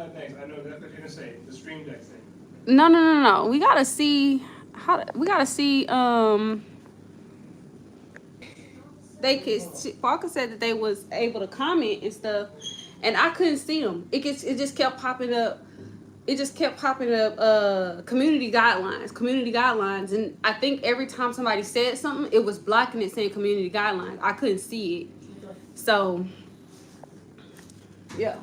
that next. I know that's what you're gonna say. The stream deck thing. No. We gotta see how. We gotta see. They could. Parker said that they was able to comment and stuff, and I couldn't see them. It just kept popping up. It just kept popping up. Community guidelines, and I think every time somebody said something, it was blocking it saying community guidelines. I couldn't see it. So yeah.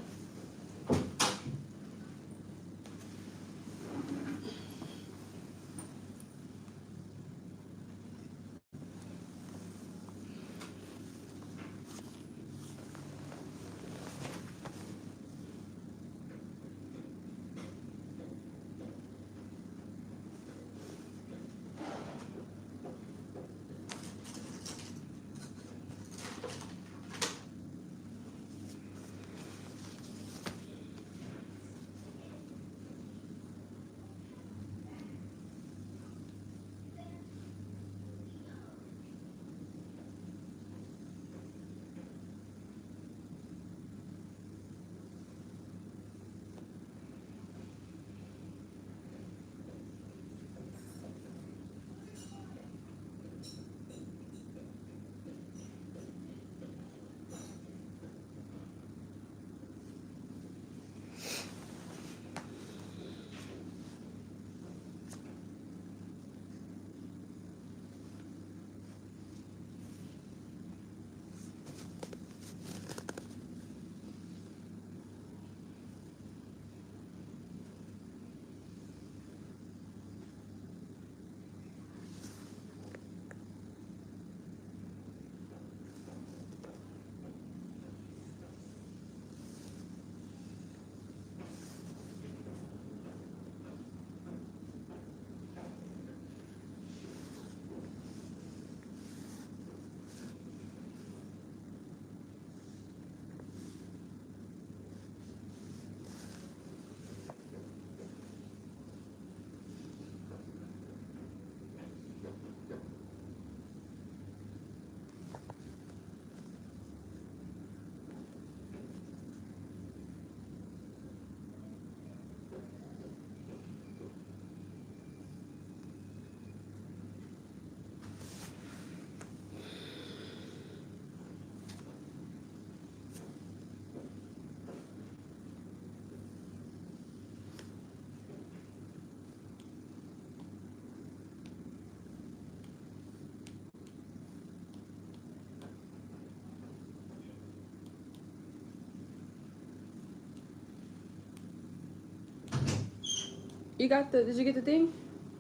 You got the? Did you get the thing?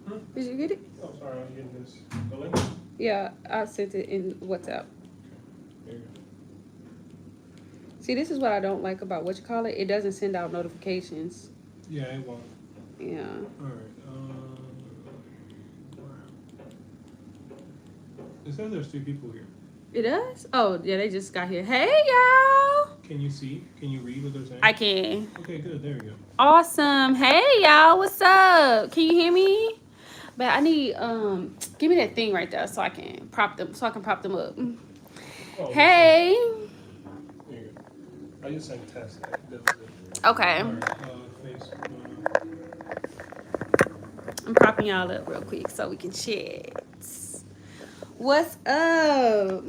Hmm? Did you get it? Oh, sorry, I was getting this. The link. Yeah, I sent it in WhatsApp. There you go. See, this is what I don't like about what you call it. It doesn't send out notifications. Yeah, it won't. Yeah. All right. It says there's two people here. It does? Oh, yeah, they just got here. Hey, y'all. Can you see? Can you read what they're saying? I can. Okay, good. There you go. Awesome. Hey, y'all. What's up? Can you hear me? But I need, give me that thing right there so I can prop them up. Oh, Hey. there you go. I just sent test. That was it. Okay. All right. Facebook. I'm propping y'all up real quick so we can chat. What's up?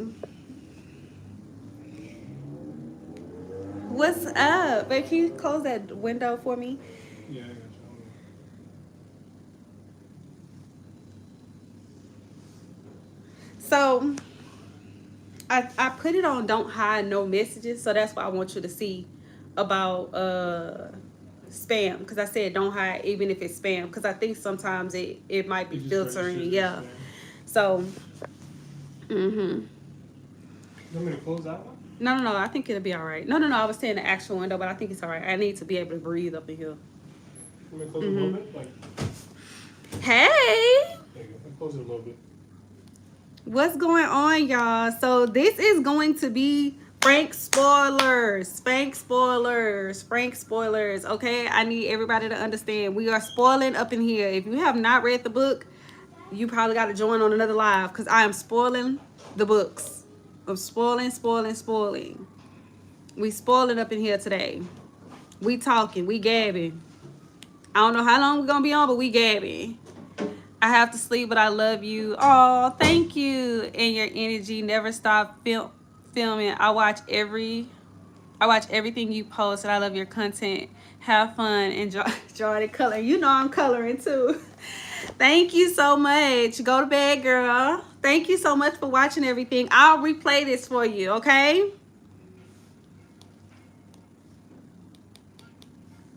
What's up? Babe, can you close that window for me? Yeah, I got you. Hold So I put it on don't hide no messages, so that's why I want you to see about spam, because I said don't hide even if it's spam, because I think sometimes it might on. be It just filtering. registers as Yeah. spam. So You want me to close that one? no, I think it'll be all right. No, I was saying the actual window, but I think it's all right. I need to be able to breathe up in here. You want me to close it a little bit? Like, Hey, there you go. I close it a little bit. what's going on, y'all? So this is going to be Frank spoilers. Okay, I need everybody to understand we are spoiling up in here. If you have not read the book, you probably got to join on another live because I am spoiling the books. I'm spoiling. We spoiling up in here today. We talking, we gabbing. I don't know how long we're gonna be on, but we gabbing. I have to sleep, but I love you. Oh, thank you. And your energy never stop filming. I watch everything you post, and I love your content. Have fun, enjoy, enjoy the color. You know I'm coloring too. Thank you so much. Go to bed, girl. Thank you so much for watching everything. I'll replay this for you, okay?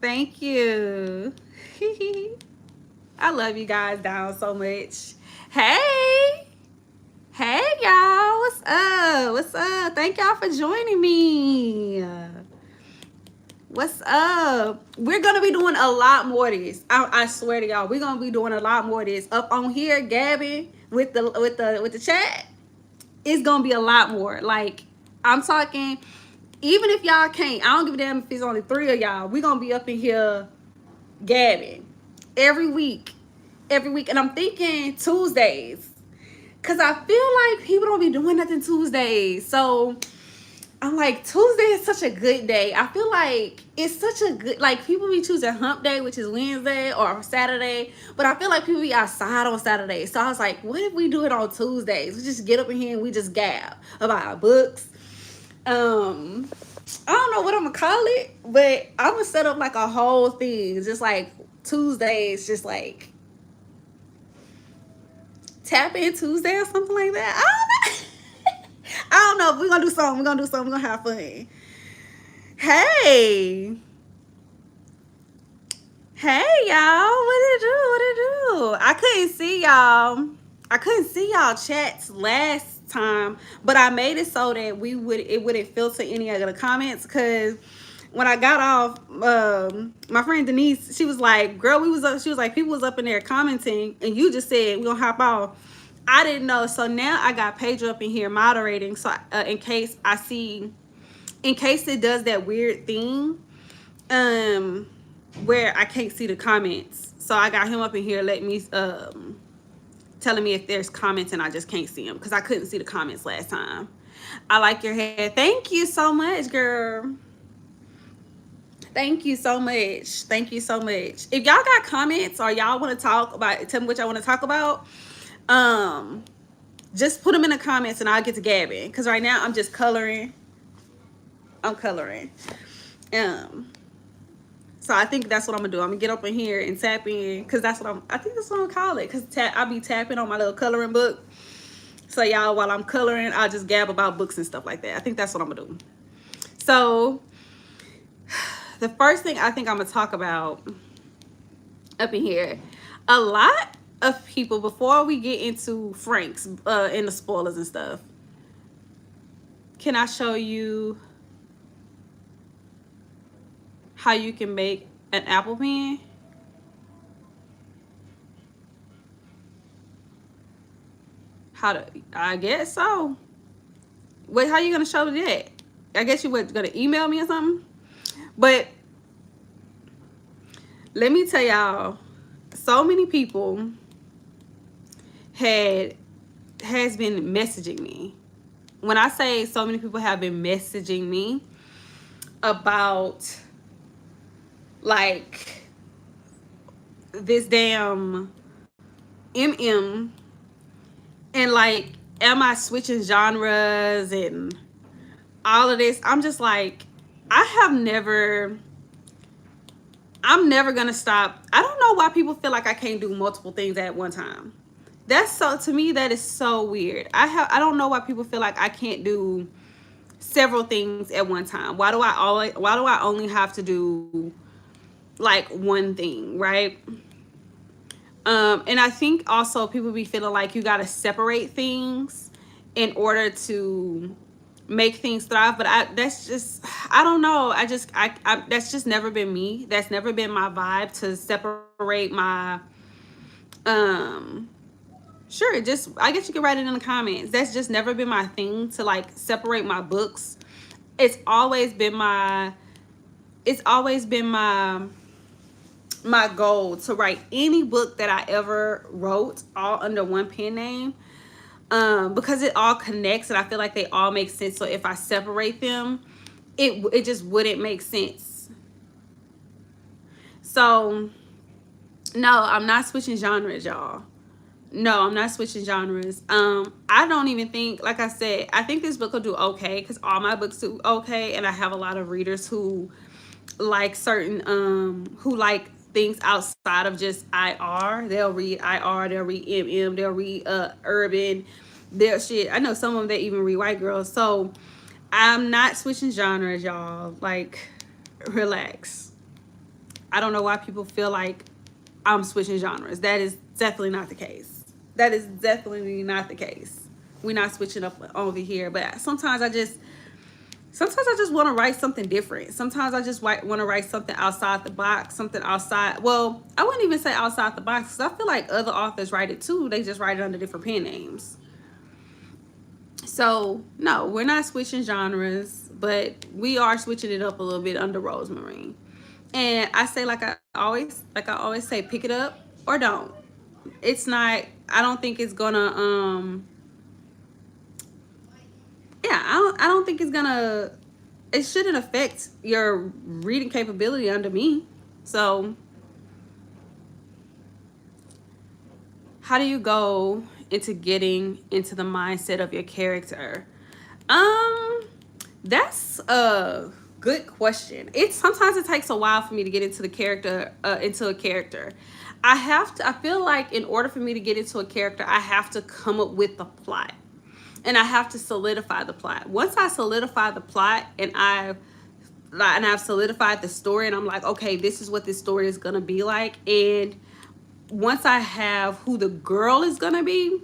Thank you. I love you guys down so much. Hey. Hey, y'all. What's up? What's up? Thank y'all for joining me. What's up? We're gonna be doing a lot more of this. I swear to y'all, we're gonna be doing a lot more of this up on here. Gabby with the chat. It's gonna be a lot more. Like I'm talking. Even if y'all can't, I don't give a damn if it's only 3 of y'all. We're gonna be up in here gabbing every week, and I'm thinking Tuesdays, cause I feel like people don't be doing nothing Tuesdays. So I'm like, Tuesday is such a good day. I feel like it's such a good, like people be choosing hump day, which is Wednesday or Saturday, but I feel like people be outside on Saturday. So I was like, what if we do it on Tuesdays? We just get up in here and we just gab about our books. I don't know what I'm gonna call it, but I'm gonna set up like a whole thing, just like Tuesdays, just like tap in Tuesday or something like that. I don't know. I don't know. We're gonna do something. We're gonna have fun. Hey. Hey y'all. What it do? I couldn't see y'all. I couldn't see y'all chats last time, but I made it so that it wouldn't filter any of the comments, because when I got off, my friend Denise, she was like, girl, she was like, people was up in there commenting and you just said we're gonna hop off. I didn't know. So now I got Pedro up in here moderating, so in case it does that weird thing where I can't see the comments. So I got him up in here letting me telling me if there's comments and I just can't see them because I couldn't see the comments last time. I like your hair. Thank you so much, girl. Thank you so much. Thank you so much. If y'all got comments or y'all want to talk about, tell me what y'all want to talk about. Just put them in the comments and I'll get to gabbing. Because right now I'm just coloring. I'm coloring. So I think that's what I'm gonna do. I'm gonna get up in here and tap in, because I think that's what I'm gonna call it. Because I'll be tapping on my little coloring book. So y'all, while I'm coloring, I'll just gab about books and stuff like that. I think that's what I'm gonna do. So the first thing I think I'm gonna talk about up in here, a lot of people, before we get into Frank's and the spoilers and stuff, can I show you how you can make an apple pen? I guess so. Wait, how you gonna show that? I guess you were gonna email me or something. But let me tell y'all, so many people has been messaging me. When I say so many people have been messaging me about like this damn MM and like, am I switching genres and all of this, I'm just like, I'm never gonna stop. I don't know why people feel like I can't do multiple things at one time. To me, that is so weird. I don't know why people feel like I can't do several things at one time. Why do I only have to do like one thing, right? And I think also people be feeling like you gotta separate things in order to make things thrive. But that's just, I don't know. That's just never been me. That's never been my vibe, to separate my, sure, just, I guess you can write it in the comments. That's just never been my thing, to like separate my books. It's always been my my goal to write any book that I ever wrote all under one pen name, because it all connects and I feel like they all make sense. So if I separate them, it just wouldn't make sense. So no, I'm not switching genres, y'all. No, I'm not switching genres. I don't even think, like I said, I think this book will do okay because all my books do okay, and I have a lot of readers who like certain who like things outside of just IR. They'll read IR, they'll read MM, they'll read urban. They'll shit. I know some of them that even read white girls. So I'm not switching genres, y'all. Like, relax. I don't know why people feel like I'm switching genres. That is definitely not the case. That is definitely not the case. We're not switching up over here. But sometimes I just want to write something different. Sometimes I just want to write something outside the box, something outside. Well, I wouldn't even say outside the box because I feel like other authors write it too. They just write it under different pen names. So no, we're not switching genres, but we are switching it up a little bit under Rosemary. And I say, like I always say, pick it up or don't. It's not. I don't think it's gonna. Yeah, I don't think it's gonna. It shouldn't affect your reading capability under me. So, how do you go into getting into the mindset of your character? Um, that's a good question. Sometimes it takes a while for me to get into the character, into a character. I feel like in order for me to get into a character, I have to come up with the plot. And I have to solidify the plot. Once I solidify the plot and I've solidified the story and I'm like, okay, this is what this story is gonna be like. And once I have who the girl is gonna be,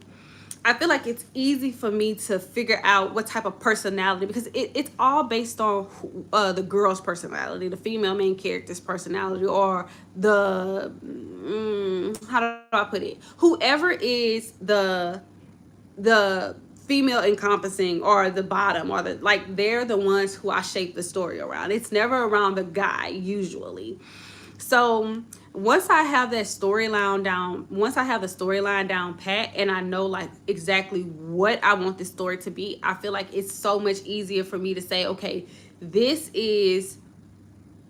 I feel like it's easy for me to figure out what type of personality, because it's all based on the girl's personality, the female main character's personality, or how do I put it? Whoever is the female encompassing or the bottom or the, like, they're the ones who I shape the story around. It's never around the guy usually. So once I have that storyline down, once I have the storyline down pat and I know like exactly what I want this story to be, I feel like it's so much easier for me to say, okay, this is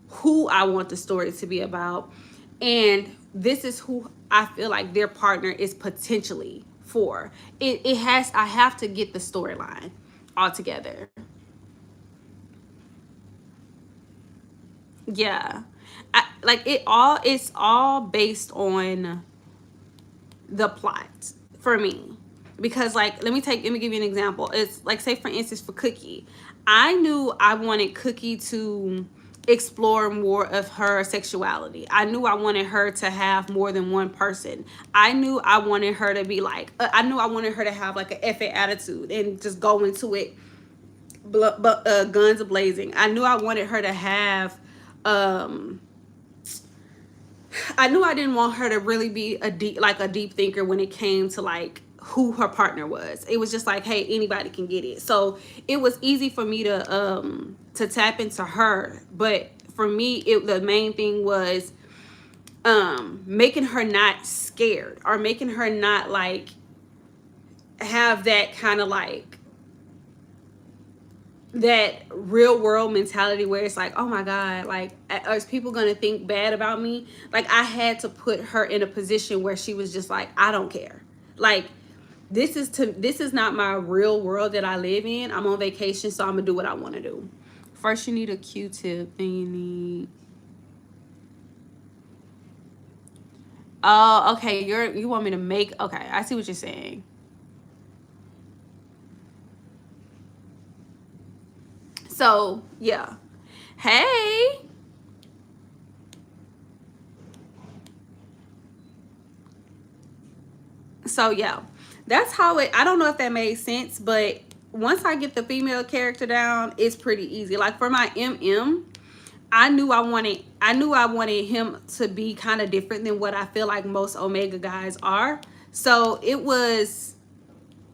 who I want the story to be about, and this is who I feel like their partner is potentially for. I have to get the storyline all together. Yeah. It's all based on the plot for me. Because like let me give you an example. It's like, say for instance, for Cookie, I knew I wanted Cookie to explore more of her sexuality. I knew I wanted her to have more than one person. I knew I wanted her to be like I knew I wanted her to have like an FA attitude and just go into it guns blazing. I knew I wanted her to have um I knew I didn't want her to really be a deep thinker when it came to like who her partner was. It was just like, hey, anybody can get it. So it was easy for me to tap into her. But for me, the main thing was making her not scared, or making her not like have that kind of like that real world mentality where it's like, oh my god, like, are people gonna think bad about me? Like, I had to put her in a position where she was just like, I don't care. Like, this is not my real world that I live in. I'm on vacation, so I'm gonna do what I want to do. First you need a Q-tip, then you need, oh, okay, you want me to make, okay, I see what you're saying. So yeah. Hey. So yeah, that's how it, I don't know if that made sense, but once I get the female character down, it's pretty easy. Like for my MM, I knew I wanted him to be kind of different than what I feel like most Omega guys are. So it was,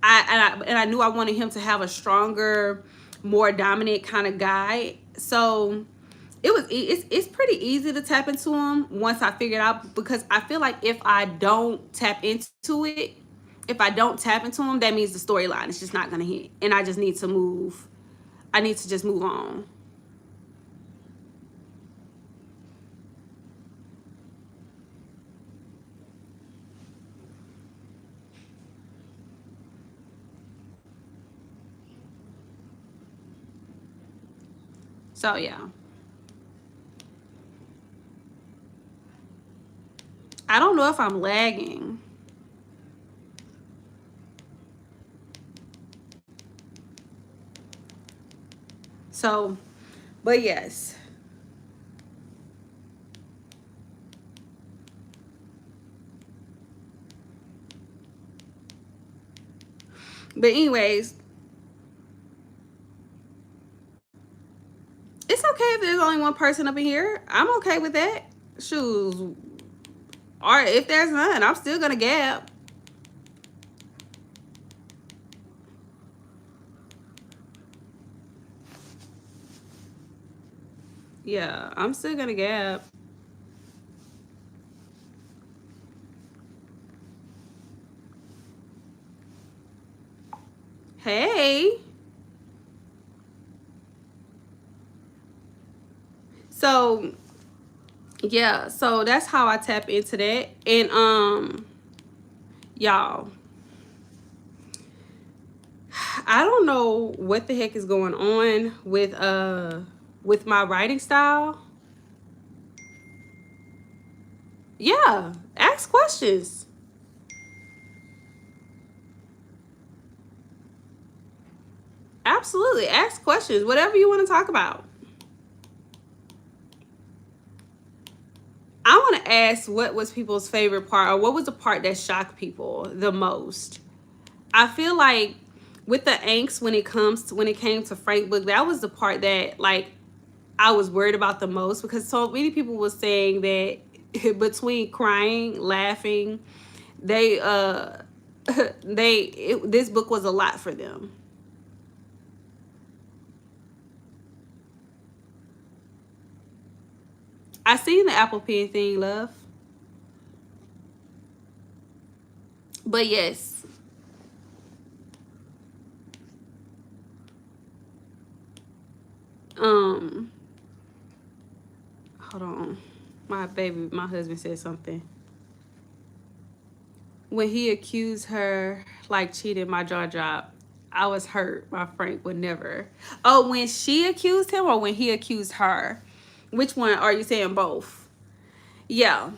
I knew I wanted him to have a stronger, more dominant kind of guy. So it's pretty easy to tap into him once I figured out, because I feel like if I don't tap into it, if I don't tap into him, that means the storyline is just not gonna hit, and I just need to move. I need to just move on. So yeah. I don't know if I'm lagging. So, but yes. But anyways, it's okay if there's only one person up in here. I'm okay with that. Shoes. Or if there's none, I'm still gonna gab. Yeah, I'm still gonna gab. Hey. So yeah, so that's how I tap into that. And y'all, I don't know what the heck is going on with my writing style. Yeah, ask questions. Absolutely, ask questions. Whatever you want to talk about. I want to ask what was people's favorite part, or what was the part that shocked people the most. I feel like with the angst when it came to Frank book, that was the part that like I was worried about the most, because so many people were saying that between crying, laughing, they this book was a lot for them. I seen the Apple Pen thing, love. But yes. Um Hold on. My husband said something. When he accused her like cheating, my jaw dropped. I was hurt. My Frank would never. Oh, when she accused him or when he accused her? Which one are you saying? Both? Yeah.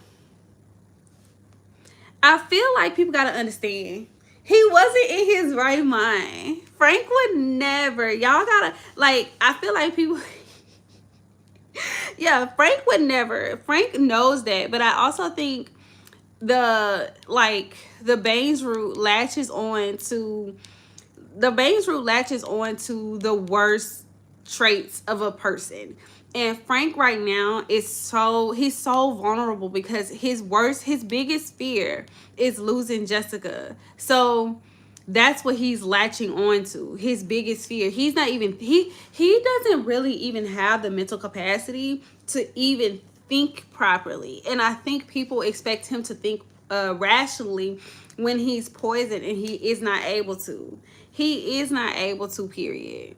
I feel like people gotta understand. He wasn't in his right mind. Frank would never. Y'all gotta like. I feel like people. Yeah, Frank would never. Frank knows that, but I also think the Baines root latches on to the worst traits of a person. And Frank right now he's so vulnerable because his biggest fear is losing Jessica. So that's what he's latching on to. His biggest fear. He's not even he doesn't really even have the mental capacity to even think properly. And I think people expect him to think rationally when he's poisoned, and he is not able to. He is not able to, period.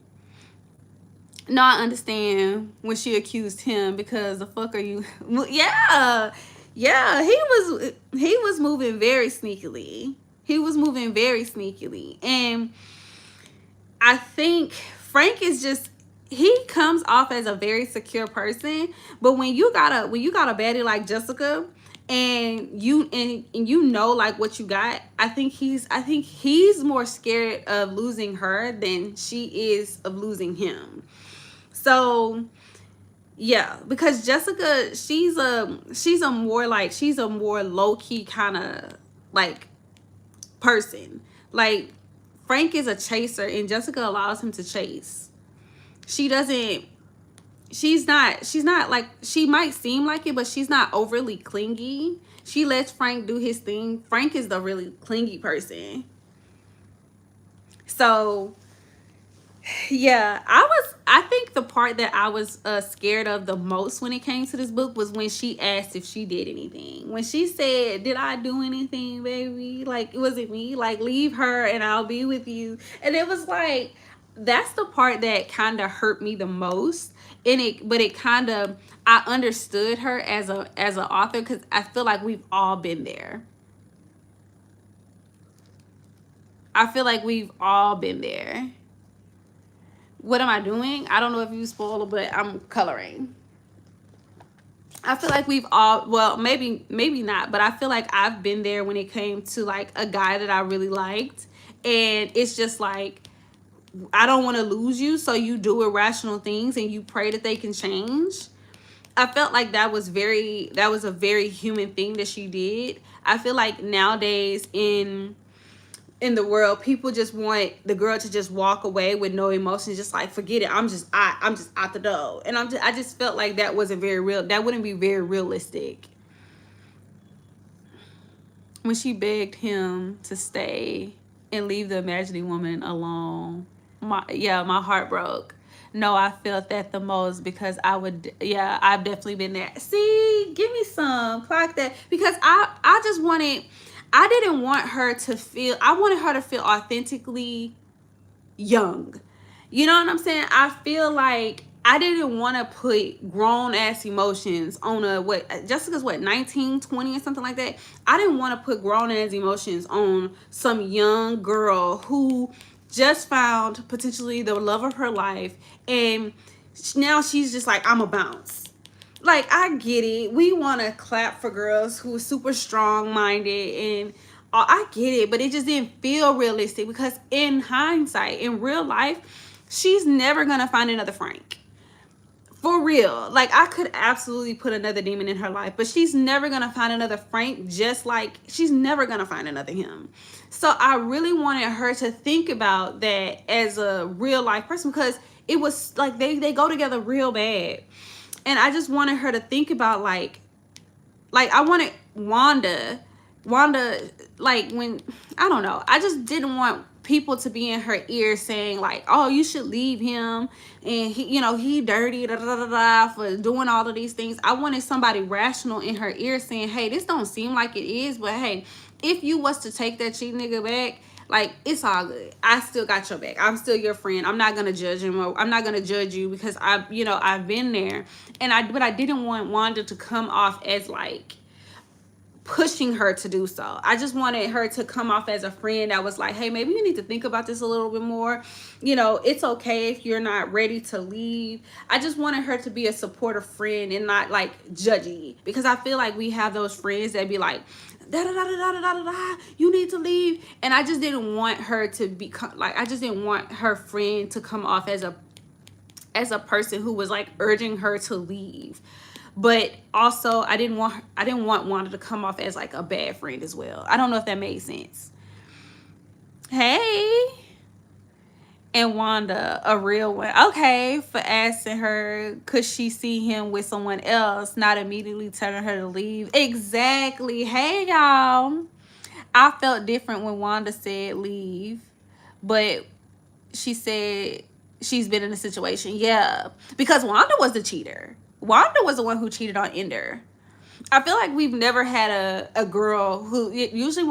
No, I understand when she accused him, because the fuck are you? Yeah, yeah. He was moving very sneakily. He was moving very sneakily, and I think Frank is just he comes off as a very secure person, but when you got a baddie like Jessica, and you know like what you got, I think he's more scared of losing her than she is of losing him. So yeah, because Jessica, she's a more low key kind of like person. Like Frank is a chaser, and Jessica allows him to chase. She doesn't. She's not like, she might seem like it, but she's not overly clingy. She lets Frank do his thing. Frank is the really clingy person. So yeah, I think the part that I was scared of the most when it came to this book was when she asked if she did anything. When she said, "Did I do anything, baby? Like, was it me? Like, leave her and I'll be with you." And it was like, that's the part that kind of hurt me the most. But it kind of, I understood her as an author, because I feel like we've all been there. I feel like we've all been there. What am I doing? I don't know if you spoil it, but I'm coloring. I feel like we've all, well, maybe not, but I feel like I've been there when it came to like a guy that I really liked, and it's just like I don't want to lose you, so you do irrational things and you pray that they can change. I felt like that was a very human thing that she did. I feel like nowadays in the world, people just want the girl to just walk away with no emotions, just like forget it. I'm just out the door. And I just felt like that wasn't very real. That wouldn't be very realistic. When she begged him to stay and leave the imaginary woman alone, my heart broke. No, I felt that the most because I've definitely been there. See, give me some, clock that, because I just wanted, I didn't want her to feel, I wanted her to feel authentically young. You know what I'm saying? I feel like I didn't want to put grown ass emotions on a, what, Jessica's what, 19, 20 or something like that. I didn't want to put grown ass emotions on some young girl who just found potentially the love of her life, and now she's just like, I'm a bounce. Like, I get it. We want to clap for girls who are super strong minded, and I get it, but it just didn't feel realistic because in hindsight, in real life, she's never gonna find another Frank. For real. Like, I could absolutely put another demon in her life, but she's never gonna find another Frank, just like she's never gonna find another him. So I really wanted her to think about that as a real life person, because it was like they go together real bad. And I just wanted her to think about like I wanted Wanda, like, when, I don't know, I just didn't want people to be in her ear saying like, oh, you should leave him, and he, you know, he dirty, da, da, da, da, for doing all of these things. I wanted somebody rational in her ear saying, hey, this don't seem like it is, but hey, if you was to take that cheat nigga back, like, it's all good. I still got your back. I'm still your friend. I'm not gonna judge him. I'm not gonna judge you because I've been there. But I didn't want Wanda to come off as like pushing her to do so. I just wanted her to come off as a friend that was like, hey, maybe you need to think about this a little bit more. You know, it's okay if you're not ready to leave. I just wanted her to be a supportive friend and not like judgy, because I feel like we have those friends that be like, da da da da da da da, you need to leave. And I just didn't want her to be like, I just didn't want her friend to come off as a person who was like urging her to leave. But also, I didn't want Wanda to come off as like a bad friend as well. I don't know if that made sense. Hey. And Wanda, a real one. Okay, for asking her, could she see him with someone else, not immediately telling her to leave. Exactly. Hey, y'all. I felt different when Wanda said leave, but she said she's been in a situation. Yeah, because Wanda was the cheater. Wanda was the one who cheated on Ender. I feel like we've never had a girl who, usually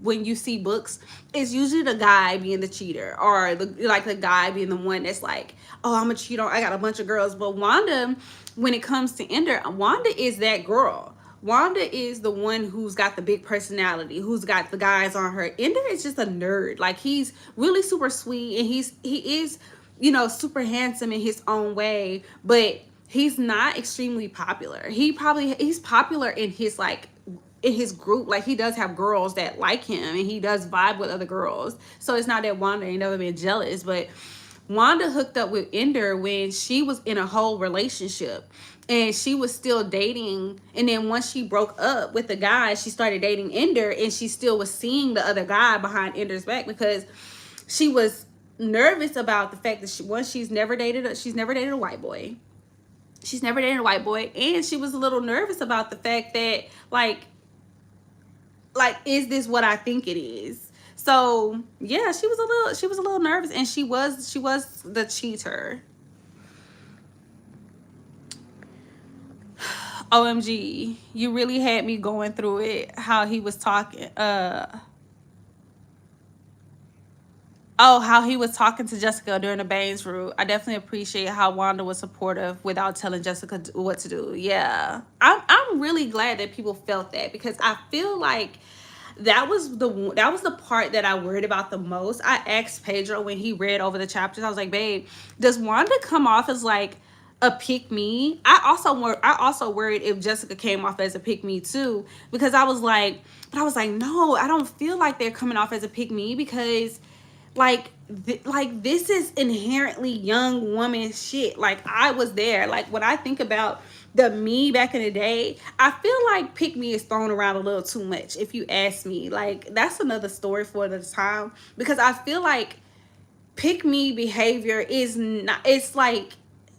when you see books, it's usually the guy being the cheater, or the guy being the one that's like, oh, I'm a cheater, I got a bunch of girls. But Wanda, when it comes to Ender, Wanda is that girl. Wanda is the one who's got the big personality, who's got the guys on her. Ender is just a nerd. Like, he's really super sweet, and he is, super handsome in his own way, but he's not extremely popular. He's popular in his group. Like, he does have girls that like him, and he does vibe with other girls. So it's not that Wanda ain't never been jealous, but Wanda hooked up with Ender when she was in a whole relationship, and she was still dating. And then once she broke up with the guy, she started dating Ender, and she still was seeing the other guy behind Ender's back, because she was nervous about the fact that she's never dated a white boy. She's never dated a white boy, and she was a little nervous about the fact that like is this what I think it is? So yeah, she was a little nervous, and she was the cheater. OMG, you really had me going through it. How he was talking, how he was talking to Jessica during the Baines route. I definitely appreciate how Wanda was supportive without telling Jessica what to do. Yeah, I'm really glad that people felt that, because I feel like that was the part that I worried about the most. I asked Pedro when he read over the chapters, I was like, babe, does Wanda come off as like a pick me? I also worried if Jessica came off as a pick me too, because I was like, no, I don't feel like they're coming off as a pick me, because like this is inherently young woman shit. Like, I was there. Like, when I think about the me back in the day, I feel like pick me is thrown around a little too much, if you ask me. Like, that's another story for the time, because I feel like pick me behavior is not, it's like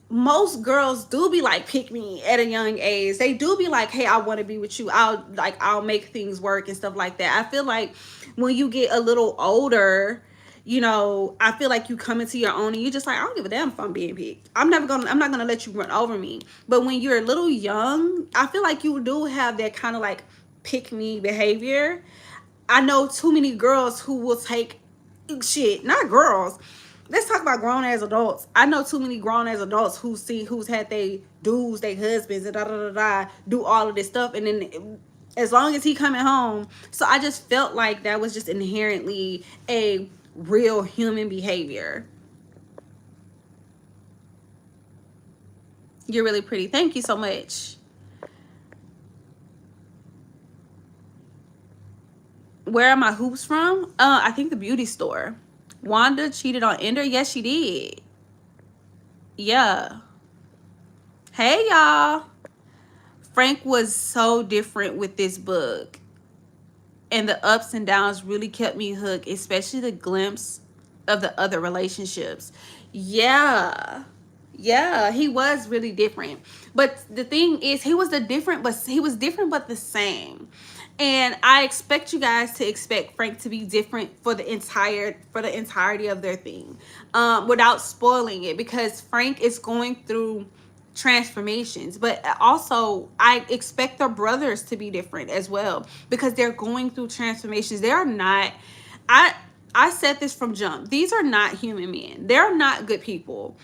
most girls do be like pick me at a young age. They do be like, hey, I want to be with you, I'll make things work and stuff like that. I feel like when you get a little older, I feel like you come into your own and you're just like, I don't give a damn if I'm being picked. I'm not gonna let you run over me. But when you're a little young, I feel like you do have that kind of like pick me behavior. I know too many girls who will take shit, not girls. Let's talk about grown as adults. I know too many grown as adults who's had they dudes, they husbands, and da da da da, do all of this stuff, and then as long as he coming home. So I just felt like that was just inherently a real human behavior. You're really pretty. Thank you so much. Where are my hoops from? I think the beauty store. Wanda cheated on Ender. Yes, she did. Yeah. Hey, y'all. Frank was so different with this book, and the ups and downs really kept me hooked, especially the glimpse of the other relationships. Yeah. Yeah, he was really different. But the thing is, he was different but the same. And I expect you guys to expect Frank to be different for the entirety of their thing, without spoiling it, because Frank is going through transformations. But also, I expect their brothers to be different as well, because they're going through transformations. They are not. I said this from jump. These are not human men. They're not good people.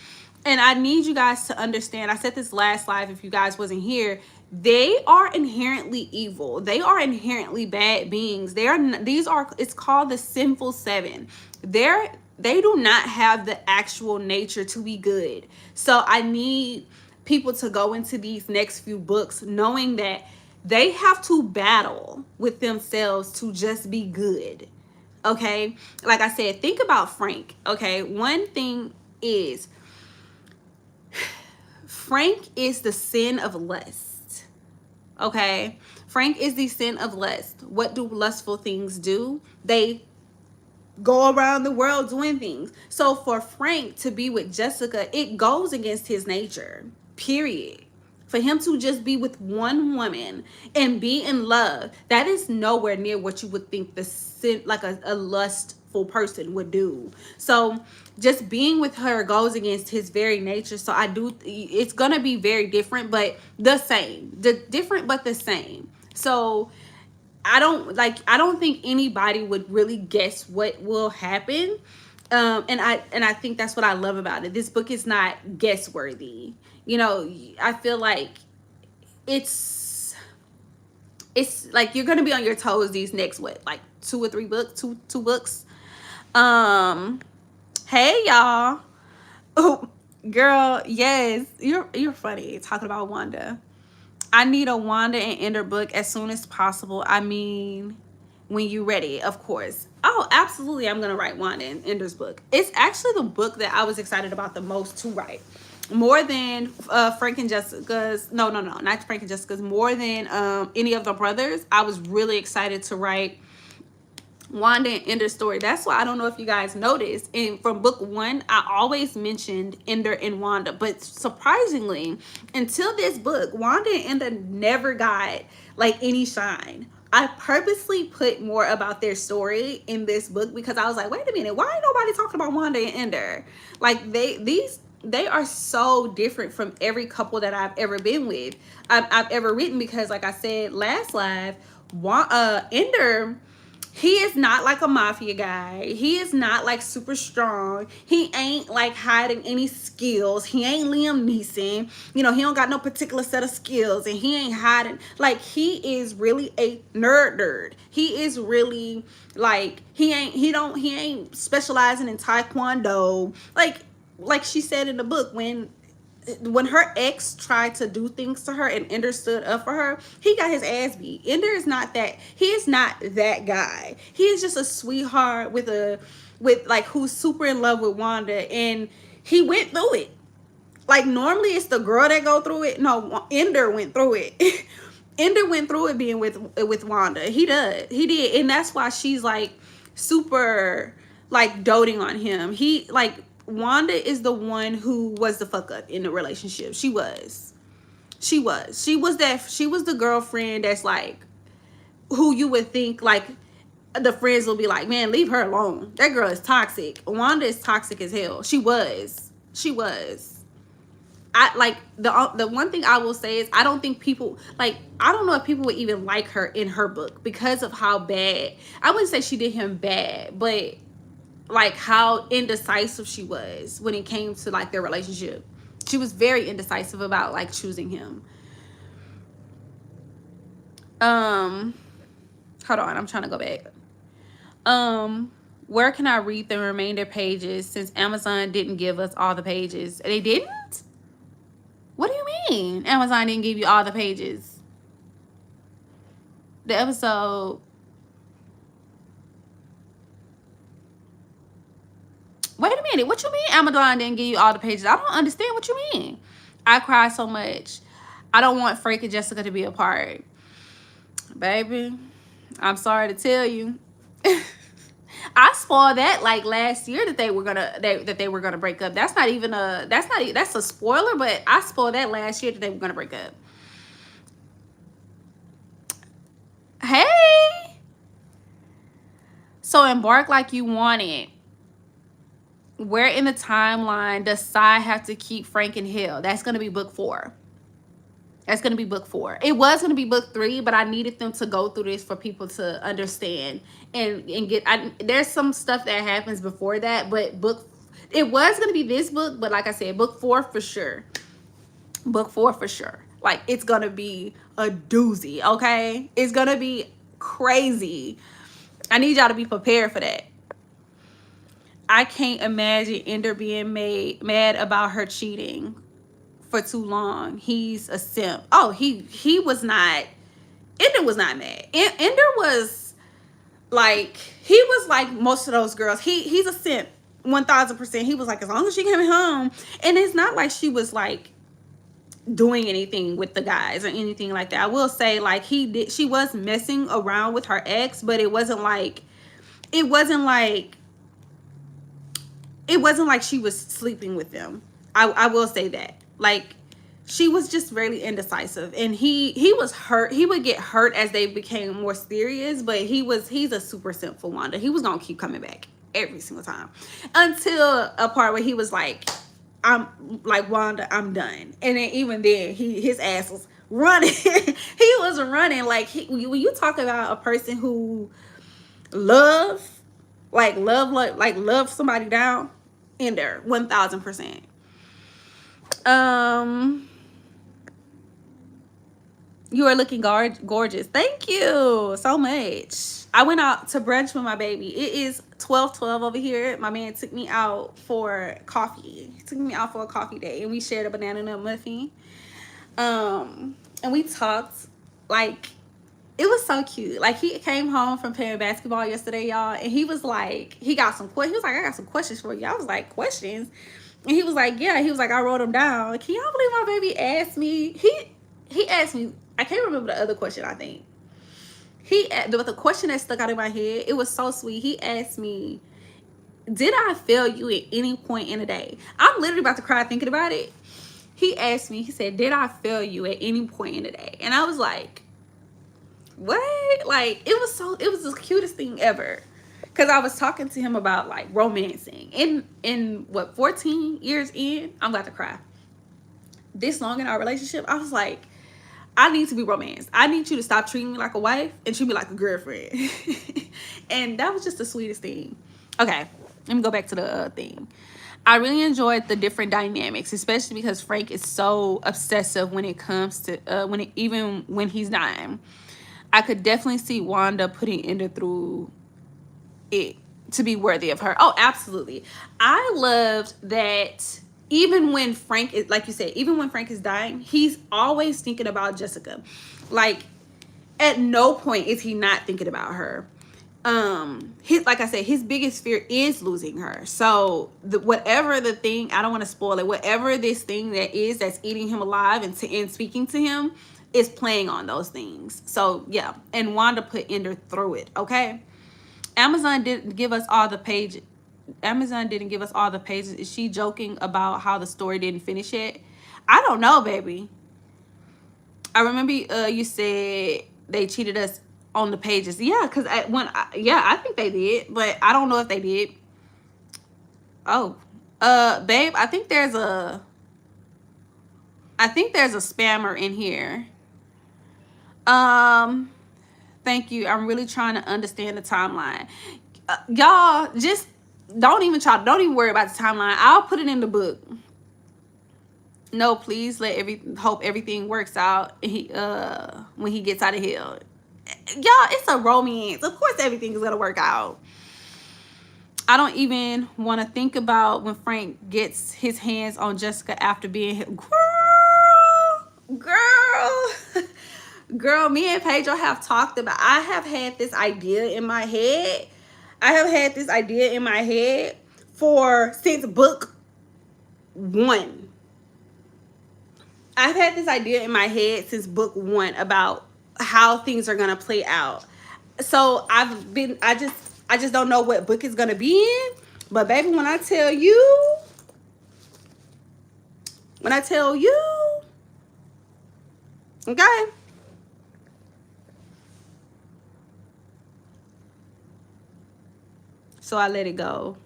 And I need you guys to understand. I said this last live, if you guys wasn't here. They are inherently evil. They are inherently bad beings. It's called the sinful seven. They do not have the actual nature to be good. So I need people to go into these next few books knowing that they have to battle with themselves to just be good. Okay? Like I said, think about Frank. Okay? One thing is, Frank is the sin of lust. Okay? Frank is the sin of lust. What do lustful things do? They go around the world doing things. So for Frank to be with Jessica, it goes against his nature. Period. For him to just be with one woman and be in love, that is nowhere near what you would think the sin, like a lustful person would do. So just being with her goes against his very nature. So it's gonna be very different, but the same. Different but the same. So I don't think anybody would really guess what will happen. And I think that's what I love about it. This book is not guess worthy. I feel like it's like you're gonna be on your toes these next like 2 or 3 books, two books. Hey y'all. Oh, girl, yes, you're funny talking about Wanda. I need a Wanda and Ender book as soon as possible. I mean, when you're ready, of course. Oh, absolutely. I'm going to write Wanda and Ender's book. It's actually the book that I was excited about the most to write. More than Frank and Jessica's. No, not Frank and Jessica's. More than any of the brothers. I was really excited to write Wanda and Ender's story. That's why I don't know if you guys noticed. And from book 1, I always mentioned Ender and Wanda. But surprisingly, until this book, Wanda and Ender never got like any shine. I purposely put more about their story in this book because I was like, wait a minute, why ain't nobody talking about Wanda and Ender? Like they are so different from every couple that I've ever been with. I've ever written, because like I said last live, Ender He is not like a mafia guy. He is not like super strong. He ain't like hiding any skills. He ain't Liam Neeson. You know, he don't got no particular set of skills, and he ain't hiding. Like, he is really a nerd. He is really like, he ain't specializing in taekwondo. Like she said in the book, when her ex tried to do things to her and Ender stood up for her, he got his ass beat. Ender is not that. He is not that guy. He is just a sweetheart with like, who's super in love with Wanda, and he went through it. Like, normally it's the girl that go through it. No, Ender went through it. Ender went through it being with Wanda. He did, and that's why she's like super like doting on him. He like, Wanda is the one who was the fuck up in the relationship. She was the girlfriend that's like, who you would think like the friends will be like, man, leave her alone. That girl is toxic. Wanda is toxic as hell. She was. I like, the one thing I will say is, I don't think people like, I don't know if people would even like her in her book because of how bad, I wouldn't say she did him bad, but like how indecisive she was when it came to like their relationship. She was very indecisive about like choosing him. Hold on, I'm trying to go back. Where can I read the remainder pages since Amazon didn't give us all the pages? They didn't? What do you mean Amazon didn't give you all the pages? The episode, wait a minute, what you mean Amazon didn't give you all the pages? I don't understand what you mean. I cried so much. I don't want Frank and Jessica to be apart. Baby, I'm sorry to tell you. I spoiled that like last year that they were gonna break up. That's a spoiler, but I spoiled that last year that they were gonna break up. Hey, so embark like you wanted. Where in the timeline does Sai have to keep Frank in hell? That's gonna be book 4. That's going to be book 4. It was going to be book 3, but I needed them to go through this for people to understand and get. There's some stuff that happens before that, but it was going to be this book, but like I said, book 4 for sure. Book 4 for sure. Like, it's going to be a doozy, okay? It's going to be crazy. I need y'all to be prepared for that. I can't imagine Ender being mad about her cheating for too long. He's a simp. Oh, he was not. Ender was not mad. Ender was like, he was like most of those girls. He's a simp, 1000%. He was like, as long as she came home, and it's not like she was like doing anything with the guys or anything like that. I will say, like, she was messing around with her ex, but it wasn't like she was sleeping with them. I will say that. Like, she was just really indecisive, and he was hurt. He would get hurt as they became more serious, but he's a super simp for Wanda. He was gonna keep coming back every single time until a part where he was like, I'm like, Wanda, I'm done. And then even then, his ass was running. He was running. Like, when you talk about a person who love somebody down, in there, 1000%. You are looking gorgeous. Thank you so much. I went out to brunch with my baby. It is 12:12 over here. My man took me out for coffee. He took me out for a coffee day, and we shared a banana nut muffin. And we talked. Like, it was so cute. Like, he came home from playing basketball yesterday, y'all, and he was like, I got some questions for you. I was like, questions? And he was like, yeah. He was like, I wrote them down. Can y'all believe my baby asked me? He asked me, I can't remember the other question, I think. But the question that stuck out in my head, it was so sweet. He asked me, did I fail you at any point in the day? I'm literally about to cry thinking about it. He asked me, he said, did I fail you at any point in the day? And I was like, what? Like, it was the cutest thing ever. Because I was talking to him about, like, romancing. In what, 14 years in? I'm about to cry. This long in our relationship, I I need to be romanced. I need you to stop treating me like a wife and treat me like a girlfriend. And that was just the sweetest thing. Okay, let me go back to the thing. I really enjoyed the different dynamics, especially because Frank is so obsessive when it comes to even when he's dying. I could definitely see Wanda putting Ender through it to be worthy of her. Oh, absolutely. I loved that even when Frank is, like you said, even when Frank is dying, he's always thinking about Jessica. Like, at no point is he not thinking about her. His, like I said, his biggest fear is losing her. So whatever the thing, I don't want to spoil it, whatever this thing that is that's eating him alive and speaking to him is playing on those things. So yeah, and Wanda put Ender through it. Okay, Amazon didn't give us all the pages. Amazon didn't give us all the pages. Is she joking about how the story didn't finish yet? I don't know, baby. I remember you said they cheated us on the pages. Yeah, because I think they did, but I don't know if they did. Oh, babe, I think there's a spammer in here. Thank you. I'm really trying to understand the timeline. Y'all, just don't even worry about the timeline. I'll put it in the book. No, please hope everything works out. When he gets out of hell. Y'all, it's a romance. Of course everything is gonna work out. I don't even want to think about when Frank gets his hands on Jessica after being hit. Girl, me and Pedro have talked about, I have had this idea in my head. Since book 1. I've had this idea in my head since book 1 about how things are gonna play out. So I just don't know what book it's gonna be in. But baby, when I tell you, okay. So I let it go.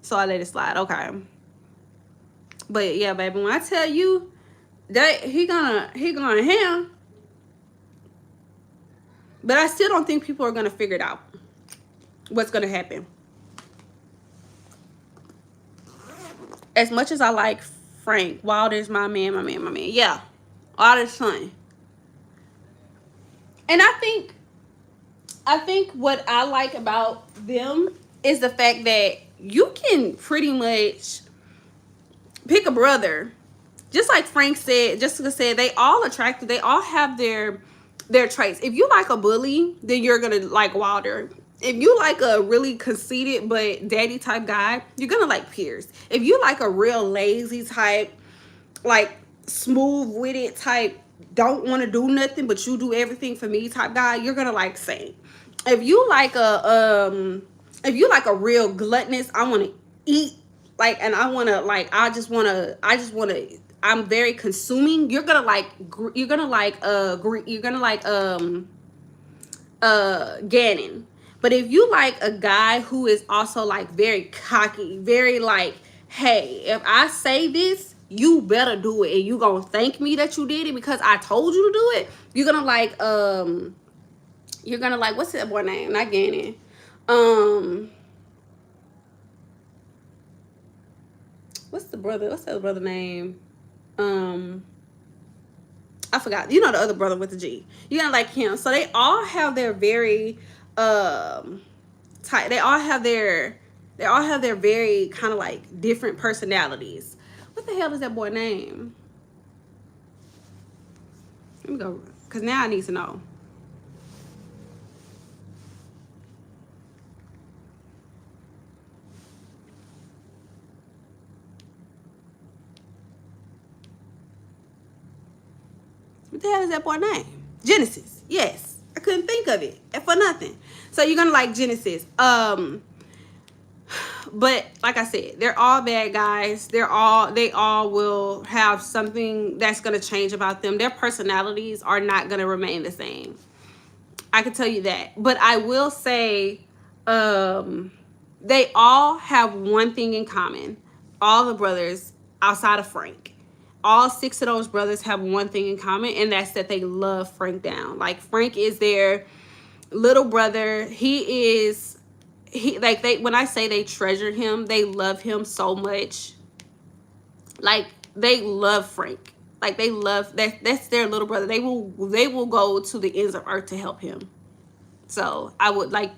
So I let it slide. Okay. But yeah, baby, when I tell you that he gonna him, but I still don't think people are gonna figure it out. What's gonna happen? As much as I like Frank, Wilder's my man. Yeah, Wilder's son. And I think what I like about them is the fact that you can pretty much pick a brother. Just like Jessica said, they all attractive. They all have their traits. If you like a bully, then you're gonna like Wilder. If you like a really conceited but daddy type guy, you're gonna like Pierce. If you like a real lazy type, like smooth with it type, don't want to do nothing but you do everything for me type guy, you're gonna like Saint. If you like a real gluttonous, I want to eat, like, and I want to like, I just want to, I'm very consuming, you're gonna like Gannon. But if you like a guy who is also like very cocky, very like, hey, if I say this, you better do it, and you gonna thank me that you did it because I told you to do it, you're gonna like what's that boy name? Not Gannon. What's the brother name? I forgot. You know the other brother with the G. You're gonna like him. So they all have their very type. They all have their very kind of like different personalities. What the hell is that boy name? Let me go, because now I need to know. What the hell is that boy name? Genesis. Yes. I couldn't think of it for nothing. So you're gonna like Genesis. But like I said, they're all bad guys. They all will have something that's gonna change about them. Their personalities are not gonna remain the same. I can tell you that. But I will say, they all have one thing in common. All the brothers outside of Frank. all six of those brothers have one thing in common, and that's that they love Frank down. Like, Frank is their little brother. He like, they, when I say they treasure him, they love him so much. Like, they love Frank. Like, they love that's their little brother. They will go to the ends of earth to help him. So I would like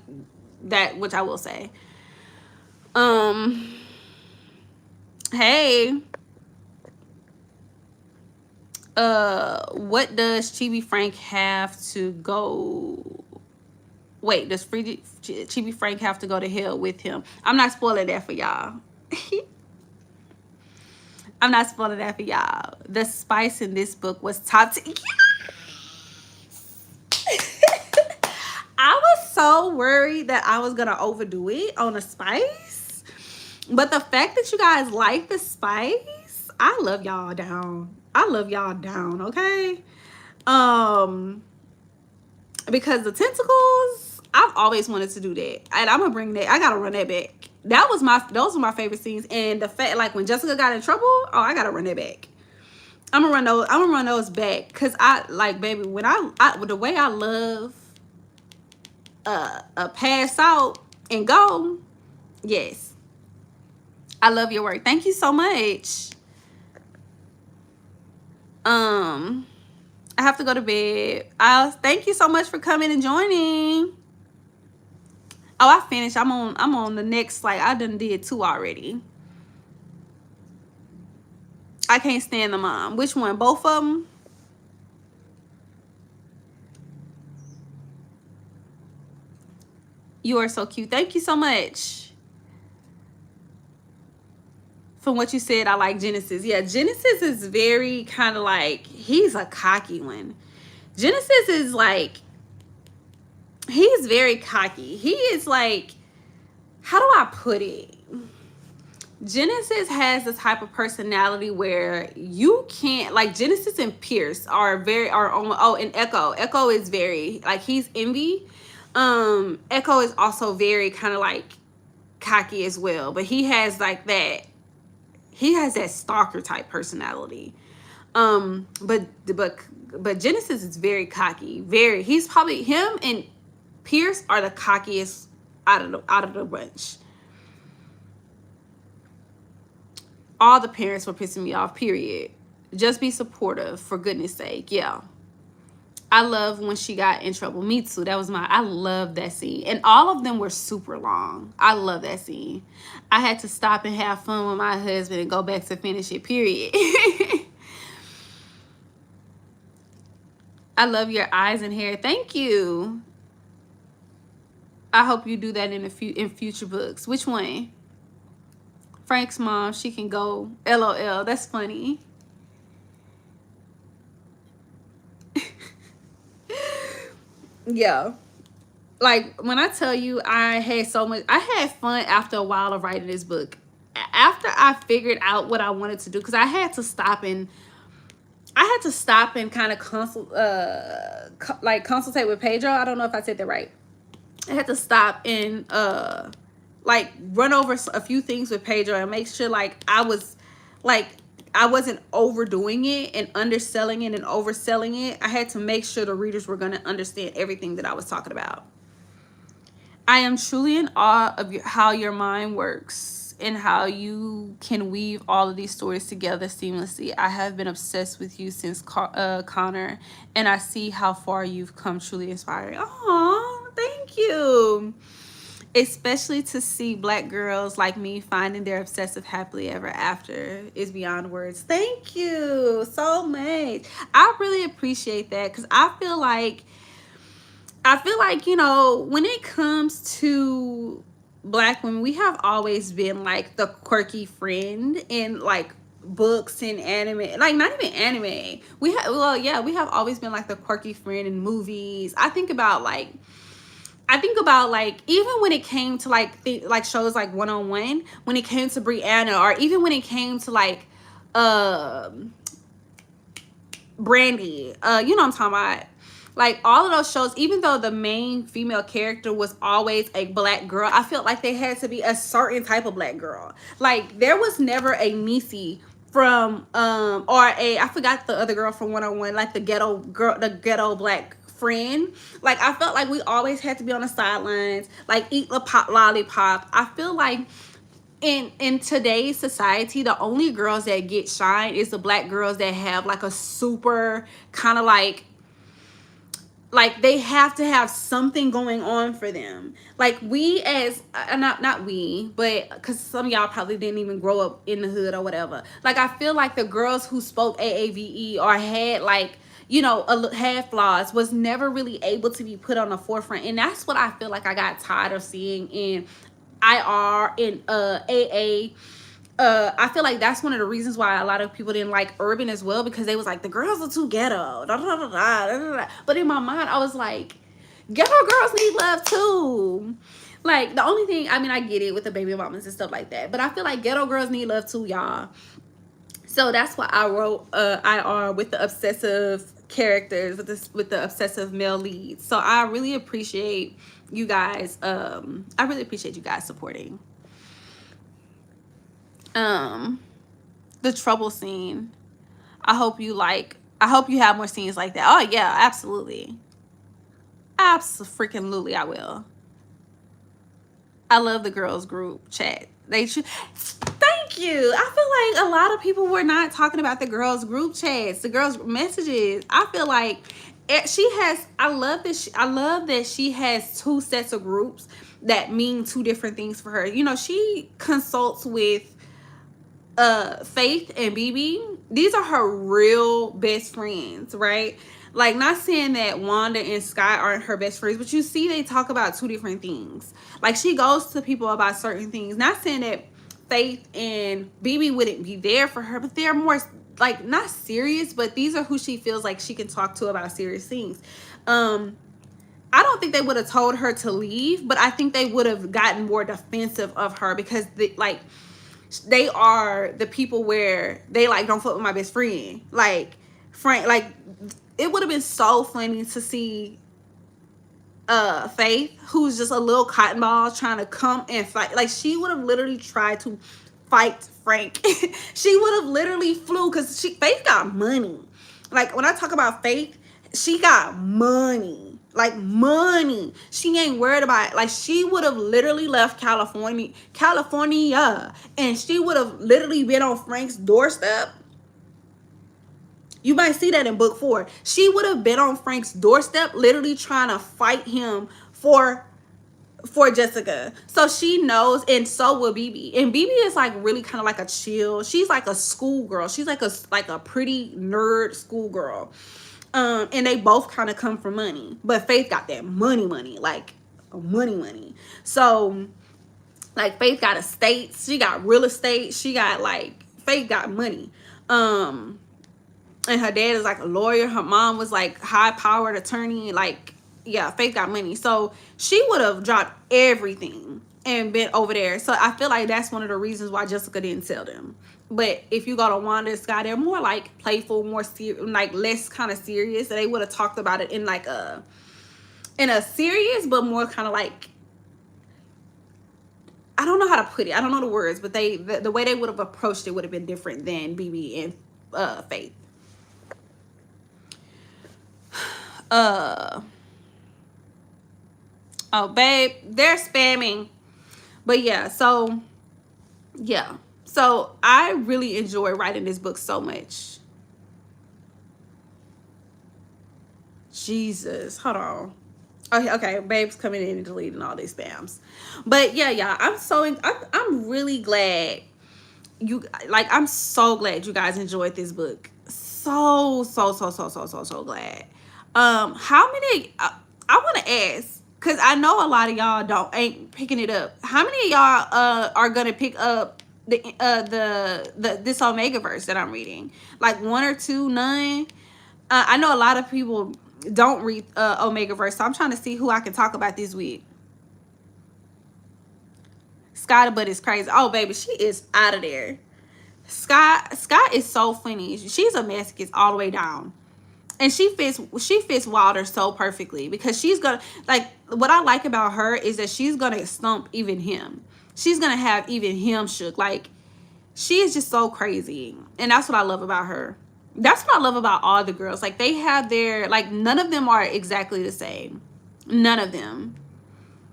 that, which I will say. Hey, what does Chibi Frank have to go? Wait, does Chibi Frank have to go to hell with him? I'm not spoiling that for y'all. I'm not spoiling that for y'all. The spice in this book was top 10. I was so worried that I was gonna overdo it on the spice, but the fact that you guys like the spice, I love y'all down. I love y'all down, okay? Because the tentacles, I've always wanted to do that, and I'm gonna bring that. I gotta run that back. Those were my favorite scenes, and the fact, like, when Jessica got in trouble, oh, I gotta run that back. I'm gonna run those back, because I like, baby, when I the way I love a pass out and go. Yes, I love your work. Thank you so much. I have to go to bed. Thank you so much for coming and joining. Oh, I finished. I'm on the next, like, I done did 2 already. I can't stand the mom. Which one? Both of them? You are so cute. Thank you so much. From what you said, I like Genesis. Yeah, Genesis is very kind of like, he's a cocky one. Genesis is like, he's very cocky. He is like, how do I put it? Genesis has the type of personality where you can't, like, Genesis and Pierce are and Echo is very, like, he's envy. Echo is also very kind of like cocky as well, but he has like that, he has that stalker type personality. But Genesis is very cocky. He's probably, him and Pierce are the cockiest out of the bunch. All the parents were pissing me off, period. Just be supportive, for goodness sake. Yeah. I love when she got in trouble. Me too. I love that scene. And all of them were super long. I love that scene. I had to stop and have fun with my husband and go back to finish it, period. I love your eyes and hair. Thank you. I hope you do that in future books. Which one? Frank's mom, she can go. LOL. That's funny. Yeah. Like, when I tell you I had fun after a while of writing this book. After I figured out what I wanted to do, because I had to stop and kind of consultate with Pedro. I don't know if I said that right. I had to stop and like run over a few things with Pedro and make sure I wasn't overdoing it and underselling it and overselling it. I had to make sure the readers were going to understand everything that I was talking about. I am truly in awe of how your mind works and how you can weave all of these stories together seamlessly. I have been obsessed with you since Connor, and I see how far you've come. Truly inspiring. Oh, thank you. Especially to see Black girls like me finding their obsessive happily ever after is beyond words. Thank you so much. I really appreciate that, because I feel like, you know, when it comes to Black women, we have always been like the quirky friend in like books and anime, like not even anime. We have always been like the quirky friend in movies. I think about like even when it came to like shows like One-on-One, when it came to Brianna, or even when it came to like Brandy, you know what I'm talking about. Like, all of those shows, even though the main female character was always a Black girl, I felt like they had to be a certain type of Black girl. Like, there was never a Niecy from RA. I forgot the other girl from 101, like the ghetto girl, the ghetto black friend. Like I felt like we always had to be on the sidelines, like eat a pop lollipop. I feel like in today's society, the only girls that get shine is the black girls that have like a super kind of like they have to have something going on for them. Like we as not we, but because some of y'all probably didn't even grow up in the hood or whatever. Like I feel like the girls who spoke AAVE or had like, you know, had flaws was never really able to be put on the forefront. And that's what I feel like I got tired of seeing in IR, in AA. I feel like that's one of the reasons why a lot of people didn't like urban as well, because they was like, the girls are too ghetto. Da, da, da, da, da, da. But in my mind, I was like, ghetto girls need love too. Like the only thing, I mean, I get it with the baby mamas and stuff like that, but I feel like ghetto girls need love too, y'all. So that's why I wrote IR with the obsessive characters, with the obsessive male leads. So I really appreciate you guys. I really appreciate you guys supporting. The trouble scene. I hope you have more scenes like that. Oh yeah, absolutely. Absolutely, I will. I love the girls group chat. Thank you. I feel like a lot of people were not talking about the girls group chats, the girls messages. I feel like she has, I love that she has two sets of groups that mean two different things for her. You know, she consults with Faith and BB. These are her real best friends, right? Like, not saying that Wanda and Sky aren't her best friends, but you see they talk about two different things. Like, she goes to people about certain things. Not saying that Faith and BB wouldn't be there for her, but they're more like not serious, but these are who she feels like she can talk to about serious things. I don't think they would have told her to leave, but I think they would have gotten more defensive of her, because they are the people where they like, don't fuck with my best friend. Like Frank, like it would have been so funny to see Faith, who's just a little cotton ball, trying to come and fight. Like she would have literally tried to fight Frank. She would have literally flew, because Faith got money. Like when I talk about Faith, she got money. Like money. She ain't worried about it. Like she would have literally left California, and she would have literally been on Frank's doorstep. You might see that in book 4. She would have been on Frank's doorstep, literally trying to fight him for Jessica. So she knows, and so will BB. And BB is like really kind of like a chill. She's like a schoolgirl. She's like a pretty nerd schoolgirl. And they both kind of come from money, but Faith got that money, like money. So like Faith got estates, she got real estate, she got like, Faith got money. And her dad is like a lawyer, her mom was like high powered attorney. Like, yeah, Faith got money. So she would have dropped everything and been over there. So I feel like that's one of the reasons why Jessica didn't tell them. But if you go to Wanda and Sky, they're more like playful, more like less kind of serious. They would have talked about it in like a serious, but more kind of like, I don't know how to put it, I don't know the words, but the way they would have approached it would have been different than BB and Faith. Oh babe, they're spamming. But yeah, so I really enjoy writing this book so much. Jesus, hold on. Okay, babe's coming in and deleting all these spams. But yeah, y'all, I'm really glad I'm so glad you guys enjoyed this book. So glad. How many, I want to ask, because I know a lot of y'all ain't picking it up. How many of y'all are gonna pick up this Omega verse that I'm reading? Like 1 or 2, none? I know a lot of people don't read Omega verse, so I'm trying to see who I can talk about this week. Sky Butt is crazy. Oh baby, she is out of there. Sky is so funny. She's a masochist all the way down. And she fits Wilder so perfectly, because she's gonna, like, what I like about her is that she's gonna stump even him. She's gonna have even him shook. Like, she is just so crazy. And that's what I love about her. That's what I love about all the girls. Like, they have their, like, none of them are exactly the same. None of them.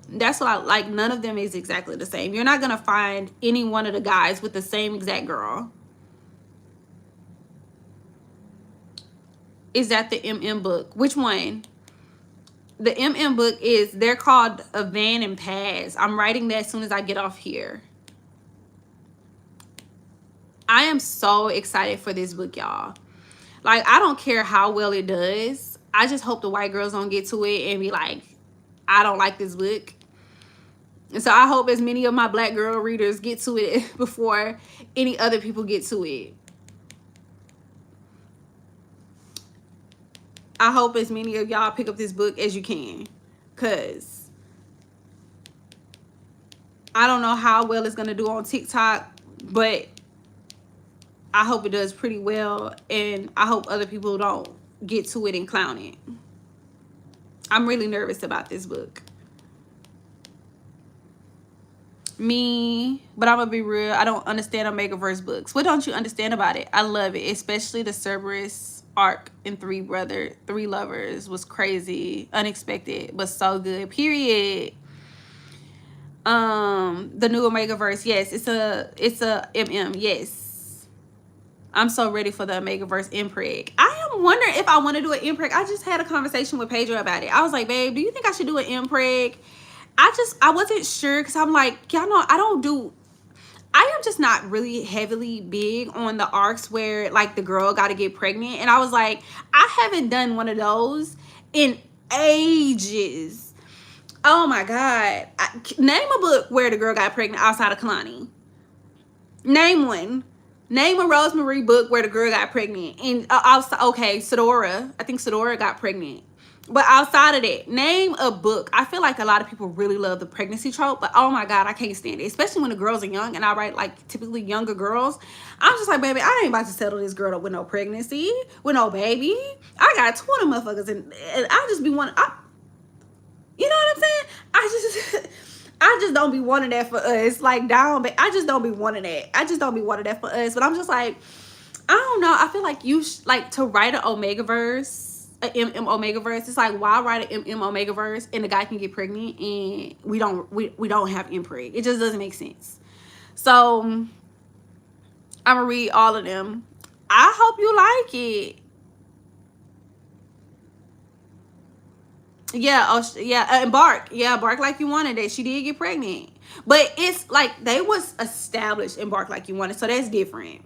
That's what I like. None of them is exactly the same. You're not gonna find any one of the guys with the same exact girl. Is that the MM book? Which one? The MM book is, they're called A Van and Paz. I'm writing that as soon as I get off here. I am so excited for this book, y'all. Like, I don't care how well it does. I just hope the white girls don't get to it and be like, I don't like this book. And so I hope as many of my black girl readers get to it before any other people get to it. I hope as many of y'all pick up this book as you can, because I don't know how well it's going to do on TikTok, but I hope it does pretty well, and I hope other people don't get to it and clown it. I'm really nervous about this book. But I'm gonna be real, I don't understand Omegaverse books. What don't you understand about it? I love it, especially the Cerberus arc in Three Lovers was crazy, unexpected, but so good. Period. The new Omegaverse, yes, it's a MM, yes. I'm so ready for the Omegaverse impreg. I am wondering if I want to do an impreg. I just had a conversation with Pedro about it. I was like, babe, do you think I should do an impreg? I wasn't sure, because I'm like, y'all know, I am just not really heavily big on the arcs where, like, the girl got to get pregnant. And I was like, I haven't done one of those in ages. Oh my God. Name a book where the girl got pregnant outside of Kalani. Name one. Name a Rosemary book where the girl got pregnant. And okay, Sedora. I think Sedora got pregnant. But outside of that, name a book. I feel like a lot of people really love the pregnancy trope, but oh my God, I can't stand it. Especially when the girls are young, and I write, like, typically younger girls. I'm just like, baby, I ain't about to settle this girl up with no pregnancy, with no baby. I got 20 motherfuckers, and I just be wanting, you know what I'm saying? I just don't be wanting that for us. Like, down, but I just don't be wanting that. I just don't be wanting that for us. But I'm just like, I don't know. I feel like like, to write an Omegaverse, a MM Omegaverse, it's like, why write an MM Omegaverse and the guy can get pregnant and we don't have impreg? It just doesn't make sense. So I'm gonna read all of them. I hope you like it. Yeah, and Bark. Yeah, Bark Like You Wanted it. She did get pregnant. But it's like, they was established in Bark Like You Wanted, so that's different.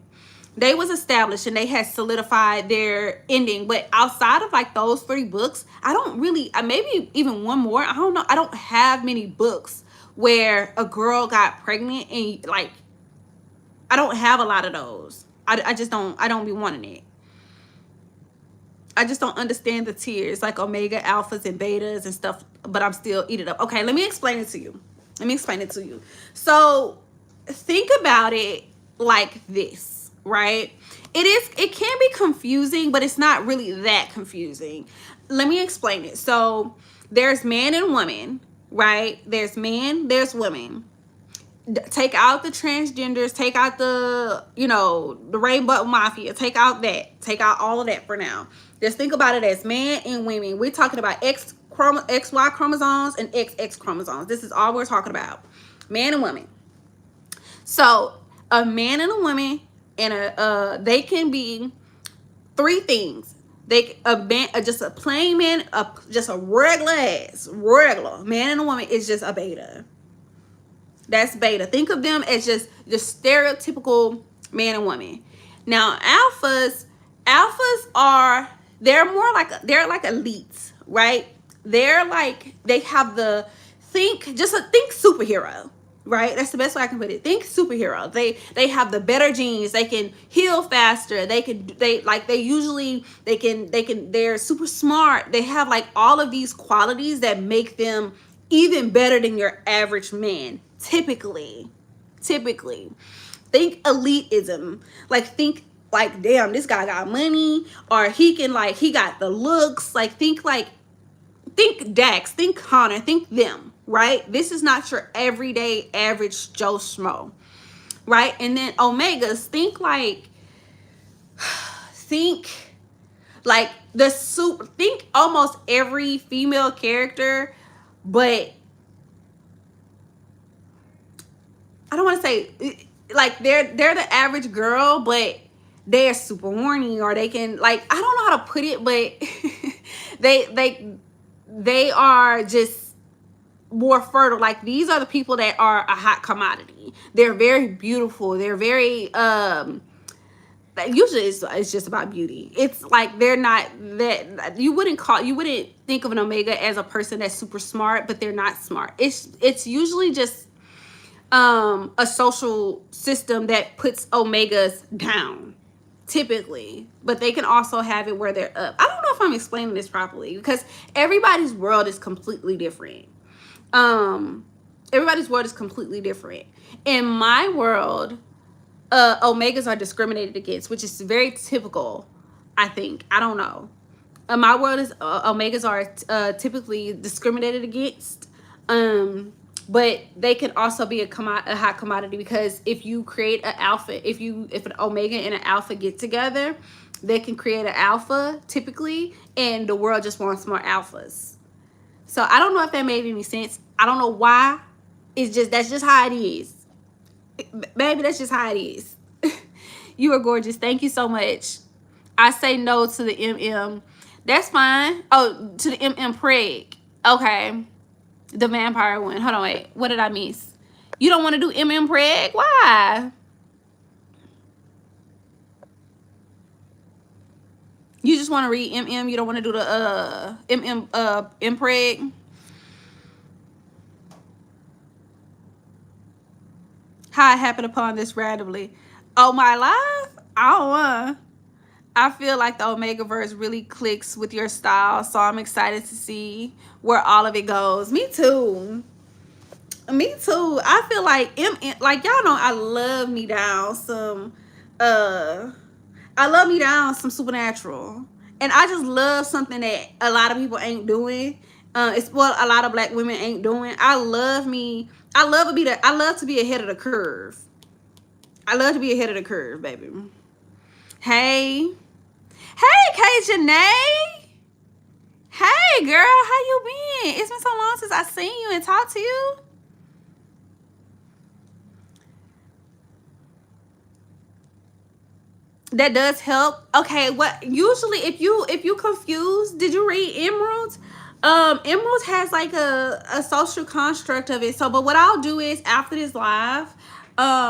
They was established and they had solidified their ending. But outside of, like, those 3 books, I don't really, maybe even one more, I don't know. I don't have many books where a girl got pregnant, and, like, I don't have a lot of those. I don't be wanting it. I just don't understand the tiers, like omega, alphas, and betas and stuff, but I'm still eating it up. Okay, let me explain it to you. So think about it like this, right? It can be confusing, but it's not really that confusing. Let me explain it. So there's man and woman, right? There's man, there's women. Take out the transgenders, take out the, the rainbow mafia, take out all of that for now. Just think about it as man and women. We're talking about XY chromosomes and XX chromosomes. This is all we're talking about. Man and woman. So a man and a woman, and they can be 3 things. Just a plain man, just a regular man and a woman is just a beta. That's beta. Think of them as just stereotypical man and woman. Now alphas are, they're like elites, right? They're like, they have think superhero, right? That's the best way I can put it. Think superhero. They have the better genes. They can heal faster. They're super smart. They have, like, all of these qualities that make them even better than your average man. Typically. Think elitism. Like, think, like, damn, this guy got money, or he got the looks. Like, think Dax, think Connor, think them, right? This is not your everyday average Joe Schmo. right? And then omegas, think like think almost every female character, but I don't want to say like they're the average girl, but they're super horny, or they can, like, I don't know how to put it, but they are just more fertile. Like, these are the people that are a hot commodity. They're very beautiful. They're very usually it's just about beauty. It's like they're not that you wouldn't think of an omega as a person that's super smart, but they're not smart. It's usually just a social system that puts omegas down typically, but they can also have it where they're up. I don't know if I'm explaining this properly, because everybody's world is completely different. Everybody's world is completely different. In my world, omegas are discriminated against, which is very typical, I think. I don't know. My world is omegas are typically discriminated against, but they can also be a hot commodity, because if you create an alpha, if an omega and an alpha get together, they can create an alpha typically, and the world just wants more alphas. So I don't know if that made any sense. I don't know why. That's just how it is. Baby, that's just how it is. You are gorgeous. Thank you so much. I say no to the MM. That's fine. Oh, to the MM Preg. Okay. The vampire one. Hold on, wait. What did I miss? You don't want to do MM Preg? Why? You just want to read MM? You don't want to do the Preg? How I happened upon this randomly. Oh, my life? I don't want. I feel like the Omega verse really clicks with your style, so I'm excited to see where all of it goes. Me too. Me too. I feel like like, y'all know I love me down some Supernatural. And I just love something that a lot of people ain't doing. A lot of black women ain't doing. I love to be ahead of the curve. I love to be ahead of the curve, baby. Hey, Kay Janae. Hey, girl, how you been? It's been so long since I seen you and talked to you. That does help. Okay, what usually if you confused, did you read Emerald? Emerald has like a social construct of it. So, but what I'll do is after this live,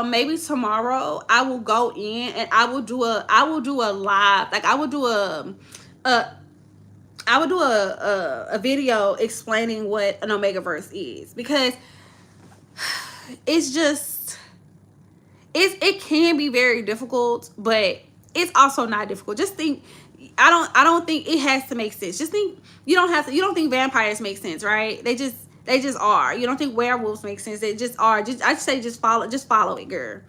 maybe tomorrow I will go in and I will do a live, like I will do a video explaining what an Omega verse is, because it's just it can be very difficult, but it's also not difficult. Just think, I don't think it has to make sense. Just think, you don't think vampires make sense, right? They just are. You don't think werewolves make sense. They just are. I say just follow it, girl.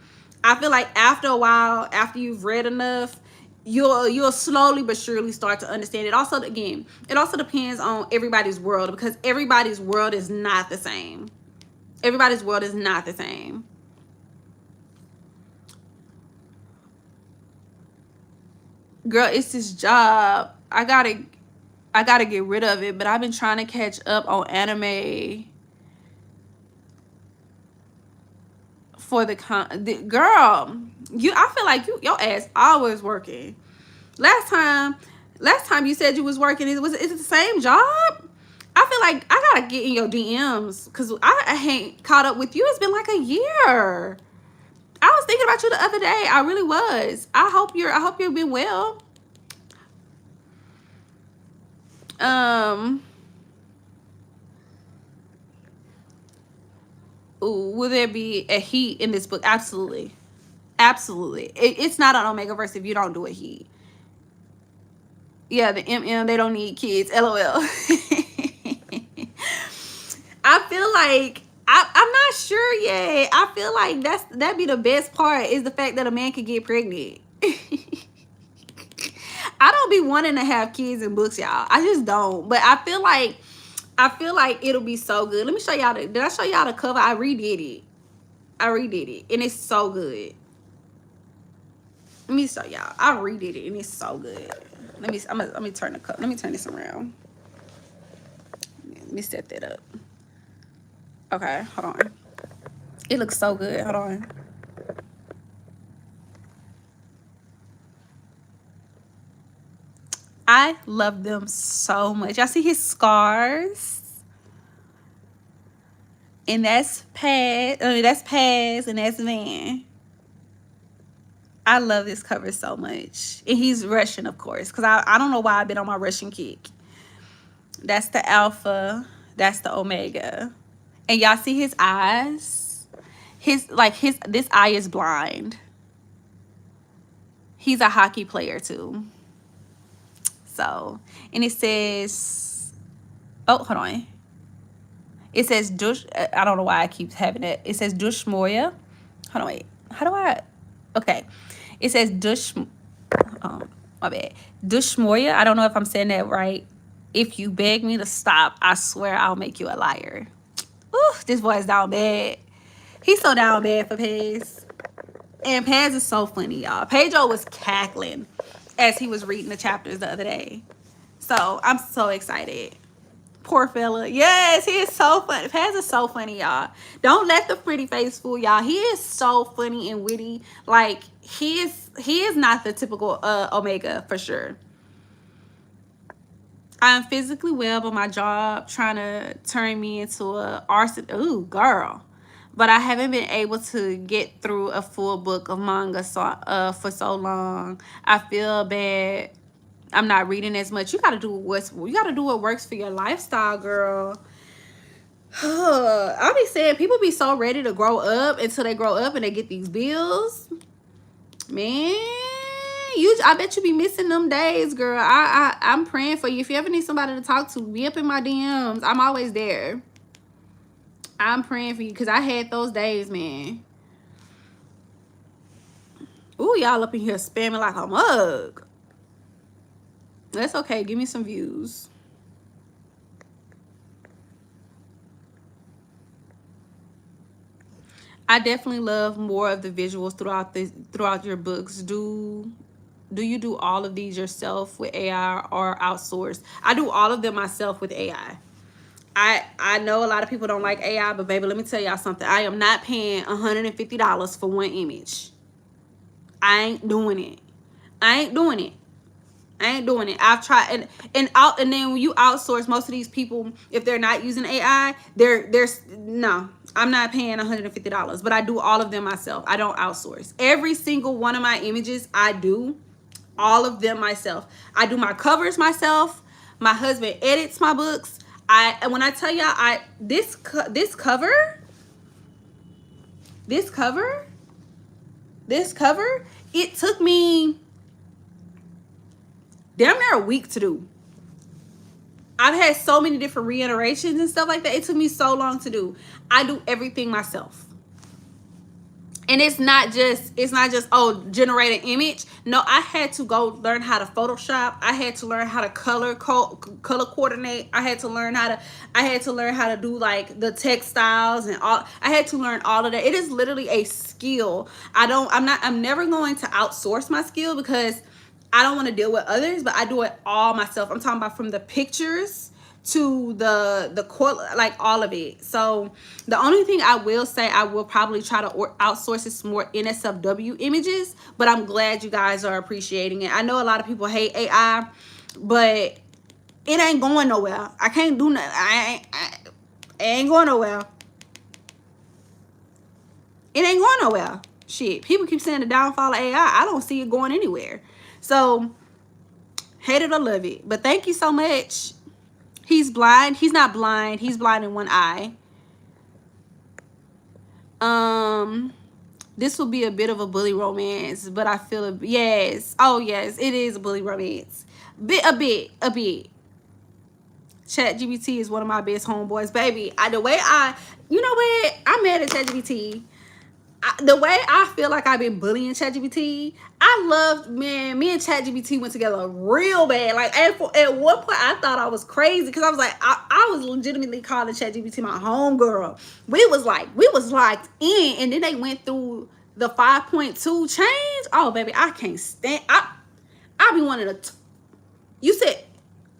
I feel like after a while, after you've read enough, you'll slowly but surely start to understand it. Also, again, it also depends on everybody's world, because everybody's world is not the same. Everybody's world is not the same. Girl, it's this job. I gotta get rid of it, but I've been trying to catch up on anime for the girl. I feel like your ass always working. Last time you said you was working. Is it the same job? I feel like I gotta get in your DMs, because I ain't caught up with you. It's been like a year. I was thinking about you the other day. I really was. I hope you've been well. Will there be a heat in this book? Absolutely. Absolutely. It's not an Omega verse if you don't do a heat. Yeah, the MM, they don't need kids. LOL. I feel like I'm not sure yet. I feel like that'd be the best part, is the fact that a man could get pregnant. I don't be wanting to have kids in books, y'all. I just don't. But I feel like it'll be so good. Let me show y'all. Did I show y'all the cover? I redid it. I redid it, and it's so good. Let me show y'all. I redid it, and it's so good. Let me turn the cup. Let me turn this around. Let me set that up. Okay, hold on. It looks so good. Hold on. I love them so much. Y'all see his scars? And that's Paz. That's Paz, and that's Van. I love this cover so much. And he's Russian, of course, because I don't know why I've been on my Russian kick. That's the Alpha. That's the Omega. And y'all see his eyes? This eye is blind. He's a hockey player too. So, and it says, oh, hold on. It says Dush. I don't know why I keep having it. It says Dush Moya. Hold on, wait. How do I? Okay. It says Dush. My bad. Dush Moya. I don't know if I'm saying that right. If you beg me to stop, I swear I'll make you a liar. Ooh, this boy's down bad. He's so down bad for Paz. And Paz is so funny, y'all. Pedro was cackling as he was reading the chapters the other day. So I'm so excited. Poor fella. Yes, he is so funny. Paz is so funny, y'all. Don't let the pretty face fool y'all. He is so funny and witty. Like, he is not the typical Omega for sure. I'm physically well, but my job trying to turn me into a arson. Ooh, girl. But I haven't been able to get through a full book of manga for so long. I feel bad. I'm not reading as much. You gotta do what works for your lifestyle, girl. I'll be saying people be so ready to grow up until they grow up and they get these bills. Man, I bet you be missing them days, girl. I'm praying for you. If you ever need somebody to talk to, be up in my DMs. I'm always there. I'm praying for you because I had those days, man. Ooh, y'all up in here spamming like a mug. That's okay. Give me some views. I definitely love more of the visuals throughout your books. Do you do all of these yourself with AI or outsource? I do all of them myself with AI. I know a lot of people don't like AI, but baby, let me tell y'all something. I am not paying $150 for one image. I ain't doing it. I ain't doing it. I've tried, and then when you outsource, most of these people, if they're not using AI, no, I'm not paying $150, but I do all of them myself. I don't outsource. Every single one of my images, I do all of them myself. I do my covers myself. My husband edits my books. When I tell y'all, this cover, it took me damn near a week to do. I've had so many different reiterations and stuff like that. It took me so long to do. I do everything myself. And it's not just oh, generate an image. No, I had to go learn how to Photoshop. I had to learn how to color coordinate. I had to learn how to do like the textiles and all. I had to learn all of that. It is literally a skill. I'm never going to outsource my skill because I don't want to deal with others, but I do it all myself. I'm talking about from the pictures to the core, like all of it. So the only thing I will say, I will probably try to outsource is more NSFW images, but I'm glad you guys are appreciating it. I know a lot of people hate AI, but it ain't going nowhere. I can't do nothing. It ain't going nowhere. It ain't going nowhere. Shit, people keep saying the downfall of AI. I don't see it going anywhere. So, hate it or love it. But thank you so much. He's blind. He's not blind. He's blind in one eye. This will be a bit of a bully romance, but I feel yes. Oh, yes, it is a bully romance. A bit. ChatGPT is one of my best homeboys, baby. You know what? I'm mad at ChatGPT. the way I feel like I've been bullying ChatGPT, I loved, man, me and ChatGPT went together real bad. Like at one point I thought I was crazy because I was like, I was legitimately calling ChatGPT my homegirl. We was locked in, and then they went through the 5.2 change. Oh baby, I can't stand. I be wanting to. You said,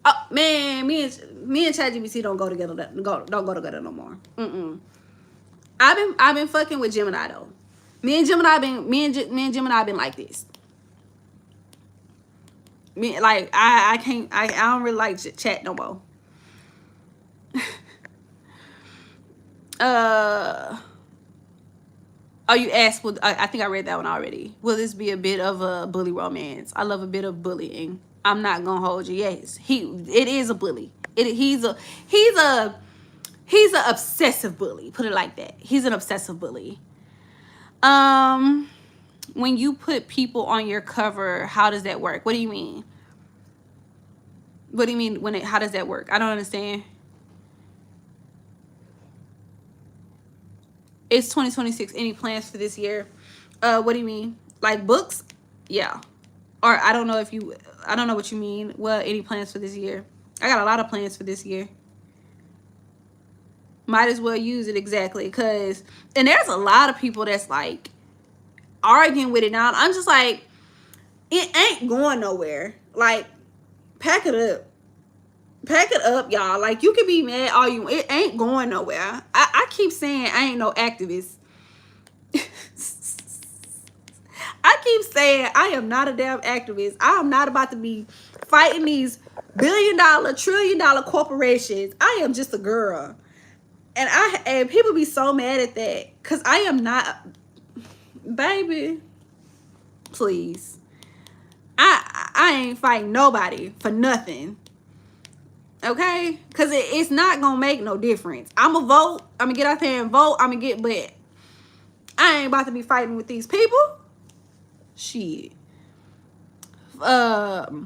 oh man, me and ChatGPT don't go together. Don't go together no more. I've been fucking with Gemini though. Me and Gemini been like this. Like I can't, I don't really like chat no more. Oh, you asked, well, I think I read that one already. Will this be a bit of a bully romance? I love a bit of bullying. I'm not gonna hold you. Yes, it is a bully. He's a obsessive bully. Put it like that. He's an obsessive bully. When you put people on your cover, how does that work? What do you mean? What do you mean how does that work? I don't understand. It's 2026. Any plans for this year? What do you mean? Like books? Yeah. Or I don't know what you mean. Well, any plans for this year? I got a lot of plans for this year. Might as well use it exactly. And there's a lot of people that's like arguing with it now. I'm just like, it ain't going nowhere. Like, pack it up. Pack it up, y'all. Like, you can be mad all you want. It ain't going nowhere. I keep saying I ain't no activist. I keep saying I am not a damn activist. I am not about to be fighting these billion-dollar, trillion-dollar corporations. I am just a girl. And people be so mad at that. Because I am not... Baby, please. I ain't fighting nobody for nothing. Okay? Because it's not going to make no difference. I'm going to vote. I'm going to get out there and vote. But I ain't about to be fighting with these people. Shit. For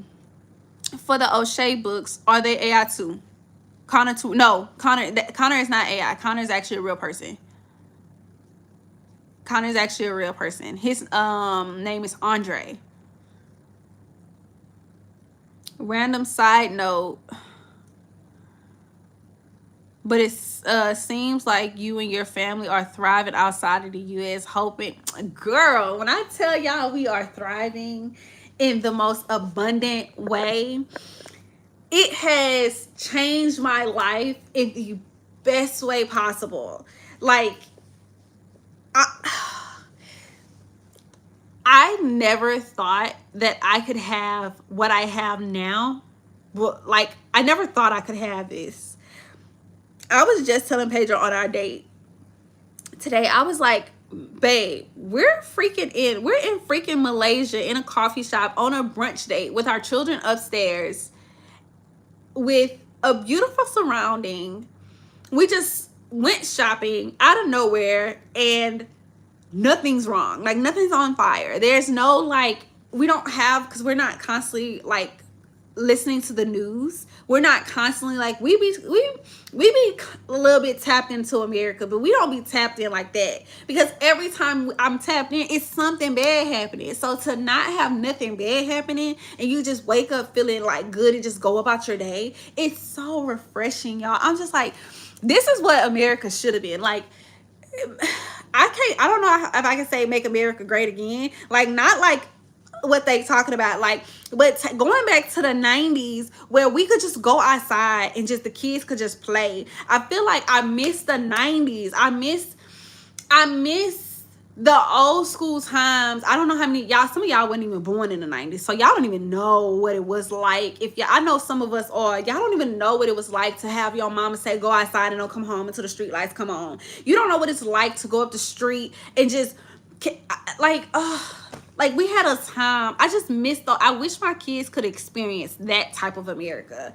the O'Shea books, are they AI too? Connor too? No, Connor is not AI. Connor is actually a real person. Connor is actually a real person. His name is Andre. Random side note. But it seems like you and your family are thriving outside of the U.S. Hoping, girl, when I tell y'all we are thriving in the most abundant way, it has changed my life in the best way possible. Like, I never thought that I could have what I have now. Like, I never thought I could have this. I was just telling Pedro on our date today, I was like, babe, we're in freaking Malaysia in a coffee shop on a brunch date with our children upstairs with a beautiful surrounding. We just went shopping out of nowhere and nothing's wrong. Like, nothing's on fire. There's no, like, we don't have, because we're not constantly like listening to the news. We're not constantly like, we be a little bit tapped into America, but we don't be tapped in like that, because every time I'm tapped in, it's something bad happening. So to not have nothing bad happening and you just wake up feeling like good and just go about your day, it's so refreshing, y'all. I'm just like, this is what America should have been. Like, I don't know if I can say make America great again. Like, not like what they talking about, like, but going back to the 90s where we could just go outside and just the kids could just play. I feel like I miss the 90s. I miss the old school times. I don't know how many y'all, some of y'all weren't even born in the 90s, so y'all don't even know what it was like. If y'all, I know some of us are, y'all don't even know what it was like to have your mama say go outside and don't come home until the street lights come on. You don't know what it's like to go up the street and just like, we had a time. I just miss though. I wish my kids could experience that type of America.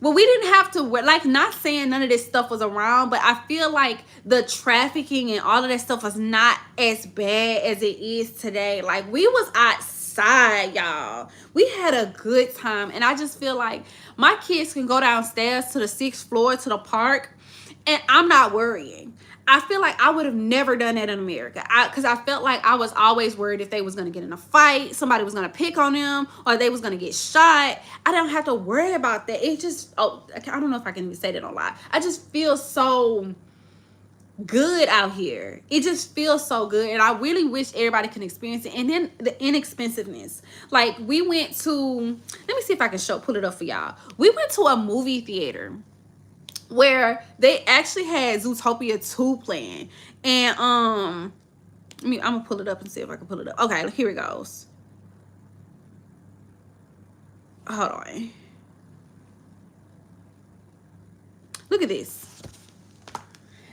Well, we didn't have to wear, like, not saying none of this stuff was around, but I feel like the trafficking and all of that stuff was not as bad as it is today. Like, we was outside, y'all. We had a good time. And I just feel like my kids can go downstairs to the 6th floor to the park And I'm not worrying. I feel like I would have never done that in America. Because I felt like I was always worried if they was going to get in a fight, somebody was going to pick on them, or they was going to get shot. I don't have to worry about that. It just, oh, I don't know if I can even say that on live. I just feel so good out here. It just feels so good, and I really wish everybody can experience it. And then the inexpensiveness, like we went to, let me see if I can pull it up for y'all. We went to a movie theater where they actually had Zootopia 2 playing, and I'm gonna pull it up and see if I can pull it up. Okay, here it goes. Hold on, look at this.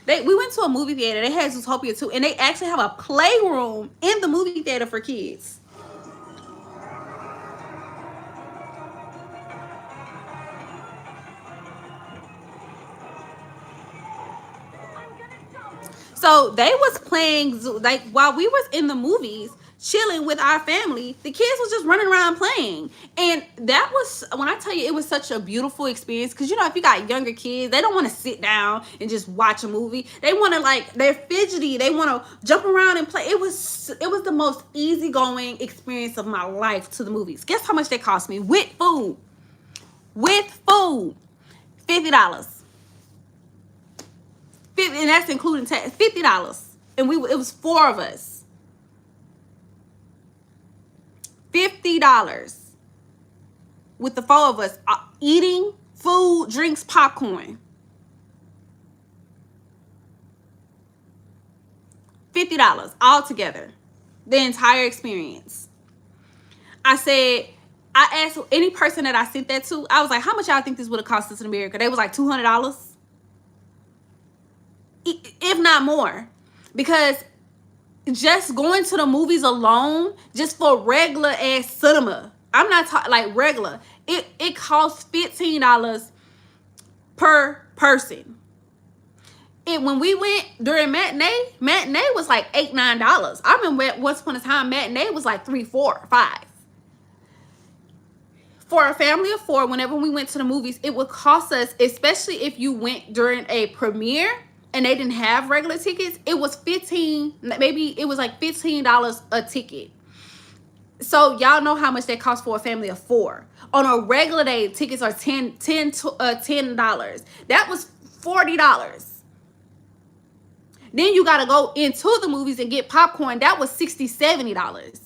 We went to a movie theater. They had Zootopia 2, and they actually have a playroom in the movie theater for kids. So they was playing, like, while we was in the movies chilling with our family, the kids was just running around playing. And that was, when I tell you, it was such a beautiful experience. Because, you know, if you got younger kids, they don't want to sit down and just watch a movie. They want to, like, they're fidgety, they want to jump around and play. It was the most easygoing experience of my life to the movies. Guess how much they cost me with food? $50. And that's including tax. $50. And it was 4 of us. $50 with the 4 of us, eating food, drinks, popcorn. $50 all together, the entire experience. I asked any person that I sent that to, I was like, how much y'all think this would have cost us in America? They was like $200, if not more, because just going to the movies alone, just for regular ass cinema, I'm not talking like regular, it costs $15 per person. When we went during matinee was like $8-9. I remember once upon a time matinee was like $3, $4, $5. For a family of 4, whenever we went to the movies, it would cost us, especially if you went during a premiere and they didn't have regular tickets, it was maybe it was like $15 a ticket. So y'all know how much that costs for a family of 4. On a regular day, tickets are $10. That was $40. Then you gotta go into the movies and get popcorn. That was $60, $70.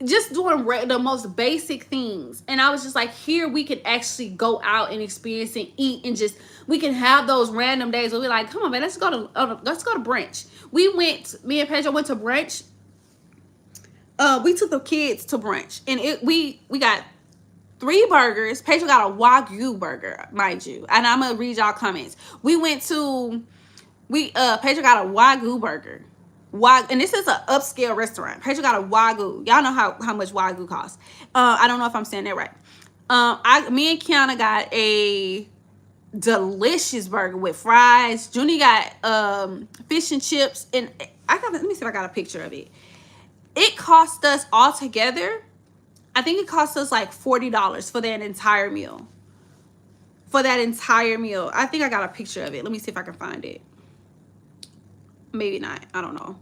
Just doing the most basic things. And I was just like, here we can actually go out and experience and eat, and just, we can have those random days where we're like, come on, man, let's go to brunch. Me and Pedro went to brunch. We took the kids to brunch, and we got 3 burgers. Pedro got a Wagyu burger, mind you. And I'm gonna read y'all comments. Pedro got a Wagyu burger. And this is an upscale restaurant. Pedro got a Wagyu. Y'all know how much Wagyu costs. I don't know if I'm saying that right. Me and Kiana got a delicious burger with fries. Junie got fish and chips, and let me see if I got a picture of it. It cost us all together, I think it cost us like $40 for that entire meal. I think I got a picture of it. Let me see if I can find it. Maybe not. I don't know.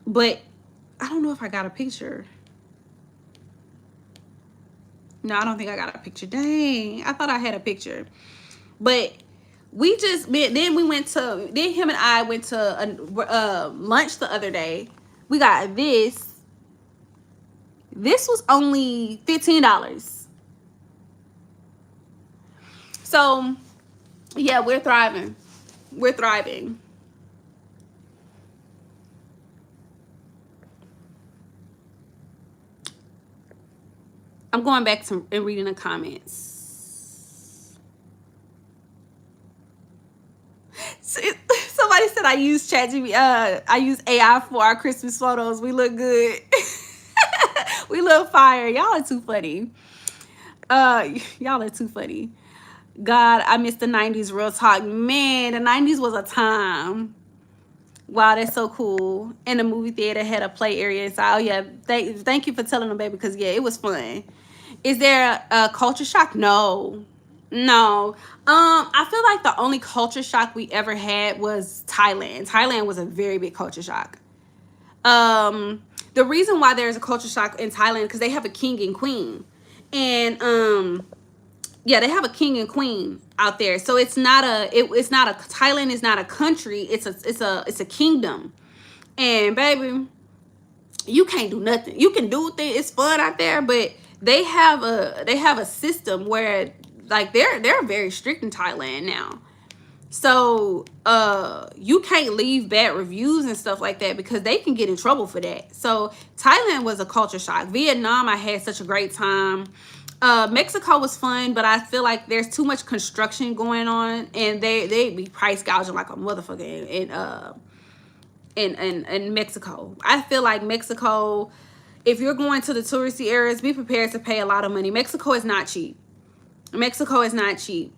But I don't know if I got a picture. No, I don't think I got a picture. Dang. I thought I had a picture. But then him and I went to lunch the other day. We got this. This was only $15. So, yeah, we're thriving. I'm going back and reading the comments. Somebody said I use ChatGPT. I use AI for our Christmas photos. We look good. We look fire. Y'all are too funny. God, I miss the 90s real talk. Man, the 90s was a time. Wow, that's so cool. And the movie theater had a play area inside. Oh, yeah. Thank you for telling them, baby, because, yeah, it was fun. Is there a culture shock? No. No. I feel like the only culture shock we ever had was Thailand. Thailand was a very big culture shock. Um, the reason why there's a culture shock in Thailand because they have a king and queen, and yeah, they have a king and queen out there. So it's not a Thailand is not a country. It's a kingdom, and baby, you can't do nothing. You can do things. It's fun out there, but they have a system where like they're very strict in Thailand now. So you can't leave bad reviews and stuff like that because they can get in trouble for that. So Thailand was a culture shock. Vietnam, I had such a great time. Mexico was fun, but I feel like there's too much construction going on, and they be price gouging like a motherfucker in Mexico. I feel like Mexico, if you're going to the touristy areas, be prepared to pay a lot of money. Mexico is not cheap. Mexico is not cheap.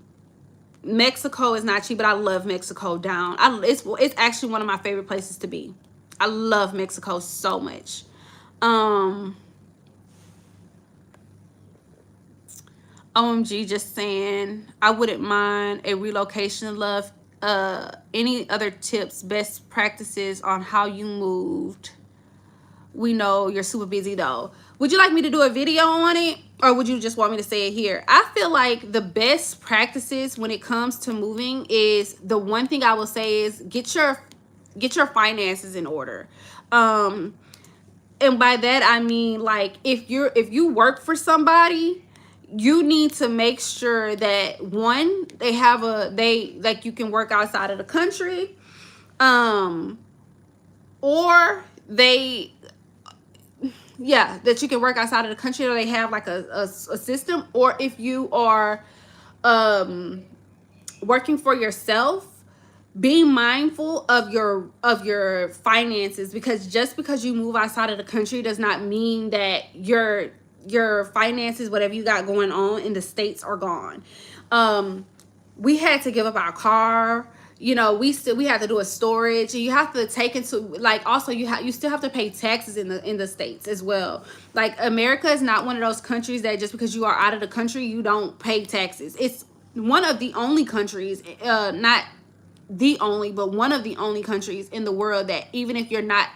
Mexico is not cheap, but I love Mexico down. It's actually one of my favorite places to be. I love Mexico so much. OMG, just saying, I wouldn't mind a relocation. Love. Any other tips, best practices on how you moved? We know you're super busy though. Would you like me to do a video on it, or would you just want me to say it here? I feel like the best practices when it comes to moving is, the one thing I will say is get your finances in order. And by that I mean, like, if you work for somebody, you need to make sure that, one, they like, you can work outside of the country, or they, yeah, that you can work outside of the country, or they have like a system. Or if you are working for yourself, be mindful of your finances, because just because you move outside of the country does not mean that your finances, whatever you got going on in the States, are gone. We had to give up our car. You know, we have to do a storage, and you have to take into, like, also you still have to pay taxes in the States as well. Like, America is not one of those countries that just because you are out of the country you don't pay taxes. It's one of the only countries, not the only, but one of the only countries in the world that even if you're not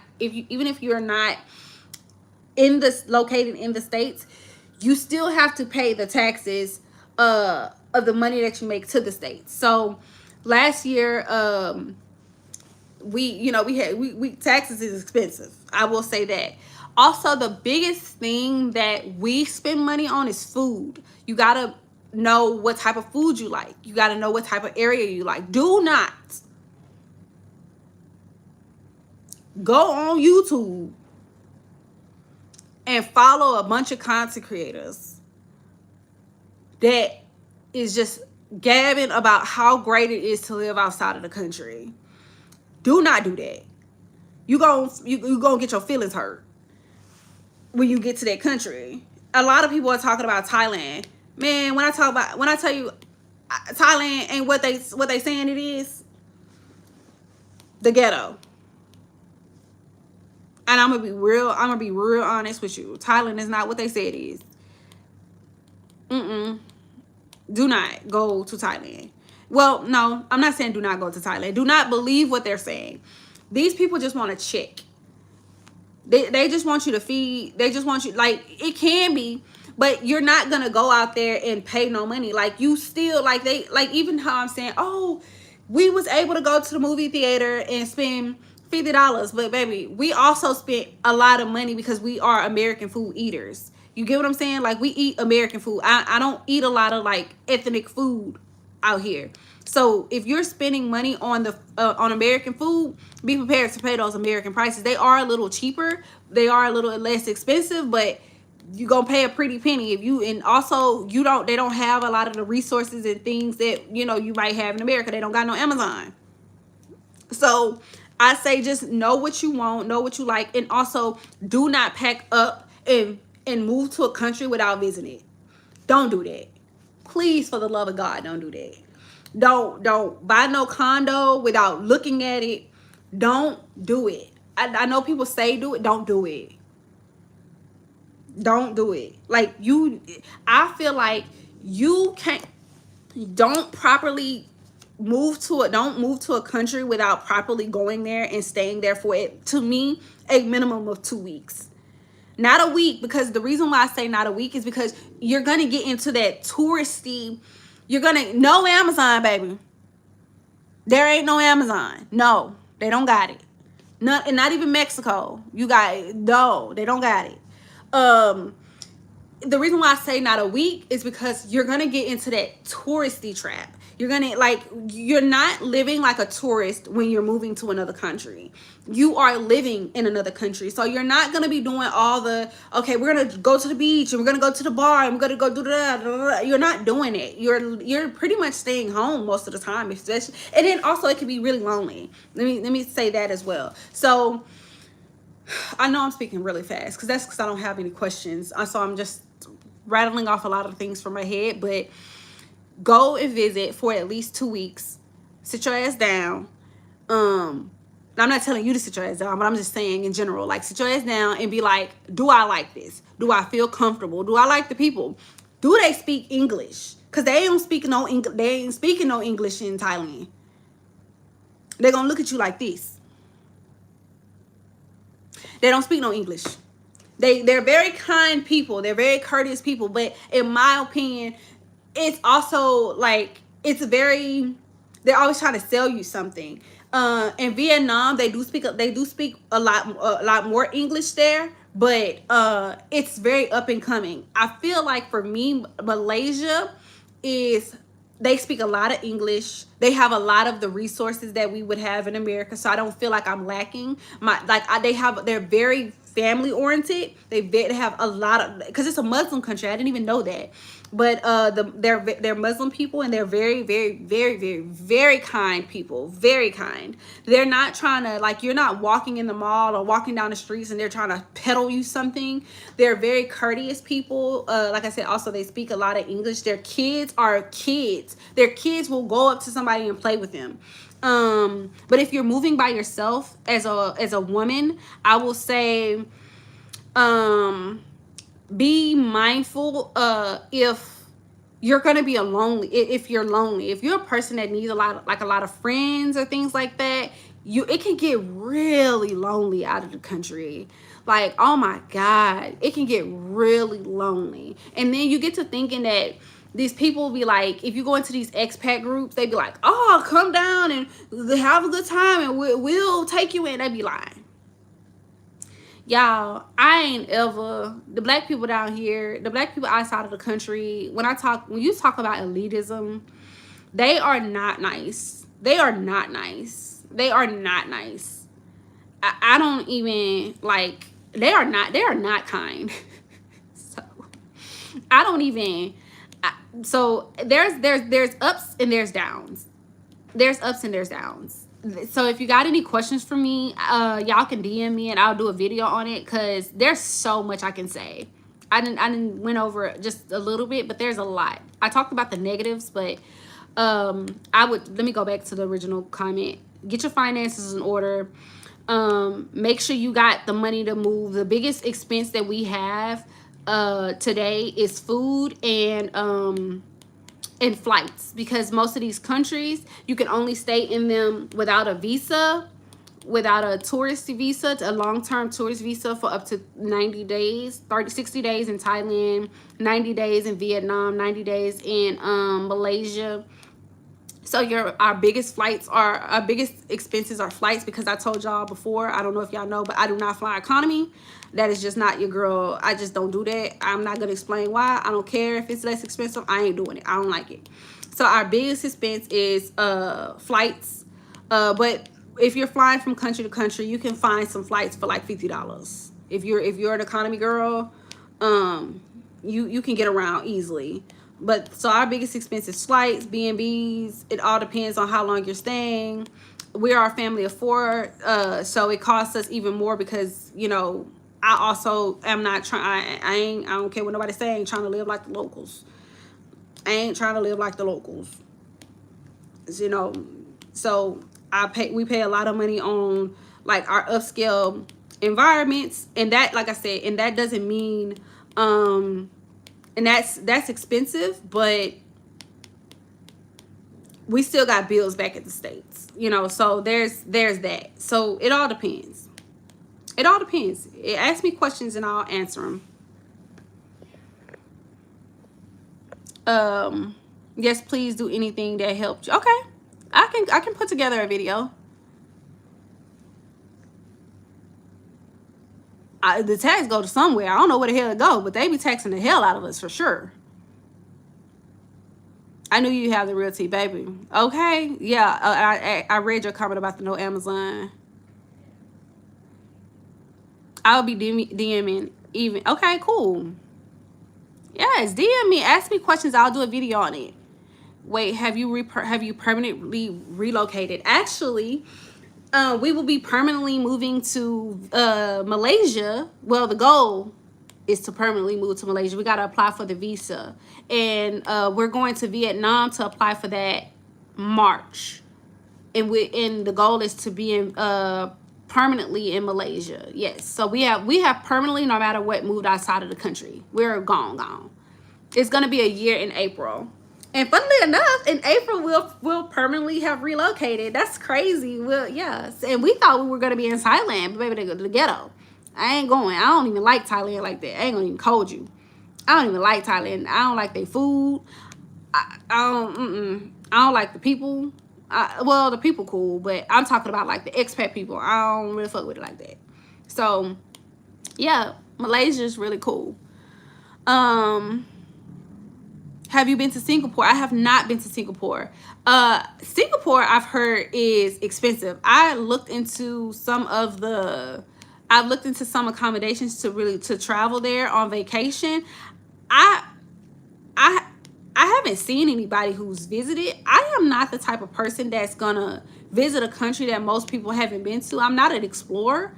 located in the States, you still have to pay the taxes of the money that you make to the States. So last year, we taxes is expensive. I will say that. Also, the biggest thing that we spend money on is food. You gotta know what type of food you like. You gotta know what type of area you like. Do not go on YouTube and follow a bunch of content creators that is just gabbing about how great it is to live outside of the country. Do not do that. You gonna get your feelings hurt when you get to that country. A lot of people are talking about Thailand. Man, when I tell you Thailand ain't what they saying it is, the ghetto. And I'm gonna be real honest with you. Thailand is not what they say it is. Do not go to Thailand. Well, no, I'm not saying do not go to Thailand. Do not believe what they're saying. These people just want to check. They just want you to feed. They just want you, like, it can be, but you're not gonna go out there and pay no money. Like, you still, like, even how I'm saying, oh, we was able to go to the movie theater and spend $50, but baby, we also spent a lot of money because we are American food eaters. You get what I'm saying? Like, we eat American food. I don't eat a lot of, like, ethnic food out here. So if you're spending money on on American food, be prepared to pay those American prices. They are a little cheaper. They are a little less expensive, but you're gonna pay a pretty penny. And also they don't have a lot of the resources and things that, you might have in America. They don't got no Amazon. So I say, just know what you want, know what you like, and also do not pack up and move to a country without visiting it. Don't do that. Please, for the love of God, don't do that. Don't buy no condo without looking at it. Don't do it. I know people say do it. Don't do it. Don't do it. Like, I feel like you can't. don't move to a country without properly going there and staying there for it, to me, a minimum of 2 weeks. Not a week, because the reason why I say not a week is because you're gonna get into that touristy, no Amazon, baby. There ain't no Amazon. No, they don't got it. Not even Mexico. No, they don't got it. The reason why I say not a week is because you're gonna get into that touristy trap. You're not living like a tourist when you're moving to another country. You are living in another country. So you're not gonna be doing all the, okay, we're gonna go to the beach and we're gonna go to the bar and we're gonna go do that. You're not doing it. You're pretty much staying home most of the time, especially, and then also it can be really lonely. Let me say that as well. So I know I'm speaking really fast because I don't have any questions. So I'm just rattling off a lot of things from my head, but go and visit for at least 2 weeks. Sit your ass down. I'm not telling you to sit your ass down, but I'm just saying in general, like, sit your ass down and be like, do I like this? Do I feel comfortable? Do I like the people? Do they speak English? Because they ain't speaking no English in Thailand. They're gonna look at you like this. They don't speak no English. They're very kind people. They're very courteous people. But in my opinion, it's also like, they're always trying to sell you something. In Vietnam, they do speak a lot more English there, but it's very up and coming. I feel like for me, Malaysia they speak a lot of English. They have a lot of the resources that we would have in America, so I don't feel like I'm lacking. They're very family oriented. They have a lot of, because it's a Muslim country. I didn't even know that, but they're Muslim people, and they're very, very, very, very, very kind people. Very kind. They're not trying to, like, you're not walking in the mall or walking down the streets and they're trying to peddle you something. They're very courteous people. Like I said, also they speak a lot of English. Their kids are kids. Their kids will go up to somebody and play with them. But if you're moving by yourself as a woman, I will say, be mindful if you're gonna be if you're lonely. If you're a person that needs a lot of friends or things like that, it can get really lonely out of the country. Like, oh my God, it can get really lonely. And then you get to thinking that these people will be like, if you go into these expat groups, they be like, oh, come down and have a good time and we'll take you in. They be lying. Y'all, the black people down here, the black people outside of the country, when you talk about elitism, they are not nice. They are not nice. They are not nice. I don't even, like, they are not kind. So I don't even, so there's ups and there's downs. There's ups and there's downs. So if you got any questions for me, y'all can DM me and I'll do a video on it, because there's so much I can say. I didn't went over just a little bit, but there's a lot. I talked about the negatives, but let me go back to the original comment. Get your finances in order. Make sure you got the money to move. The biggest expense that we have today is food and flights, because most of these countries, you can only stay in them without a visa, without a tourist visa, a long-term tourist visa, for up to 90 days, 60 days in Thailand, 90 days in Vietnam, 90 days in Malaysia. So our biggest expenses are flights, because I told y'all before, I don't know if y'all know, but I do not fly economy. That is just not your girl. I just don't do that. I'm not gonna explain why. I don't care if it's less expensive. I ain't doing it. I don't like it. So our biggest expense is flights. But if you're flying from country to country, you can find some flights for like $50. If you're an economy girl, you can get around easily. But so our biggest expense is flights, B&Bs. It all depends on how long you're staying. We are a family of 4, so it costs us even more, because, you know, I also am not trying. I don't care what nobody say. I ain't trying to live like the locals. I ain't trying to live like the locals. You know, so we pay a lot of money on, like, our upscale environments, and that, like I said, and that doesn't mean and that's expensive, but we still got bills back at the States, you know, so there's that. So it all depends. It all depends. Ask me questions and I'll answer them. Yes, please do anything that helped you. Okay, I can put together a video. The tax go to somewhere. I don't know where the hell it go, but they be taxing the hell out of us for sure. I knew you have the real tea, baby. Okay, yeah. I read your comment about the no Amazon. I'll be DMing even. Okay, cool. Yes, DM me. Ask me questions. I'll do a video on it. Wait, have you permanently relocated? Actually, we will be permanently moving to Malaysia. Well, the goal is to permanently move to Malaysia. We got to apply for the visa. And we're going to Vietnam to apply for that March. And the goal is to be in permanently in Malaysia. Yes. So we have permanently, no matter what, moved outside of the country. We're gone. It's going to be a year in April. And funnily enough, in April, we'll permanently have relocated. That's crazy. Well, yes. And we thought we were going to be in Thailand, but maybe they go to the ghetto. I ain't going. I don't even like Thailand like that. I ain't going to even code you. I don't even like Thailand. I don't like their food. I don't like the people. Well, the people cool, but I'm talking about like the expat people. I don't really fuck with it like that. So, yeah, Malaysia is really cool. Have you been to Singapore? I have not been to Singapore. Singapore, I've heard, is expensive. I've looked into some accommodations to travel there on vacation. I haven't seen anybody who's visited. I am not the type of person that's gonna visit a country that most people haven't been to. I'm not an explorer.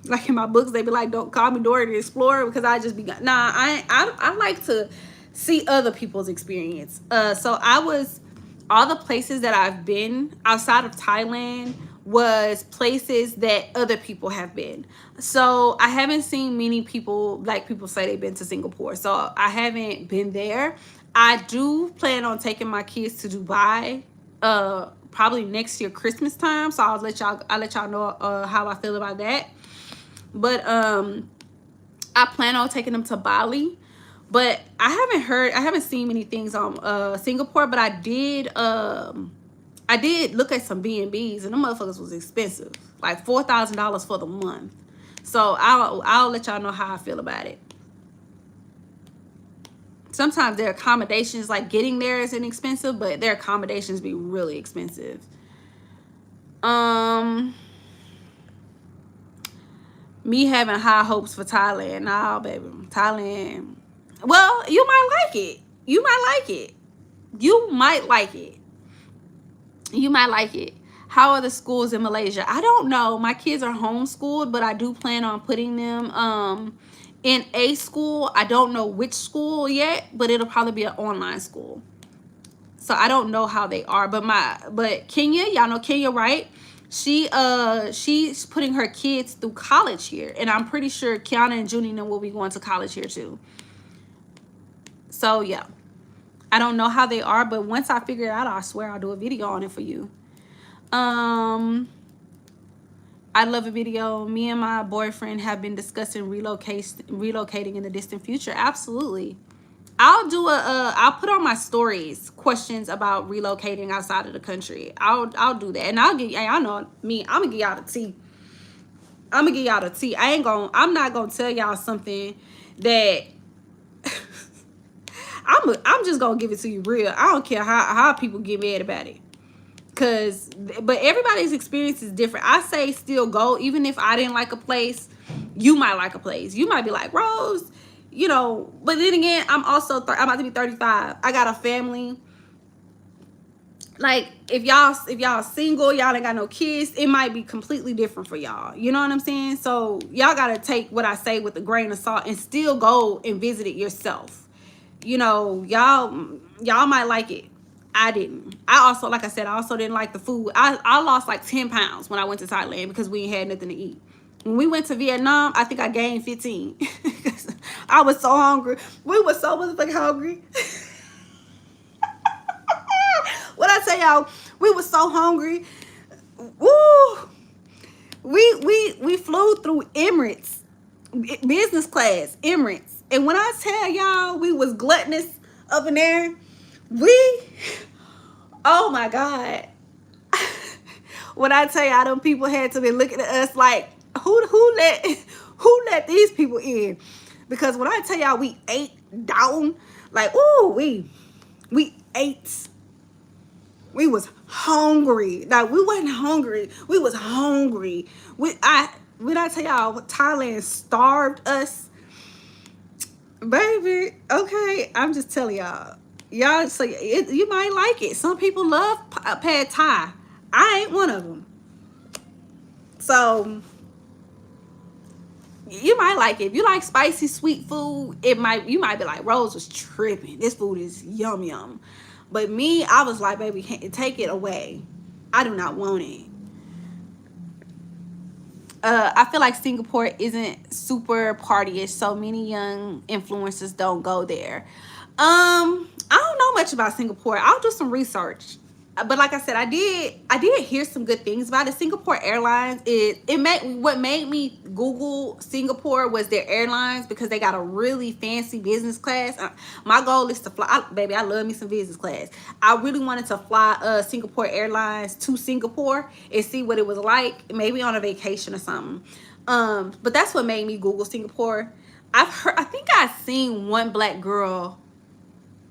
Like in my books, they be like, "Don't call me Dora the Explorer," because I just be nah. I like to see other people's experience. So all the places that I've been outside of Thailand was places that other people have been. So I haven't seen many people, like people say they've been to Singapore. So I haven't been there. I do plan on taking my kids to Dubai probably next year Christmas time. So I'll let y'all know how I feel about that. But I plan on taking them to Bali. But I haven't seen many things on Singapore, but I did look at some B&Bs, and the motherfuckers was expensive, like $4,000 for the month. So I'll let y'all know how I feel about it. Sometimes their accommodations, like getting there, isn't expensive, but their accommodations be really expensive. Me having high hopes for Thailand. Nah, baby, Thailand. Well, you might like it. You might like it. You might like it. You might like it. How are the schools in Malaysia? I don't know. My kids are homeschooled, but I do plan on putting them in a school. I don't know which school yet, but it'll probably be an online school. So I don't know how they are. But Kenya, y'all know Kenya, right? She's putting her kids through college here, and I'm pretty sure Kiana and Junie will be going to college here too. So yeah. I don't know how they are, but once I figure it out, I swear I'll do a video on it for you. I love a video. Me and my boyfriend have been discussing relocating in the distant future. Absolutely. I'll put on my stories questions about relocating outside of the country. I'll do that. And y'all know me, I'm gonna give y'all the tea. I'm not gonna tell y'all something that I'm just gonna give it to you real. I don't care how people get mad about it. But everybody's experience is different. I say still go. Even if I didn't like a place, you might like a place. You might be like, Rose, you know. But then again, I'm about to be 35. I got a family. Like, if y'all single, y'all ain't got no kids, it might be completely different for y'all. You know what I'm saying? So y'all gotta take what I say with a grain of salt and still go and visit it yourself. You know, y'all might like it. I didn't. I also, like I said, I also didn't like the food. I lost like 10 pounds when I went to Thailand because we ain't had nothing to eat. When we went to Vietnam, I think I gained 15. I was so hungry. We were so motherfucking hungry. tell y'all, we were so hungry. Woo! We flew through Emirates, business class, Emirates. And when I tell y'all we was gluttonous up in there, we, oh my God. When I tell y'all, them people had to be looking at us like, who let these people in? Because when I tell y'all we ate down, like, ooh, we ate. We was hungry. Like, we wasn't hungry. We was hungry. When I tell y'all Thailand starved us, baby, okay, I'm just telling y'all. Y'all, so you might like it. Some people love pad thai. I ain't one of them. So you might like it. If you like spicy sweet food, you might be like, Rose was tripping. This food is yum yum. But me, I was like, baby, take it away. I do not want it. I feel like Singapore isn't super partyish, so many young influencers don't go there. I don't know much about Singapore. I'll do some research. But like I said, I did hear some good things about it. Singapore Airlines, what made me Google Singapore was their airlines, because they got a really fancy business class. My goal is to fly, baby, I love me some business class. I really wanted to fly Singapore Airlines to Singapore and see what it was like, maybe on a vacation or something. But that's what made me Google Singapore. I think I've seen one black girl,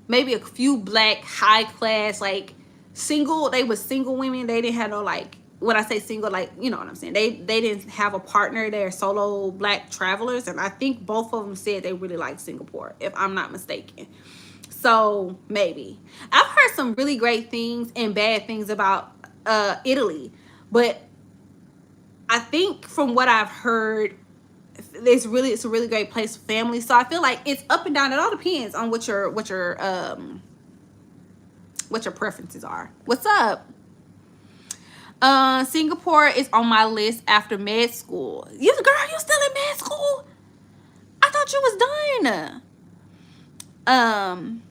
maybe a few black high class, like they was single women. They didn't have no, like, when I say single, like, you know what I'm saying, they didn't have a partner. They're solo black travelers, and I think both of them said they really liked Singapore, if I'm not mistaken. So maybe I've heard some really great things and bad things about Italy, but I think from what I've heard, it's a really great place for families. So I feel like it's up and down. It all depends on what your preferences are. What's up? Singapore is on my list after med school. Girl, you still in med school? I thought you was done.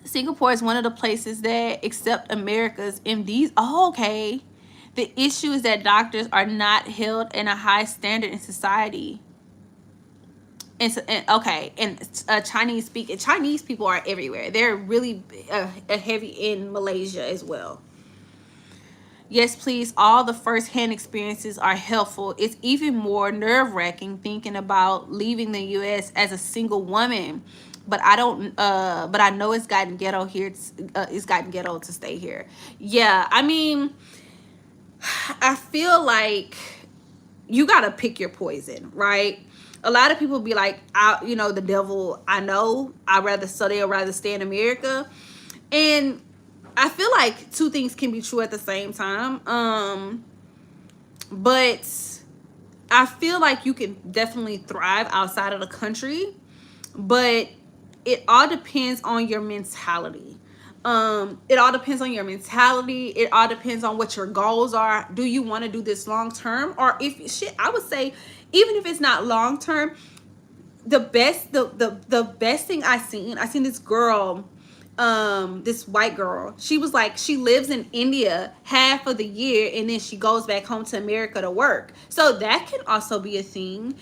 Singapore is one of the places that accept America's MDs. Oh, okay. The issue is that doctors are not held in a high standard in society. And Chinese people are everywhere. They're really heavy in Malaysia as well. Yes, please. All the first-hand experiences are helpful. It's even more nerve-wracking thinking about leaving the U.S. as a single woman. But I don't. But I know it's gotten ghetto here. It's gotten ghetto to stay here. Yeah, I mean, I feel like you gotta pick your poison, right? A lot of people be like, the devil, I know. They'll rather stay in America. And I feel like two things can be true at the same time. But I feel like you can definitely thrive outside of the country. But it all depends on your mentality. It all depends on your mentality. It all depends on what your goals are. Do you want to do this long term? Or I would say, even if it's not long term, the best thing I seen this girl, this white girl. She was like, she lives in India half of the year, and then she goes back home to America to work. So that can also be a thing.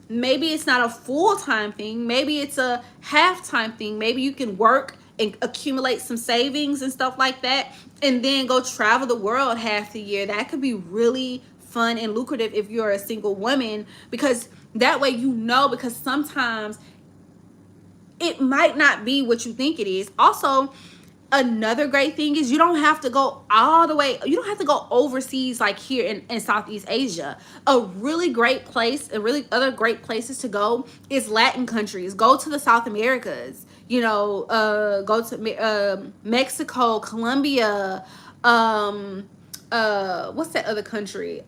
Maybe it's not a full-time thing. Maybe it's a half-time thing. Maybe you can work and accumulate some savings and stuff like that, and then go travel the world half the year. That could be really fun and lucrative if you're a single woman, because that way because sometimes it might not be what you think it is. Also, another great thing is you don't have to go all the way. You don't have to go overseas like here in Southeast Asia. A really great place, other great places to go is Latin countries. Go to the South Americas. Go to Mexico, Colombia. What's that other country?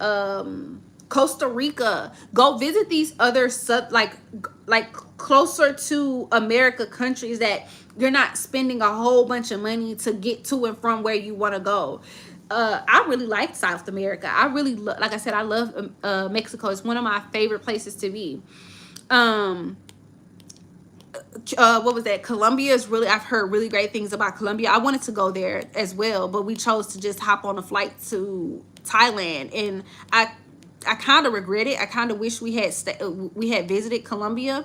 Costa Rica. Go visit these other like closer to America countries that you're not spending a whole bunch of money to get to and from where you want to go. I really like South America. I really like I said, I love Mexico. It's one of my favorite places to be. what was that? Colombia is really, I've heard really great things about Colombia. I wanted to go there as well, but we chose to just hop on a flight to Thailand, and I kind of regret it. I kind of wish we had visited Colombia,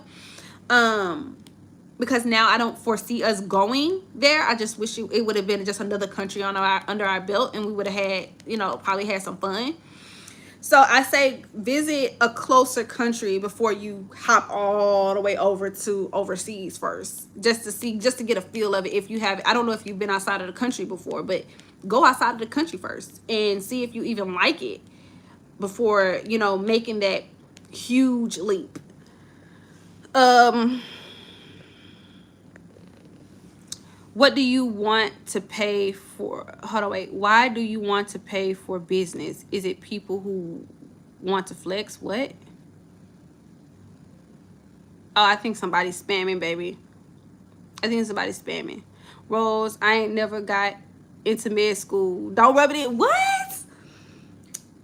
because now I don't foresee us going there. I just wish it would have been just another country on under our belt, and we would have had, probably had some fun. So I say visit a closer country before you hop all the way over to overseas first, just to get a feel of it. If you have, I don't know if you've been outside of the country before, but go outside of the country first and see if you even like it before, making that huge leap. What do you want to pay for? Hold on, wait. Why do you want to pay for business? Is it people who want to flex? What? Oh, I think somebody's spamming, baby. I think somebody's spamming. Rose, I ain't never got into med school. Don't rub it in. What?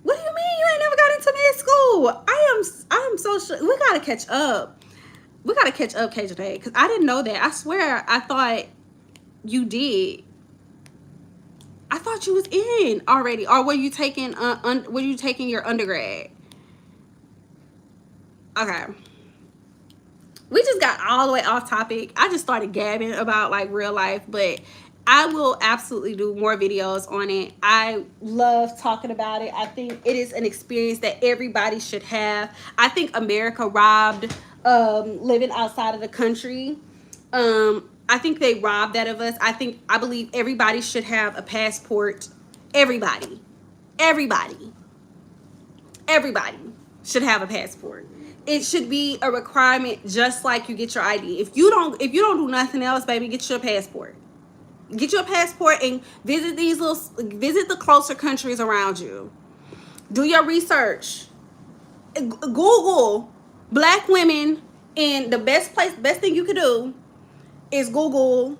What do you mean you ain't never got into med school? I am so sure. We gotta catch up. We gotta catch up, KJ, because I didn't know that. I swear, I thought you did. I thought you was in already. Or were you taking your undergrad? Okay. We just got all the way off topic. I just started gabbing about like real life, but I will absolutely do more videos on it. I love talking about it. I think it is an experience that everybody should have. I think America robbed living outside of the country. I think they robbed that of us. I believe everybody should have a passport. Everybody should have a passport. It should be a requirement, just like you get your ID. If you don't do nothing else, baby, get your passport. Get your passport and visit the closer countries around you. Do your research. Google black women, and the best thing you could do is Google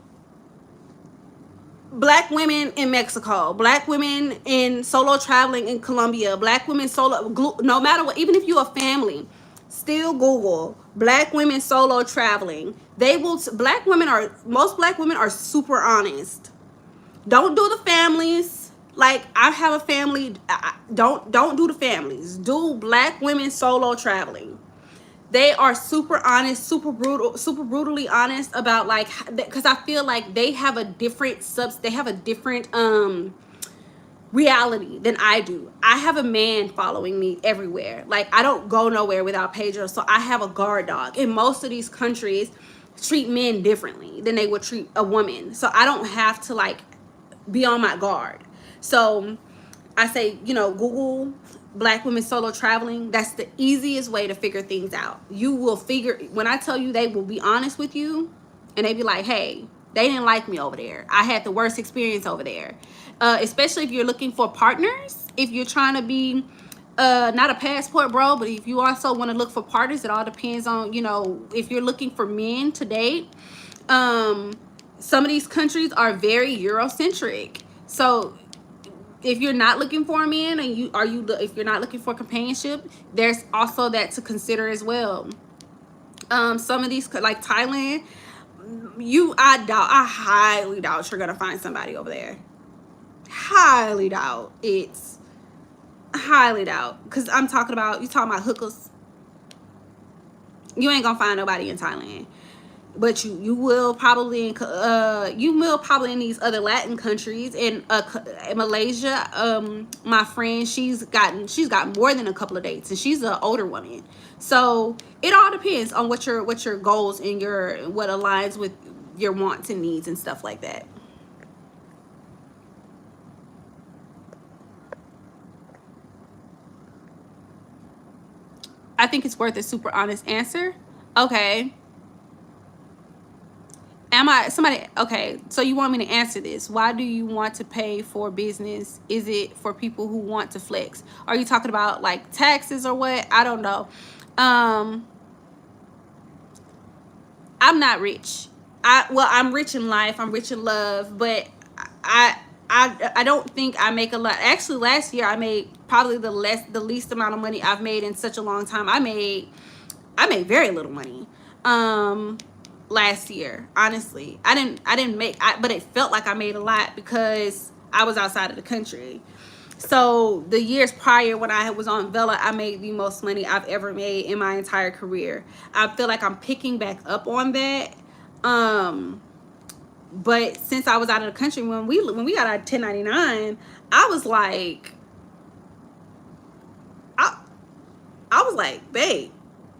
black women in Mexico, black women in solo traveling in Colombia, black women solo, no matter what, even if you're a family, still Google black women solo traveling. Most black women are super honest. Don't do the families. Like, I have a family. Don't do the families. Do black women solo traveling. They are super honest, super brutally honest about, like, because I feel like they have a different reality than I do. I have a man following me everywhere. Like, I don't go nowhere without Pedro, so I have a guard dog. In most of these countries, treat men differently than they would treat a woman. So I don't have to, like, be on my guard. So I say, Google black women solo traveling. That's the easiest way to figure things out. You will figure, when I tell you, they will be honest with you, and they be like, hey, they didn't like me over there. I had the worst experience over there. Especially if you're looking for partners. If you're trying to be not a passport bro, but if you also want to look for partners, it all depends on, if you're looking for men to date. Some of these countries are very Eurocentric. So if you're not looking for a man, and if you're not looking for companionship, there's also that to consider as well. Some of these, like Thailand, I highly doubt you're gonna find somebody over there. Highly doubt. Because you talking about hookers. You ain't gonna find nobody in Thailand. But you will probably in these other Latin countries. In Malaysia, my friend, she's gotten more than a couple of dates, and she's an older woman. So it all depends on what your goals and what aligns with your wants and needs and stuff like that. I think it's worth a super honest answer. Okay. Okay, so you want me to answer this. Why do you want to pay for business? Is it for people who want to flex? Are you talking about like taxes or what? I don't know. I'm not rich. I'm rich in life. I'm rich in love, but I don't think I make a lot. Actually, last year I made probably the least amount of money I've made in such a long time. I made very little money. last year. Honestly, I didn't make, but it felt like I made a lot because I was outside of the country. So the years prior when I was on Vela, I made the most money I've ever made in my entire career. I feel like I'm picking back up on that. But since I was out of the country, when we got our 1099, I was like, I I was like, babe,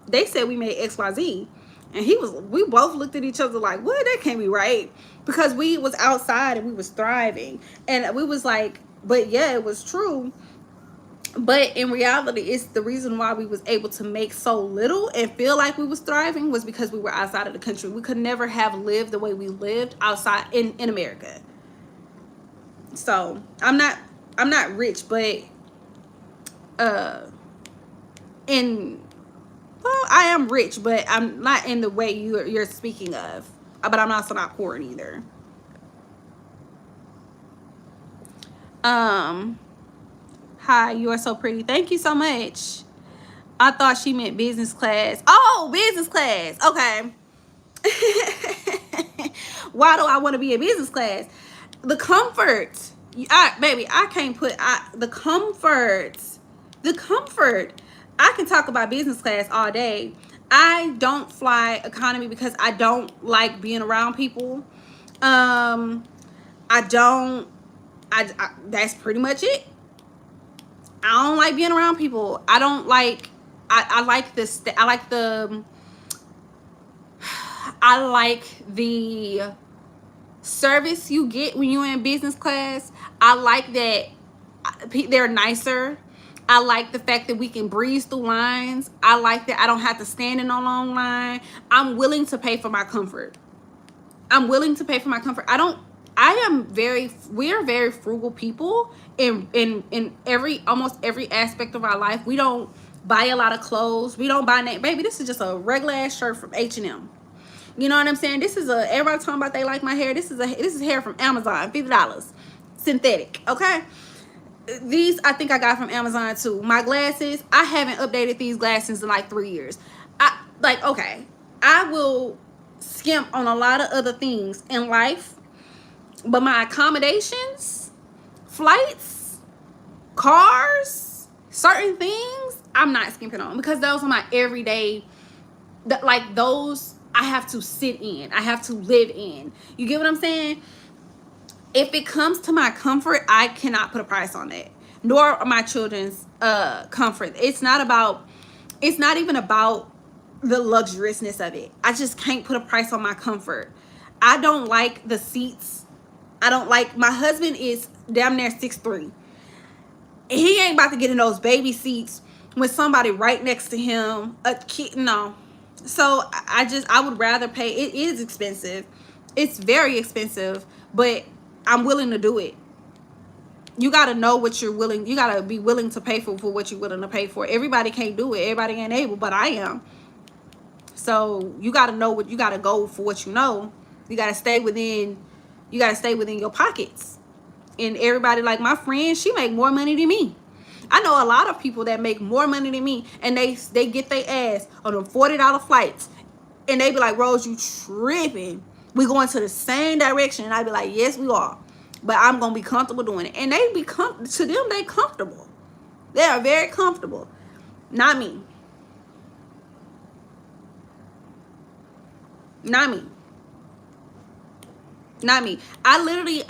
they said we made XYZ. And we both looked at each other like, what? That can't be right. Because we was outside and we was thriving. And we was like, but yeah, it was true. But in reality, it's the reason why we was able to make so little and feel like we was thriving was because we were outside of the country. We could never have lived the way we lived outside in America. So I'm not rich, but uh in well, I am rich, but I'm not in the way you're speaking of. But I'm also not poor either. Um, Hi, you are so pretty. Thank you so much. I thought she meant business class. Oh, business class. Okay. Why do I want to be in business class? The comfort. Baby, I can't put the comfort. The comfort. I can talk about business class all day. I don't fly economy because I don't like being around people. I don't. I that's pretty much it. I don't like being around people. I don't like. I like this. I like the service you get when you're in business class. I like that they're nicer. I like the fact that we can breeze through lines. I like that I don't have to stand in a long line. I'm willing to pay for my comfort. I'm willing to pay for my comfort. We are very frugal people in almost every aspect of our life. We don't buy a lot of clothes. We don't buy baby, this is just a regular ass shirt from H&M. You know what I'm saying? This is everybody talking about they like my hair. This is hair from Amazon, $50. Synthetic, okay? These I think I got from Amazon too. My glasses, I haven't updated these glasses in like 3 years. Okay, I will skimp on a lot of other things in life, but my accommodations, flights, cars, certain things, I'm not skimping on because those are my everyday, like those I have to sit in. I have to live in. You get what I'm saying? If it comes to my comfort, I cannot put a price on that. Nor my children's comfort. It's not even about the luxuriousness of it. I just can't put a price on my comfort. I don't like the seats. I don't like, my husband is damn near 6'3". He ain't about to get in those baby seats with somebody right next to him. A kid, no. So I would rather pay. It is expensive. It's very expensive, but I'm willing to do it. You got to know what you're willing. You got to be willing to pay for what you're willing to pay for. Everybody can't do it. Everybody ain't able, but I am. So you got to know what you got to go for. What you know, you got to stay within. You got to stay within your pockets. And everybody, like my friend, she make more money than me. I know a lot of people that make more money than me, and they get their ass on them $40 flights, and they be like, Rose, you tripping. We going to the same direction. And I be like, yes, we are. But I'm going to be comfortable doing it. And they to them, they comfortable. They are very comfortable. Not me. Not me. Not me. I literally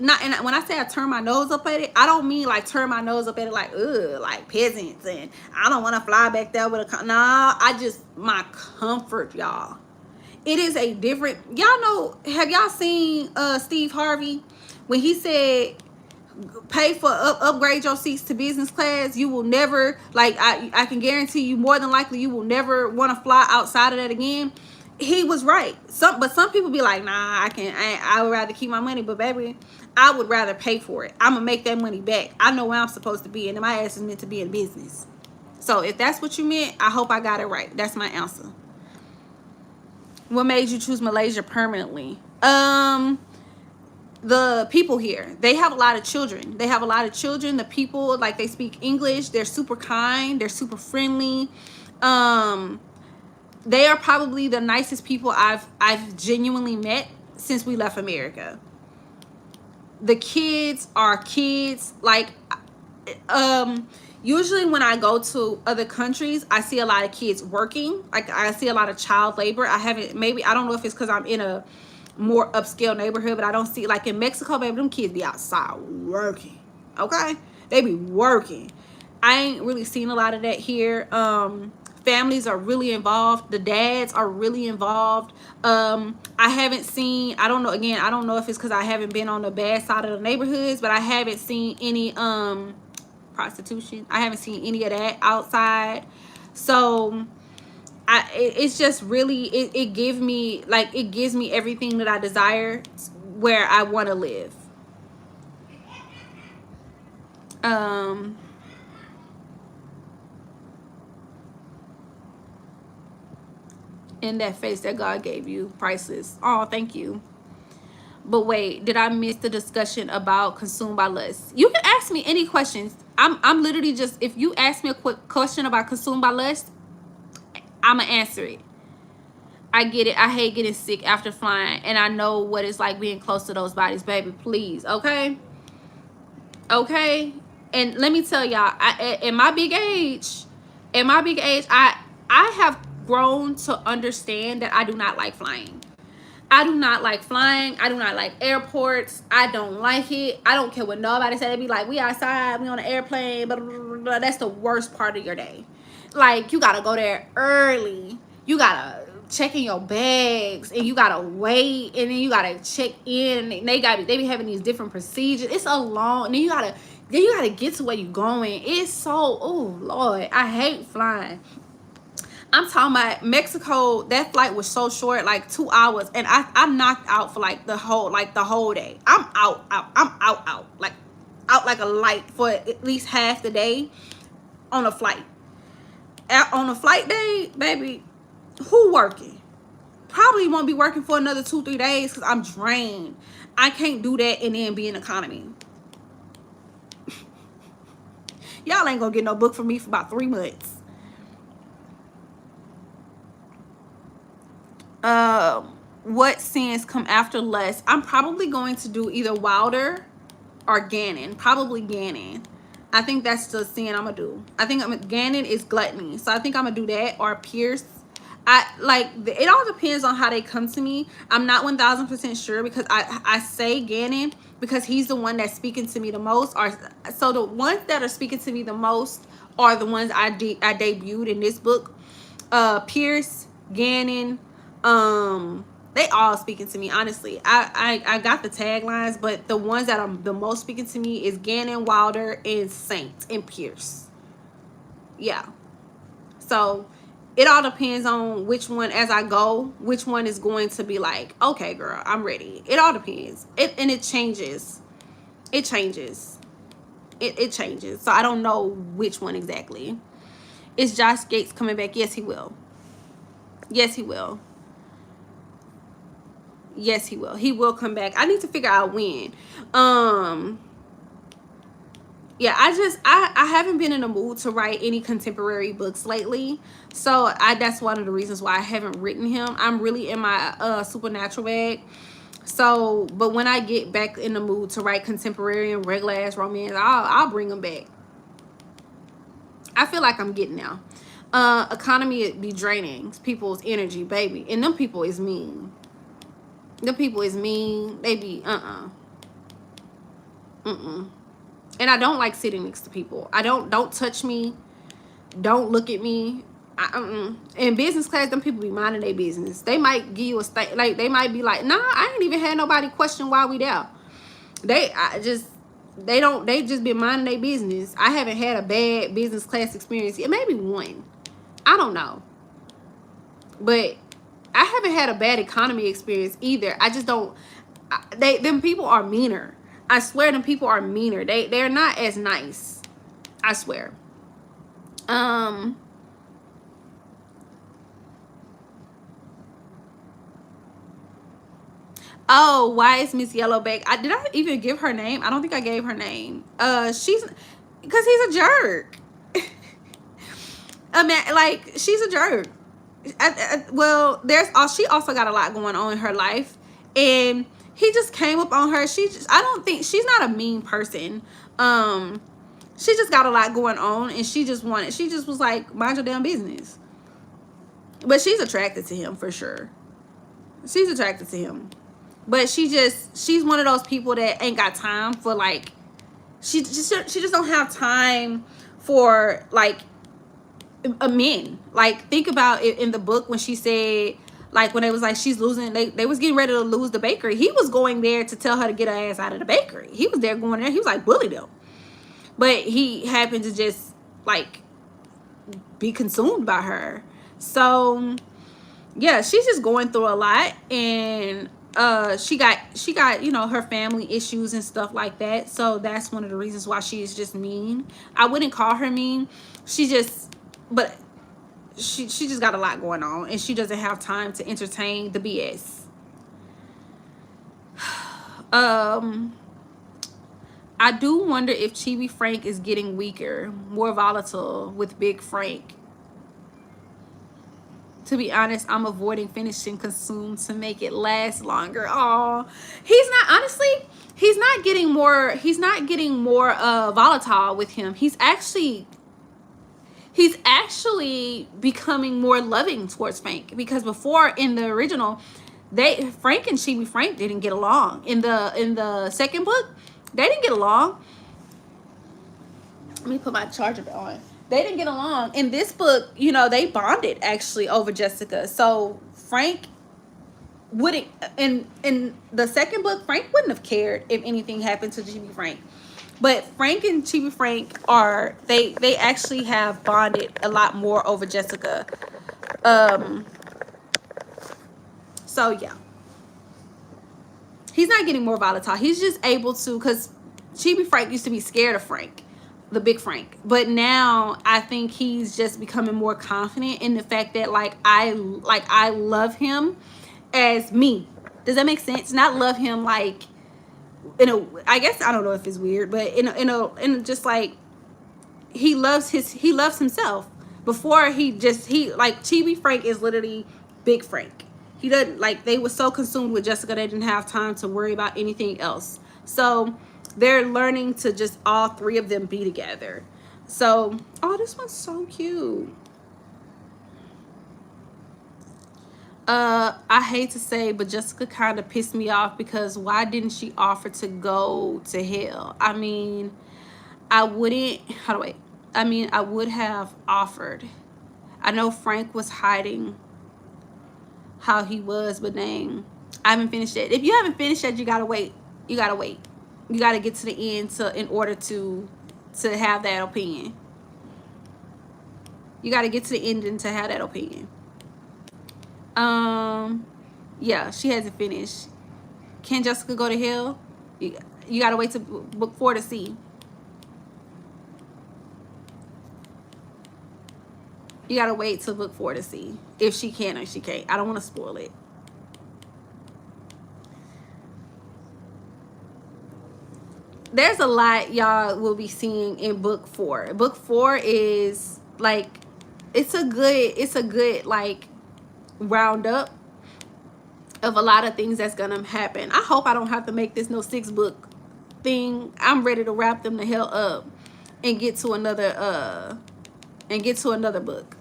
not. And when I say I turn my nose up at it, I don't mean like turn my nose up at it like like peasants and I don't want to fly back there with a. Nah, I just my comfort, y'all. It is a different. Y'all know? Have y'all seen Steve Harvey when he said pay for upgrade your seats to business class? You will never I can guarantee you more than likely you will never want to fly outside of that again. He was right. Some people be like, nah, I would rather keep my money. But baby, I would rather pay for it. I'm gonna make that money back. I know where I'm supposed to be, and my ass is meant to be in business. So if that's what you meant, I hope I got it right. That's my answer. What made you choose Malaysia permanently? The people here, they have a lot of children. The people, like, they speak English. They're super kind. They're super friendly. they are probably the nicest people I've genuinely met since we left America. The kids are kids. Like, usually when I go to other countries, I see a lot of kids working. Like, I see a lot of child labor. I haven't, maybe, I don't know if it's because I'm in a more upscale neighborhood, but I don't see, like in Mexico, baby, them kids be outside working. Okay, they be working. I ain't really seen a lot of that here. Families are really involved. The dads are really involved. I haven't seen, I don't know, again, I don't know if it's because I haven't been on the bad side of the neighborhoods, but I haven't seen any prostitution. I haven't seen any of that outside. So it's just really, it gives me, like, it gives me everything that I desire where I want to live. In that face that God gave you, priceless. Oh, thank you. But wait, did I miss the discussion about consumed by lust? You can ask me any questions. I'm literally just, if you ask me a quick question about consumed by lust, I'ma answer it. I get it. I hate getting sick after flying, and I know what it's like being close to those bodies, baby. Please, okay? Okay? And let me tell y'all, at my big age, I have grown to understand that I do not like flying. I do not like flying. I do not like airports. I don't like it. I don't care what nobody say. They be like, we outside, we on an airplane, blah, blah, blah, blah. That's the worst part of your day. Like, you gotta go there early. You gotta check in your bags, and you gotta wait, and then you gotta check in, and they be having these different procedures. It's a long, and then you gotta get to where you going. It's so, oh Lord, I hate flying. I'm talking about Mexico. That flight was so short, like 2 hours, and I knocked out for like the whole day. I'm out, like out like a light for at least half the day on a flight. On a flight day, baby, who working? Probably won't be working for another 2-3 days because I'm drained. I can't do that and then be in economy. Y'all ain't gonna get no book from me for about 3 months. What sins come after lust? I'm probably going to do either Wilder or Gannon. Probably Gannon. I think that's the sin I'm gonna do. I think Gannon is gluttony, so I think I'm gonna do that, or Pierce. It all depends on how they come to me. I'm not 1000% sure, because I say Gannon because he's the one that's speaking to me the most. Or so the ones that are speaking to me the most are the ones I debuted in this book. Pierce, Gannon, they all speaking to me, honestly. I got the taglines, but the ones that are the most speaking to me is Gannon, Wilder, and Saint, and Pierce. Yeah. So it all depends on which one, as I go, which one is going to be like, okay, girl, I'm ready. It all depends. It changes. It changes. It changes. So I don't know which one exactly. Is Josh Gates coming back? Yes, he will. Yes, he will. Yes, he will. He will come back. I need to figure out when. Yeah, I haven't been in the mood to write any contemporary books lately. So that's one of the reasons why I haven't written him. I'm really in my supernatural bag. So, but when I get back in the mood to write contemporary and regular ass romance, I'll bring them back. I feel like I'm getting now. Economy be draining people's energy, baby. And them people is mean. The people is mean. They be And I don't like sitting next to people. Don't touch me. Don't look at me. In business class, them people be minding their business. They might give you a like they might be like, nah, I ain't even had nobody question why we there. They just been minding their business. I haven't had a bad business class experience yet. Maybe one. I don't know. But I haven't had a bad economy experience either. I just don't. Them people are meaner. I swear, them people are meaner. They're not as nice. I swear. Oh, why is Miss Yellowback? Did I even give her name? I don't think I gave her name. She's because he's a jerk. I mean, like, she's a jerk. well, she also got a lot going on in her life, and he just came up on her. I don't think she's not a mean person. She just got a lot going on, and she just was like, mind your damn business. But she's attracted to him for sure. She's attracted to him, but she's one of those people that ain't got time for like, she just don't have time for like a men. Like, think about it in the book when she said, like, when it was like she's losing, they was getting ready to lose the bakery. He was going there to tell her to get her ass out of the bakery. He was there going there. He was like bully them, but he happened to just like be consumed by her. So yeah, she's just going through a lot, and she got her family issues and stuff like that. So that's one of the reasons why she is just mean. I wouldn't call her mean. But she just got a lot going on, and she doesn't have time to entertain the BS. I do wonder if Chibi Frank is getting weaker, more volatile with Big Frank. To be honest, I'm avoiding finishing Consume to make it last longer. Oh, he's not getting more volatile with him. He's actually becoming more loving towards Frank, because before, in the original, Frank and Chibi Frank didn't get along. In the second book, they didn't get along. Let me put my charger on. They didn't get along. In this book, they bonded actually over Jessica. So Frank wouldn't, in the second book, Frank wouldn't have cared if anything happened to Chibi Frank. But Frank and Chibi Frank they actually have bonded a lot more over Jessica. So yeah. He's not getting more volatile. He's just able to, because Chibi Frank used to be scared of Frank, the Big Frank. But now I think he's just becoming more confident in the fact that I love him as me. Does that make sense? Not love him like I guess, I don't know if it's weird, but in just like, he loves himself. Before, Chibi Frank is literally Big Frank. He doesn't, like, they were so consumed with Jessica, they didn't have time to worry about anything else. So they're learning to just all three of them be together. So, oh, this one's so cute. I hate to say, but Jessica kind of pissed me off, because why didn't she offer to go to hell? I mean, I would have offered. I know Frank was hiding how he was, but dang, I haven't finished it. If you haven't finished it, you gotta wait. You gotta get to the end in order to have that opinion. You gotta get to the ending to have that opinion. Yeah, she hasn't finished. Can Jessica go to hell? You gotta wait to book 4 to see. You gotta wait till book 4 to see if she can or she can't. I don't want to spoil it. There's a lot y'all will be seeing in book 4. Book 4 is like, it's a good like roundup of a lot of things that's gonna happen. I hope I don't have to make this no 6-book thing. I'm ready to wrap them the hell up and get to another book.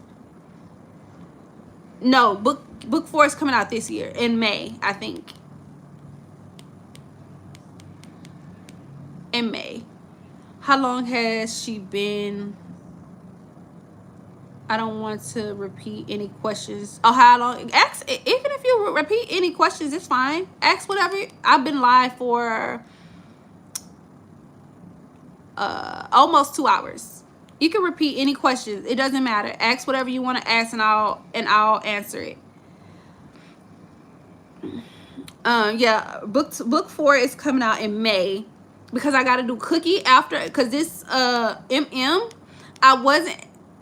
No, book 4 is coming out this year in May, I think. In May. How long has she been? I don't want to repeat any questions. Oh, how long? Ask, even if you repeat any questions, it's fine. Ask whatever. I've been live for almost 2 hours. You can repeat any questions. It doesn't matter. Ask whatever you want to ask, and I'll answer it. Yeah, book 4 is coming out in May, because I got to do Cookie after, because this MM, I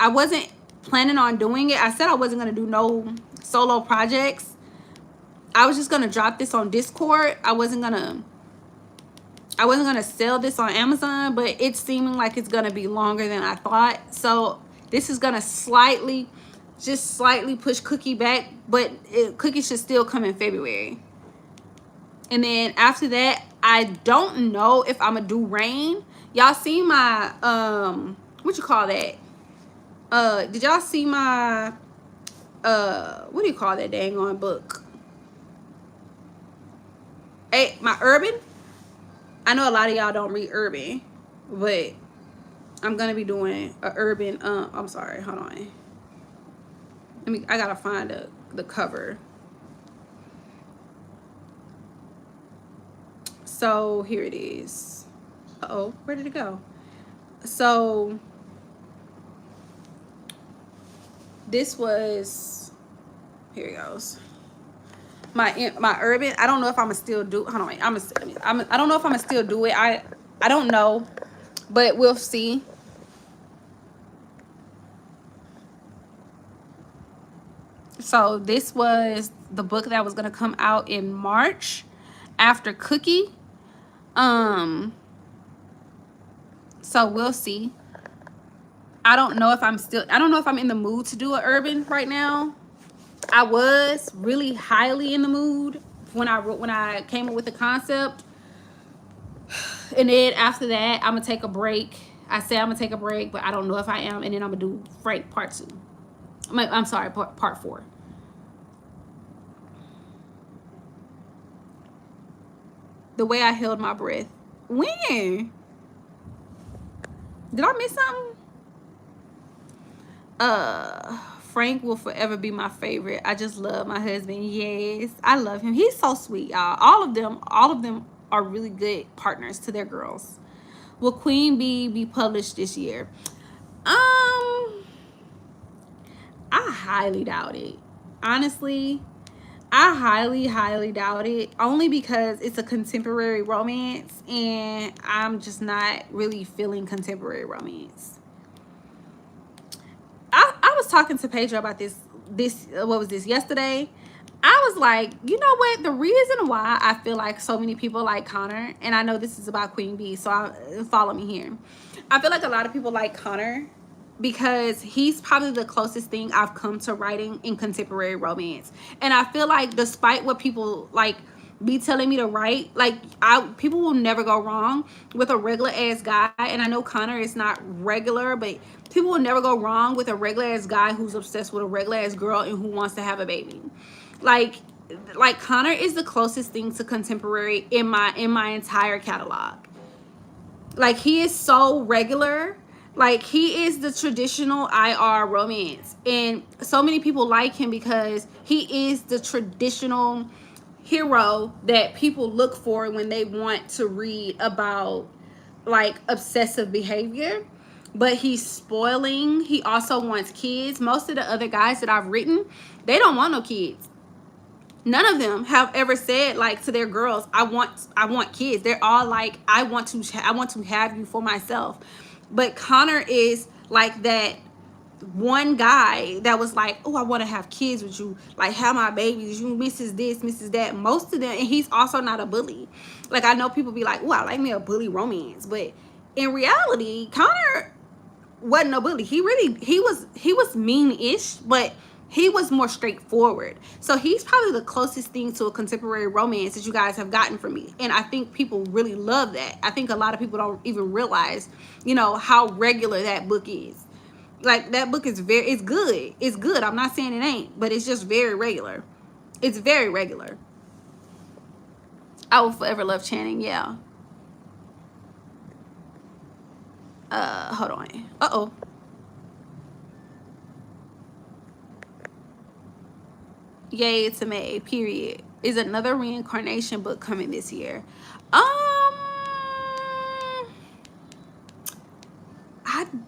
wasn't planning on doing it. I said I wasn't going to do no solo projects. I was just going to drop this on Discord. I wasn't going to sell this on Amazon, but it's seeming like it's going to be longer than I thought. So this is going to slightly just slightly push Cookie back, but Cookie should still come in February. And then after that, I don't know if I'm gonna do Rain. Y'all see my what you call that? Did y'all see my what do you call that dang on book? Hey, my Urban. I know a lot of y'all don't read Urban, but I'm gonna be doing a Urban. I'm sorry, hold on. I gotta find the cover. So here it is. Uh-oh, where did it go? So this was, here it goes. My Urban. I don't know if I'm gonna still do. Hold on, wait. I don't know if I'm gonna still do it. I don't know, but we'll see. So this was the book that was gonna come out in March after Cookie. So we'll see. I don't know if I'm in the mood to do an Urban right now. I was really highly in the mood when I came up with the concept. And then after that, I'm gonna take a break. I said I'm gonna take a break, but I don't know if I am. And then I'm gonna do Frank part 2. I'm sorry, part 4. The way I held my breath. When? Did I miss something? Frank will forever be my favorite. I just love my husband. Yes, I love him. He's so sweet, y'all. All of them are really good partners to their girls. Will Queen Bee be published this year? I highly doubt it. Honestly, I highly doubt it. Only because it's a contemporary romance, and I'm just not really feeling contemporary romance. I was talking to Pedro about this what was this, yesterday. I was like, you know what, the reason why I feel like so many people like Connor, and I know this is about Queen Bee, so follow me here. I feel like a lot of people like Connor because he's probably the closest thing I've come to writing in contemporary romance. And I feel like despite what people like be telling me to write, like people will never go wrong with a regular ass guy. And I know Connor is not regular, but people will never go wrong with a regular ass guy who's obsessed with a regular ass girl and who wants to have a baby. Like Connor is the closest thing to contemporary in my entire catalog. Like, he is so regular. Like, he is the traditional IR romance, and so many people like him because he is the traditional hero that people look for when they want to read about like obsessive behavior. But he's spoiling. He also wants kids. Most of the other guys that I've written, they don't want no kids. None of them have ever said like to their girls, I want kids. They're all like, I want to have you for myself. But Connor is like that one guy that was like, oh, I want to have kids with you, like have my babies, you misses this, misses that. Most of them, and he's also not a bully. Like, I know people be like, oh, I like me a bully romance, but in reality, Connor wasn't a bully. He was mean-ish, but he was more straightforward. So he's probably the closest thing to a contemporary romance that you guys have gotten from me. And I think people really love that. I think a lot of people don't even realize, how regular that book is. Like, that book is it's good. It's good. I'm not saying it ain't, but it's just very regular. It's very regular. I will forever love Channing, yeah. Hold on. Uh-oh. Yay, it's a May, period. Is another reincarnation book coming this year? I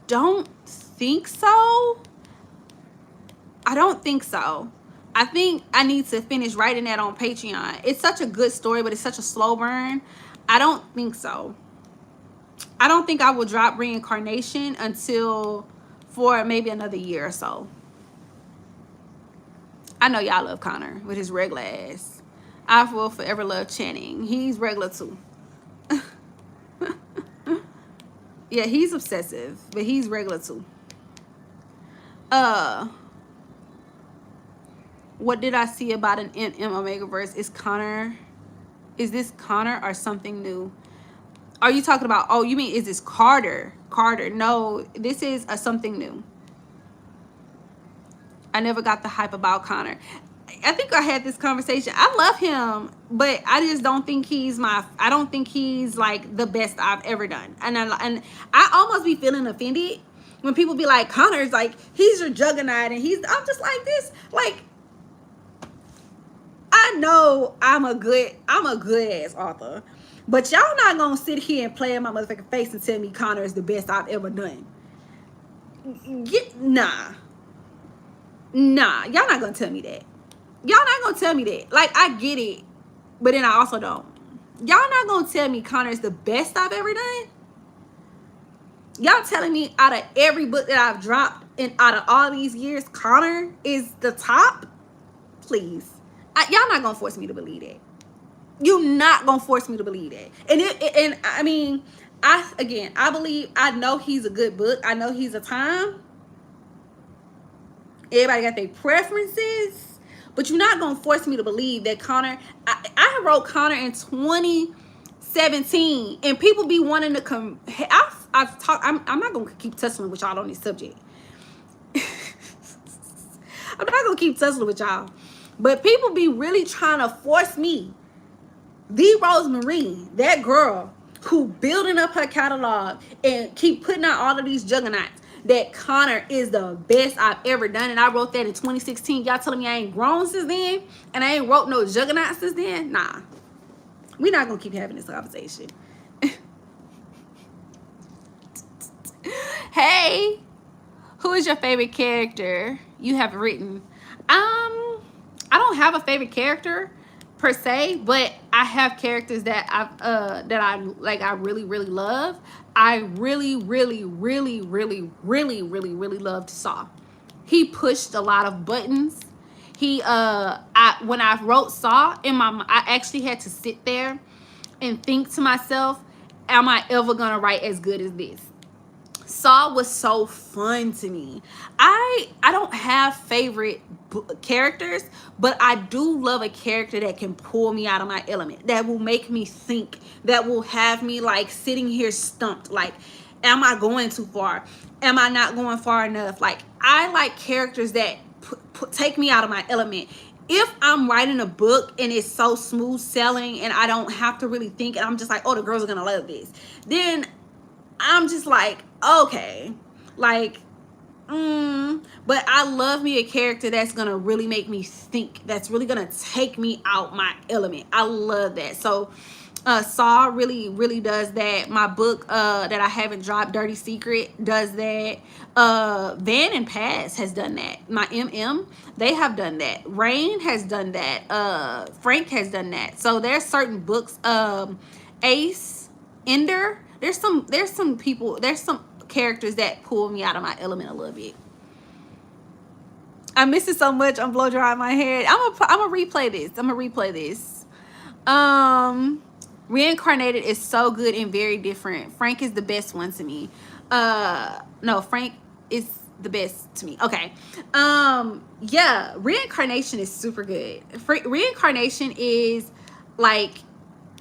don't think so. I don't think so. I think I need to finish writing that on Patreon. It's such a good story, but it's such a slow burn. I don't think so. I don't think I will drop reincarnation until for maybe another year or so. I know y'all love Connor with his regular ass. I will forever love Channing. He's regular too. Yeah, he's obsessive, but he's regular too. What did I see about an MM Omega verse? Is this Connor or something new? Are you talking about, oh, you mean, is this Carter? Carter. No, this is a something new. I never got the hype about Connor. I think I had this conversation. I love him, but I just don't think I don't think he's like the best I've ever done. And I almost be feeling offended when people be like, Connor's like, he's your juggernaut, and I'm just like this. Like, I know I'm a good ass author, but y'all not gonna sit here and play in my motherfucking face and tell me Connor is the best I've ever done. Nah. Y'all not gonna tell me that. Y'all not gonna tell me that. Like, I get it, but then I also don't. Y'all not gonna tell me Connor is the best I've ever done. Y'all telling me out of every book that I've dropped and out of all these years, Connor is the top? Please. Y'all not gonna force me to believe that. You're not gonna force me to believe that. And I mean, I know he's a good book. I know he's a time. Everybody got their preferences, but you're not gonna force me to believe that Connor. I wrote Connor in 2017, and people be wanting to come. I've talked. I'm not gonna keep tussling with y'all on this subject. I'm not gonna keep tussling with y'all, but people be really trying to force me. The Rosemary, that girl who building up her catalog and keep putting out all of these juggernauts, that Connor is the best I've ever done. And I wrote that in 2016. Y'all telling me I ain't grown since then and I ain't wrote no juggernauts since then? Nah. We're not going to keep having this conversation. Hey, who is your favorite character you have written? I don't have a favorite character per se, but I have characters that I really love. I really loved Saw. He pushed a lot of buttons. When I wrote Saw in I actually had to sit there and think to myself, am I ever gonna write as good as this? Saw was so fun to me. I don't have favorite characters, but I do love a character that can pull me out of my element, that will make me think, that will have me like sitting here stumped. Like, am I going too far? Am I not going far enough? Like, I like characters that take me out of my element. If I'm writing a book and it's so smooth selling and I don't have to really think, and I'm just like, oh, the girls are gonna love this, then I'm just like, okay, like, but I love me a character that's gonna really make me think, that's really gonna take me out my element. I love that. So Saw really does that. My book that I haven't dropped, Dirty Secret, does that. Van and Pass has done that. My they have done that. Rain has done that. Frank has done that. So there's certain books, Ace, Ender, there's some characters that pull me out of my element a little bit. I miss it so much. I'm blow drying my hair. I'm gonna replay this. Reincarnated is so good and very different. Frank is the best one to me. No, Frank is the best to me. Okay. Yeah, Reincarnation is super good. Reincarnation is like,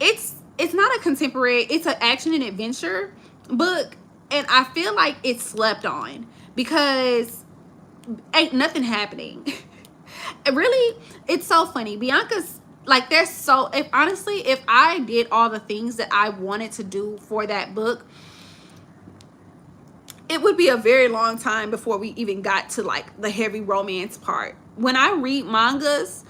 it's not a contemporary, it's an action and adventure book, and I feel like it's slept on because ain't nothing happening. Really, it's so funny. Bianca's like, if I did all the things that I wanted to do for that book, it would be a very long time before we even got to like the heavy romance part. When I read mangas,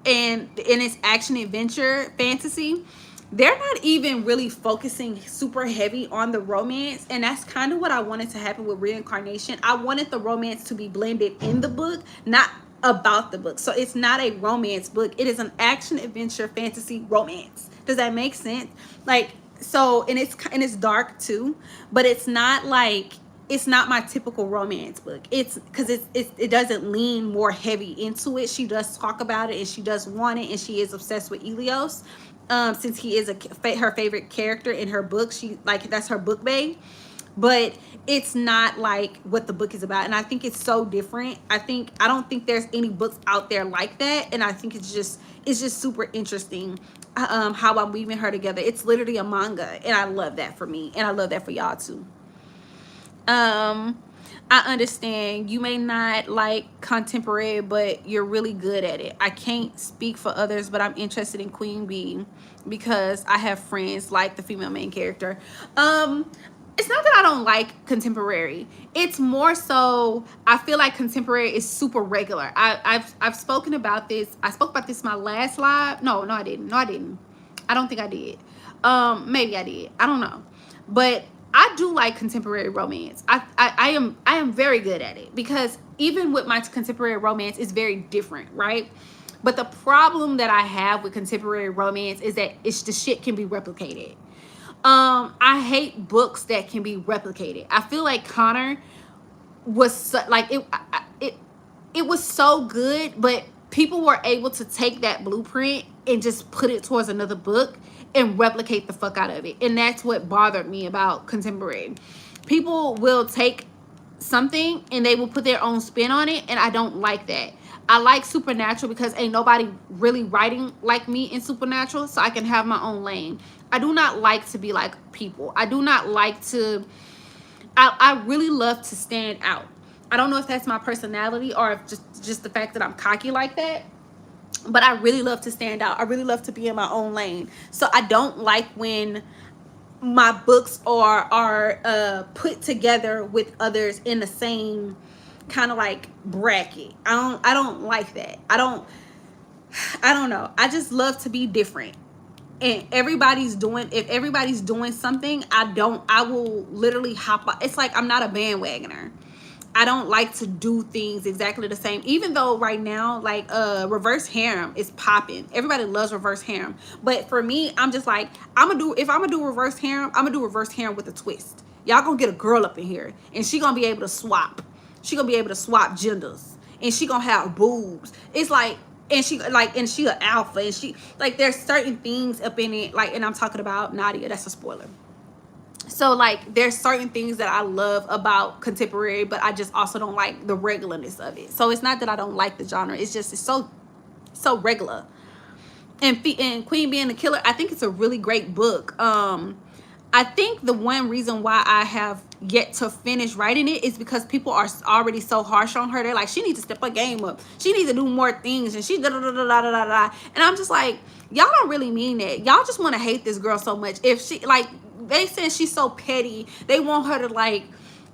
and it's action adventure fantasy, they're not even really focusing super heavy on the romance, and that's kind of what I wanted to happen with Reincarnation. I wanted the romance to be blended in the book, not about the book. So it's not a romance book, it is an action adventure fantasy romance. Does that make sense? Like, so, and it's dark too, but it's not like, it's not my typical romance book. It's because it doesn't lean more heavy into it. She does talk about it and she does want it, and she is obsessed with Elios, since he is her favorite character in her book. She, like, that's her book babe. but it's not like what the book is about. And I think it's so different. I don't think there's any books out there like that. And I think it's just super interesting how I'm weaving her together. It's literally a manga, and I love that for me, and I love that for y'all too. um I understand you may not like contemporary, but you're really good at it. I can't speak for others, but I'm interested in Queen Bee because I have friends like the female main character. It's not that I don't like contemporary. It's more so I feel like contemporary is super regular. I've spoken about this. I spoke about this in my last live. No, I didn't. No, I didn't. I don't think I did. Maybe I did. I don't know. But I do like contemporary romance. I am very good at it because even with my contemporary romance, it's very different, right? But the problem that I have with contemporary romance is that the shit can be replicated. I hate books that can be replicated. I feel like Connor was like it was so good, but people were able to take that blueprint and just put it towards another book and replicate the fuck out of it. And that's what bothered me about contemporary. People will take something and they will put their own spin on it, and I don't like that. I like supernatural because ain't nobody really writing like me in supernatural, so I can have my own lane. I do not like to be like people. I do not like to I really love to stand out. I don't know if that's my personality or if just the fact that I'm cocky like that, but I really love to stand out. I really love to be in my own lane. So I don't like when my books are put together with others in the same kind of like bracket. I don't like that. I don't know. I just love to be different. And if everybody's doing something, I will literally hop on. It's like I'm not a bandwagoner. I don't like to do things exactly the same, even though right now, like reverse harem is popping. Everybody loves reverse harem, but for me, I'm just like, if I'm gonna do reverse harem, I'm gonna do reverse harem with a twist. Y'all gonna get a girl up in here, and she gonna be able to swap. She gonna be able to swap genders, and she gonna have boobs. It's like, and she an alpha, and she like, there's certain things up in it, like, and I'm talking about Nadia. That's a spoiler. So like, there's certain things that I love about contemporary, but I just also don't like the regularness of it. So it's not that I don't like the genre, it's just it's so regular. And Queen Being the Killer, I think it's a really great book. I think the one reason why I have yet to finish writing it is because people are already so harsh on her. They're like, she needs to step her game up, she needs to do more things, and she da da da da da da da. And I'm just like, y'all don't really mean that. Y'all just want to hate this girl so much. If she, like, they said she's so petty, they want her to like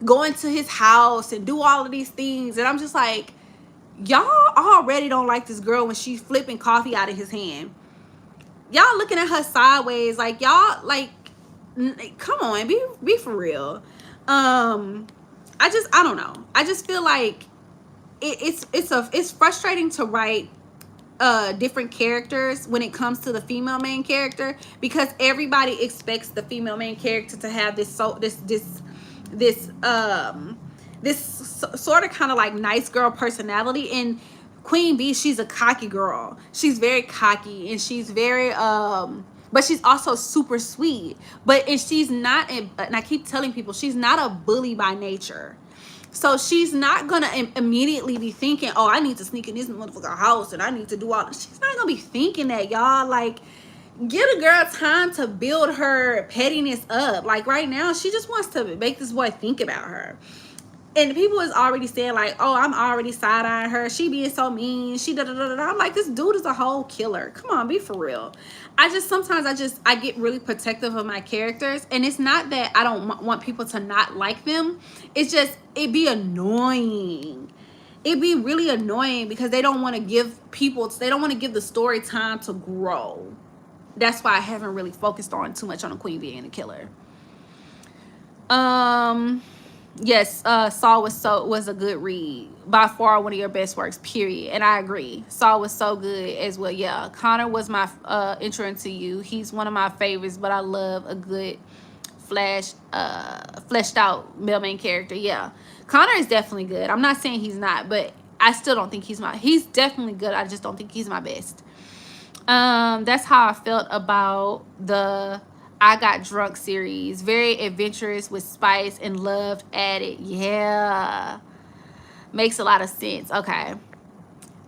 go into his house and do all of these things, and I'm just like, y'all already don't like this girl when she's flipping coffee out of his hand. Y'all looking at her sideways, like, y'all like, come on, be for real. I don't know. I just feel like it's frustrating to write different characters when it comes to the female main character, because everybody expects the female main character to have this sort of kind of like nice girl personality. And Queen Bee, she's a cocky girl. She's very cocky, and she's very but she's also super sweet. And she's not, and I keep telling people, she's not a bully by nature. So she's not gonna immediately be thinking, oh, I need to sneak in this motherfucker house and I need to do all this. She's not gonna be thinking that, y'all. Like, give a girl time to build her pettiness up. Like, right now, she just wants to make this boy think about her. And people is already saying like, oh, I'm already side-eyeing her, she being so mean, she da da da da. I'm like, this dude is a whole killer. Come on, be for real. Sometimes I get really protective of my characters, and it's not that I don't want people to not like them. It's just, it be annoying. It be really annoying because they don't want to give the story time to grow. That's why I haven't really focused on too much on the Queen Being the Killer. Yes, Saul was a good read. By far one of your best works, period. And I agree. Saul was so good as well. Yeah, Connor was my intro into you. He's one of my favorites, but I love a good fleshed out male main character. Yeah. Connor is definitely good. I'm not saying he's not, but I still don't think he's definitely good. I just don't think he's my best. That's how I felt about the I Got Drunk series. Very adventurous with spice and love added. Yeah. Makes a lot of sense. Okay.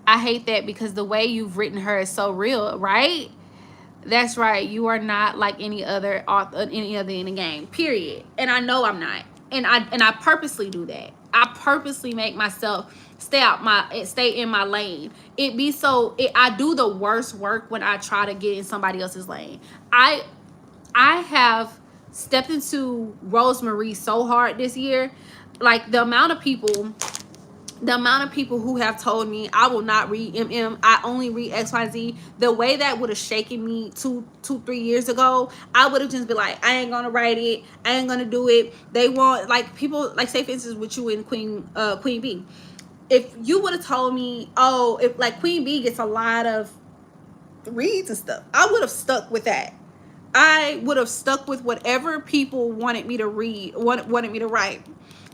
I hate that because the way you've written her is so real, right? That's right. You are not like any other author, any other in the game. Period. And I know I'm not. And I purposely do that. I purposely make myself stay in my lane. I do the worst work when I try to get in somebody else's lane. I have stepped into Rosemary so hard this year. Like the amount of people who have told me I will not read I only read XYZ, the way that would have shaken me 3 years ago, I would have just been like, I ain't gonna write it, I ain't gonna do it. They want, like, people, like, say for instance with you and Queen Bee. If you would have told me, oh, if like Queen Bee gets a lot of reads and stuff, I would have stuck with that. I would have stuck with whatever people wanted me to read, wanted me to write,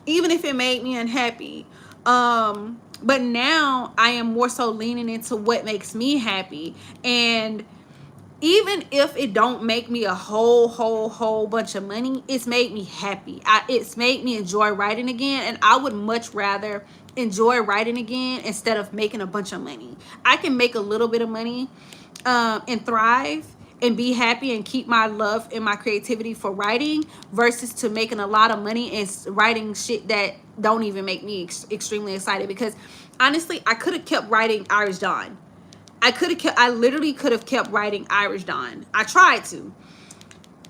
even if it made me unhappy. But now I am more so leaning into what makes me happy. And even if it don't make me a whole bunch of money, it's made me happy. It's made me enjoy writing again. And I would much rather enjoy writing again instead of making a bunch of money. I can make a little bit of money, and thrive and be happy and keep my love and my creativity for writing, versus to making a lot of money and writing shit that don't even make me extremely excited. Because honestly, I could have kept writing Irish Dawn. I literally could have kept writing Irish Dawn. I tried to.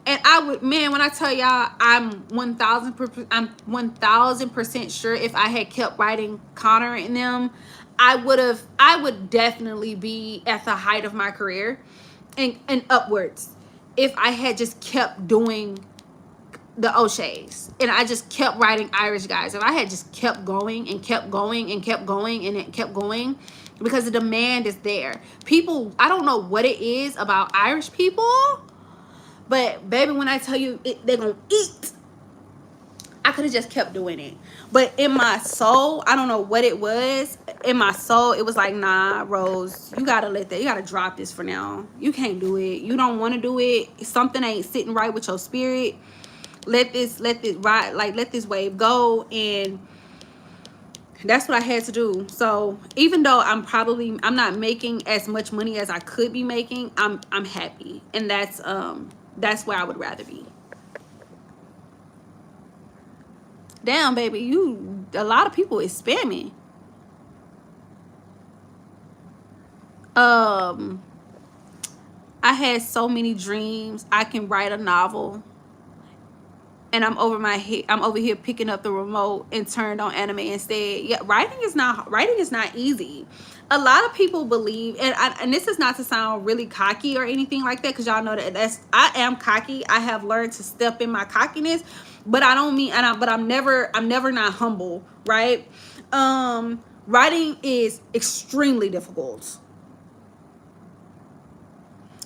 And I would, man, when I tell y'all, I'm 1000% sure if I had kept writing Connor and them, I would definitely be at the height of my career and upwards if I had just kept doing the O'Shea's and I just kept writing Irish guys. If I had just kept going and kept going and kept going and it kept going, because the demand is there. People, I don't know what it is about Irish people, but baby, when I tell you they're gonna eat, I could have just kept doing it. But in my soul, I don't know what it was. In my soul, it was like, nah, Rose, you gotta you gotta drop this for now. You can't do it. You don't want to do it. Something ain't sitting right with your spirit. Let this ride, like, let this wave go. And that's what I had to do. So even though I'm not making as much money as I could be making, I'm happy. And that's where I would rather be. Damn, baby, a lot of people is spamming. I had so many dreams. I can write a novel. And I'm over here picking up the remote and turned on anime instead. Yeah, writing is not easy. A lot of people believe, and this is not to sound really cocky or anything like that, because y'all know that I am cocky. I have learned to step in my cockiness, but I don't mean, but I'm never not humble, right? Writing is extremely difficult.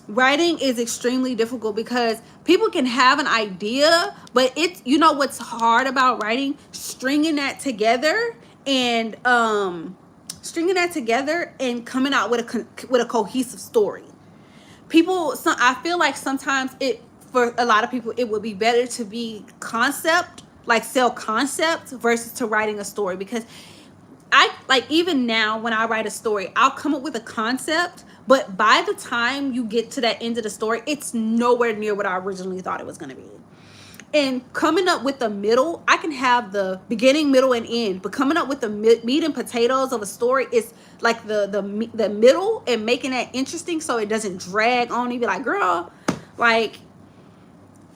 Writing is extremely difficult because people can have an idea, but it's, you know what's hard about writing? Stringing that together and coming out with a cohesive story. I feel like sometimes for a lot of people, it would be better to be concept, like sell concept, versus to writing a story. Because even now when I write a story, I'll come up with a concept, but by the time you get to that end of the story, it's nowhere near what I originally thought it was going to be. And coming up with the middle, I can have the beginning, middle, and end, but coming up with the meat and potatoes of a story is like the middle, and making that interesting so it doesn't drag on. You be like, girl, like,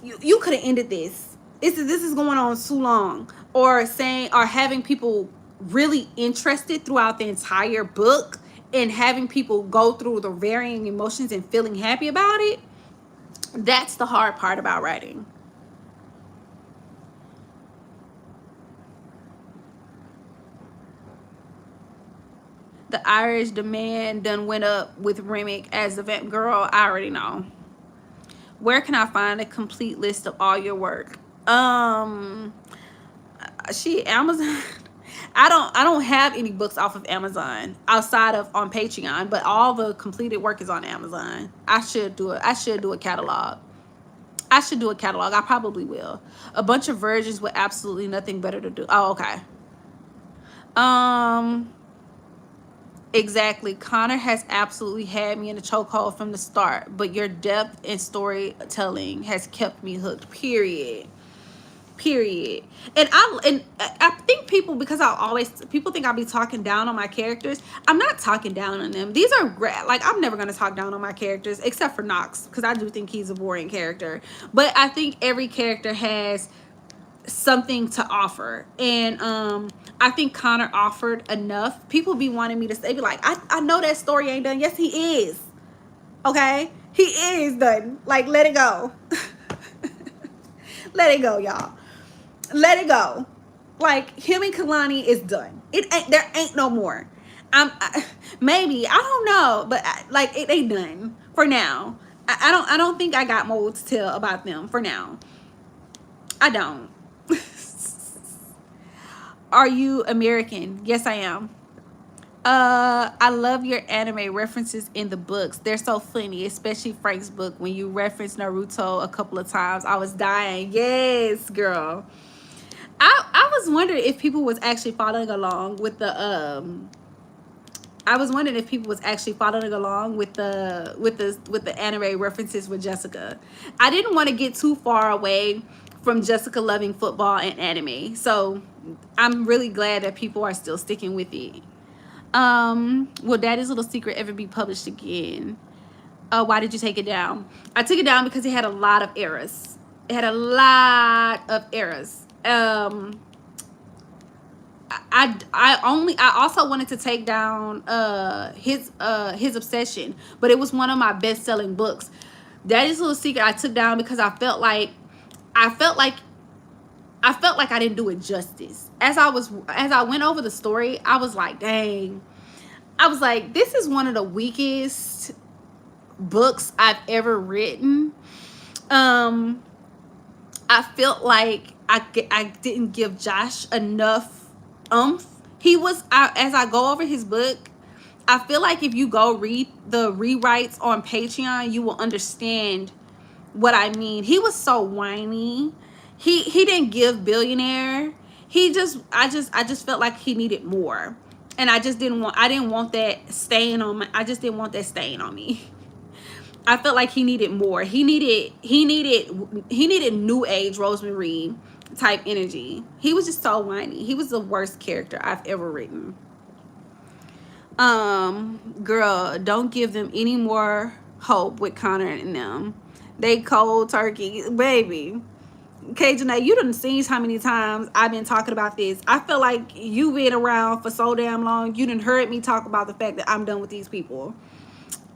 you could have ended this. This is going on too long. Or having people really interested throughout the entire book, and having people go through the varying emotions and feeling happy about it. That's the hard part about writing. The Irish demand done went up with Remick as the vamp. Girl, I already know. Where can I find a complete list of all your work? Amazon. I don't have any books off of Amazon outside of on Patreon, but all the completed work is on Amazon. I should do a catalog. I should do a catalog. I probably will. A bunch of virgins with absolutely nothing better to do. Oh, okay. Um, exactly. Connor has absolutely had me in a chokehold from the start, but your depth and storytelling has kept me hooked. Period. Period. And I think people, because people think I'll be talking down on my characters. I'm not talking down on them. These are great. Like, I'm never gonna talk down on my characters except for Knox, because I do think he's a boring character. But I think every character has something to offer, and I think Connor offered enough. People be wanting me to say, be like, I know that story ain't done. Yes, he is. Okay, he is done. Like, let it go. Let it go, y'all. Let it go. Like, him and Kalani is done. There ain't no more. Maybe, I don't know, but like, it ain't done for now. I don't think I got more to tell about them for now. I don't. Are you American? Yes, I am. I love your anime references in the books. They're so funny, especially Frank's book when you reference Naruto a couple of times. I was dying. Yes, girl. I was wondering if people was actually following along with the I was wondering if people was actually following along with the anime references with Jessica. I didn't want to get too far away from Jessica loving football and anime, so I'm really glad that people are still sticking with it. Will Daddy's Little Secret ever be published again? Why did you take it down? I took it down because it had a lot of errors. It had a lot of errors. I also wanted to take down his Obsession, but it was one of my best-selling books. Daddy's Little Secret I took down because I felt like I didn't do it justice. As I went over the story, I was like, dang. I was like, this is one of the weakest books I've ever written. I felt like I didn't give Josh enough oomph. As I go over his book, I feel like if you go read the rewrites on Patreon, you will understand what I mean. He was so whiny. He didn't give Billionaire. I just felt like he needed more. And I didn't want that stain on me. I just didn't want that stain on me. I felt like he needed more. He needed new age Rosemary type energy. He was just so whiny. He was the worst character I've ever written. Girl, don't give them any more hope with Connor and them. They cold turkey, baby. Okay, Janae, you done seen how many times I've been talking about this. I feel like you've been around for so damn long. You done heard me talk about the fact that I'm done with these people.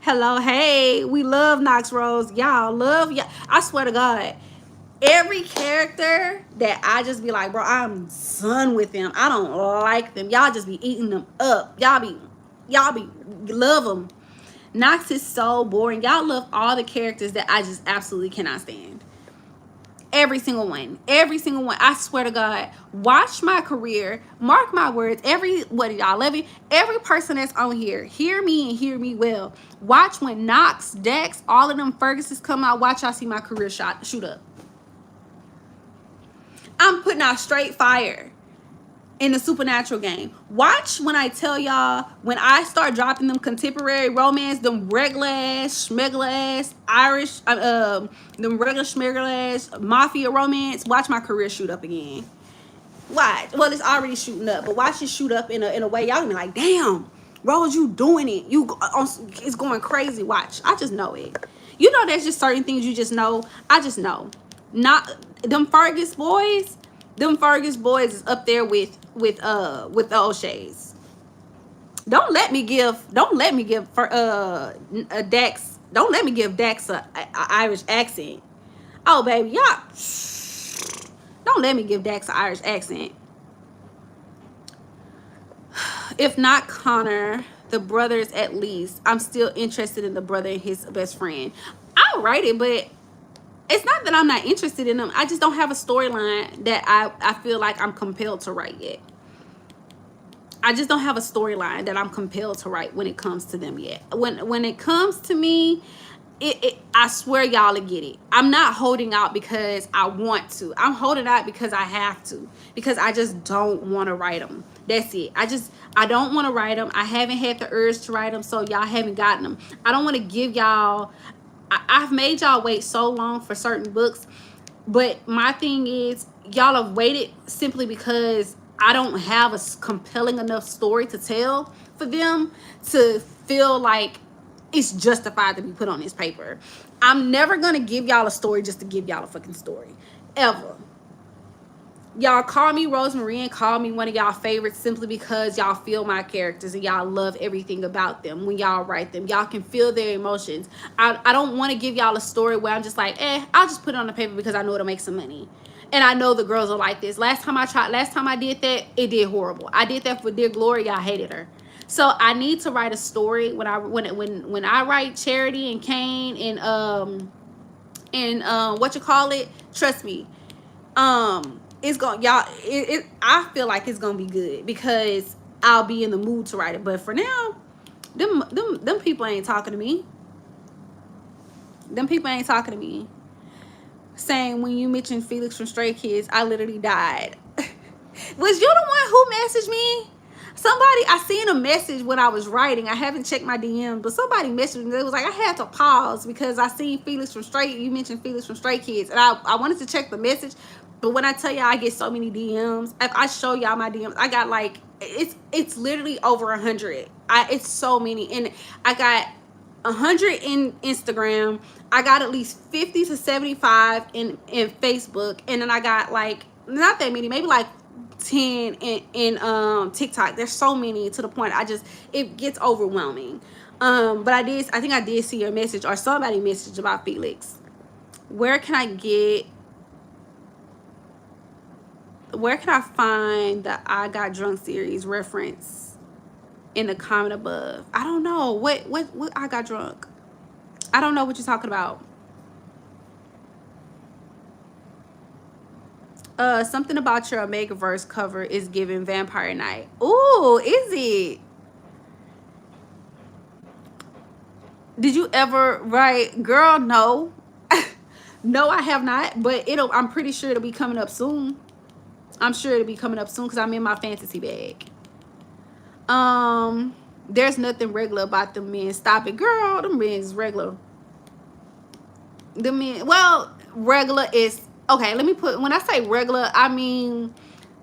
Hello, hey, we love Knox Rose. Y'all love y'all. I swear to God, every character that I just be like, bro, I'm done with them. I don't like them. Y'all just be eating them up. Y'all be love them. Knox is so boring. Y'all love all the characters that I just absolutely cannot stand. Every single one. Every single one. I swear to God. Watch my career. Mark my words. Every person that's on here, hear me and hear me well. Watch when Knox, Dex, all of them Fergusons come out. Watch y'all see my career shoot up. I'm putting out straight fire in the supernatural game. Watch when I tell y'all, when I start dropping them contemporary romance, them regular ass, schmegler ass, Irish, them regular schmegler ass, mafia romance, watch my career shoot up again. Watch. Well, it's already shooting up, but watch it shoot up in a way y'all gonna be like, damn, Rose, you doing it. It's going crazy. Watch. I just know it. You know, there's just certain things you just know. I just know. Not them Fergus boys. Them Fergus boys is up there with the O'Shea's. Don't let me give Dax. Don't let me give Dax a Irish accent. Oh baby, y'all. Don't let me give Dax an Irish accent. If not Connor, the brothers at least. I'm still interested in the brother and his best friend. I'll write it, but it's not that I'm not interested in them. I just don't have a storyline that I feel like I'm compelled to write yet. I just don't have a storyline that I'm compelled to write when it comes to them yet. When it comes to me, I swear y'all will get it. I'm not holding out because I want to. I'm holding out because I have to. Because I just don't want to write them. That's it. I don't want to write them. I haven't had the urge to write them, so y'all haven't gotten them. I don't want to give y'all. I've made y'all wait so long for certain books, but my thing is, y'all have waited simply because I don't have a compelling enough story to tell for them to feel like it's justified to be put on this paper. I'm never gonna give y'all a story just to give y'all a fucking story, ever. Y'all call me Rosemary and call me one of y'all favorites simply because y'all feel my characters and y'all love everything about them. When y'all write them, y'all can feel their emotions. I don't want to give y'all a story where I'm just like, I'll just put it on the paper because I know it'll make some money. And I know the girls are like this. Last time I did that, it did horrible. I did that for Dear Glory. Y'all hated her. So I need to write a story when I write Charity and Kane and what you call it. Trust me, it's gonna y'all. I feel like it's gonna be good because I'll be in the mood to write it. But for now, them people ain't talking to me. Them people ain't talking to me. Saying when you mentioned Felix from Stray Kids, I literally died. Was you the one who messaged me? Somebody, I seen a message when I was writing. I haven't checked my DM, but somebody messaged me. It was like I had to pause because I seen Felix from Stray. You mentioned Felix from Stray Kids, and I wanted to check the message. But when I tell y'all I get so many DMs, if I show y'all my DMs, I got like it's literally over 100. It's so many, and I got 100 in Instagram. I got at least 50 to 75 in Facebook, and then I got like not that many, maybe like 10 in TikTok. There's so many to the point it gets overwhelming. But I think I did see your message or somebody messaged about Felix. Where can I find the I Got Drunk series reference in the comment above? I don't know. What I Got Drunk? I don't know what you're talking about. Something about your Omegaverse cover is giving Vampire Night. Ooh, is it? Did you ever write? Girl, no. No, I have not, but I'm pretty sure it'll be coming up soon. I'm sure it'll be coming up soon because I'm in my fantasy bag. There's nothing regular about them men. Stop it, girl. Them men is regular. The men, well, regular is okay. When I say regular, I mean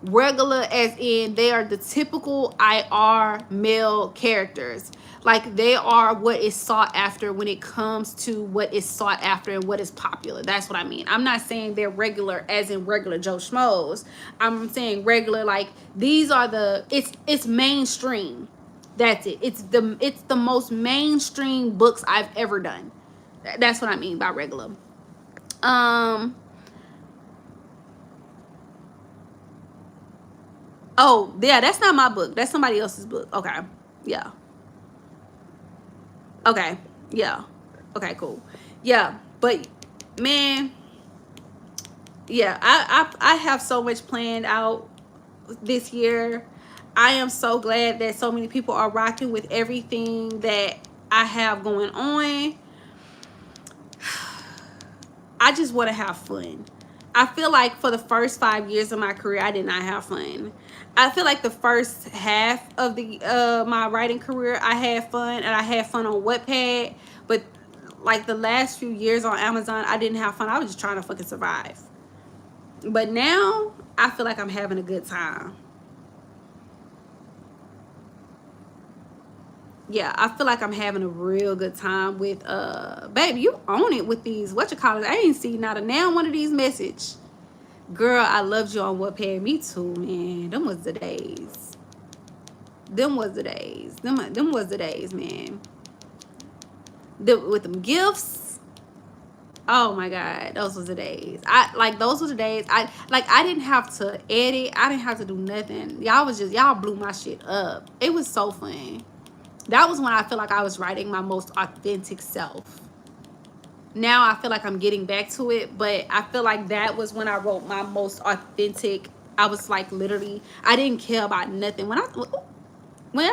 regular as in they are the typical IR male characters. Like they are what is sought after when it comes to what is sought after and what is popular. That's what I mean. I'm not saying they're regular as in regular Joe Schmoes. I'm saying regular like these are it's mainstream. That's it. It's the most mainstream books I've ever done. That's what I mean by regular. Oh, yeah, that's not my book. That's somebody else's book. Okay. Yeah. Okay. Yeah. Okay, cool. Yeah, but man, yeah, I have so much planned out this year. I am so glad that so many people are rocking with everything that I have going on. I just want to have fun. I feel like for the first 5 years of my career, I did not have fun. I feel like the first half of the my writing career, I had fun, and I had fun on Wattpad. But like the last few years on Amazon, I didn't have fun. I was just trying to fucking survive. But now, I feel like I'm having a good time. Yeah, I feel like I'm having a real good time with baby, you own it with these whatchamacallit. I ain't seen not a now one of these message. Girl, I loved you on Wattpad. Me too, man. Them was the days. Them was the days. Them was the days, man. With them gifts. Oh my God, those was the days. Those were the days. I didn't have to edit. I didn't have to do nothing. Y'all blew my shit up. It was so fun. That was when I feel like I was writing my most authentic self. Now I feel like I'm getting back to it, but I feel like that was when I wrote my most authentic. I was like literally, I didn't care about nothing. When I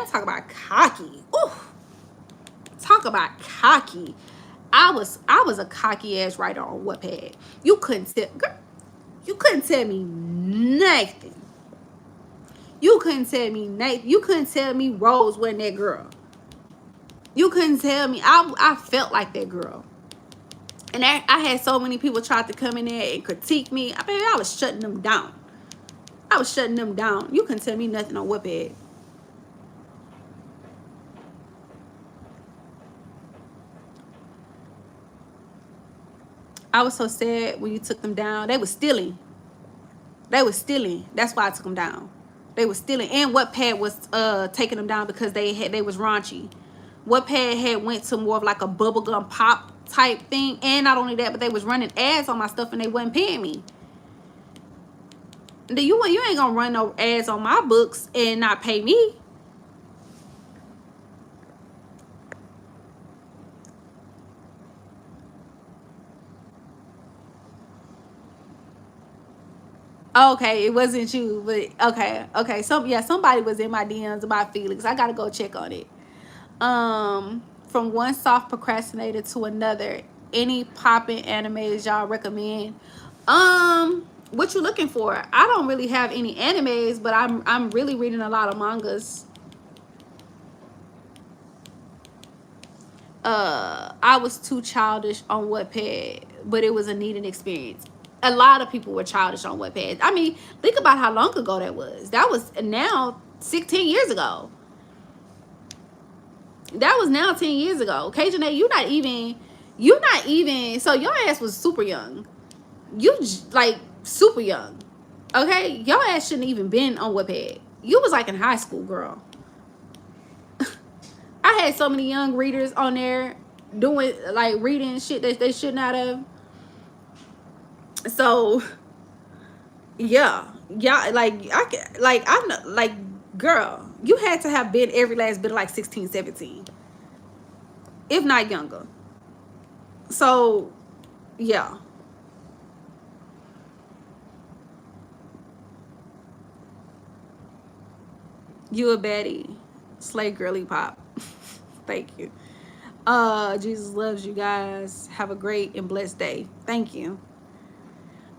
talk about cocky, ooh, talk about cocky. I was a cocky ass writer on Wattpad. You couldn't tell, girl, you couldn't tell me nothing. You couldn't tell me nothing. You couldn't tell me Rose wasn't that girl. You couldn't tell me. I felt like that girl. And I had so many people try to come in there and critique me. I was shutting them down. I was shutting them down. You couldn't tell me nothing on Wattpad. I was so sad when you took them down. They were stealing. They were stealing. That's why I took them down. They were stealing. And Wattpad was taking them down because they was raunchy. Wattpad had went to more of like a bubblegum pop type thing. And not only that, but they was running ads on my stuff and they wasn't paying me. You ain't gonna run no ads on my books and not pay me. Okay, it wasn't you, but okay. Somebody was in my DMs about Felix. I gotta go check on it. From one soft procrastinator to another, any popping animes y'all recommend? What you looking for? I don't really have any animes, but I'm really reading a lot of mangas. I was too childish on Wattpad, but it was a needed experience. A lot of people were childish on Wattpad. I mean, think about how long ago that was. That was now 16 years ago. That was now 10 years ago. KJ, you're not even, so your ass was super young. You like super young. Okay? Your ass shouldn't even been on Wattpad. You was like in high school, girl. I had so many young readers on there doing like reading shit that they should not have. So yeah, I'm not, like, girl, you had to have been every last bit of like 16, 17, if not younger. So yeah. You a baddie. Slay girly pop. Thank you. Jesus loves you guys. Have a great and blessed day. Thank you.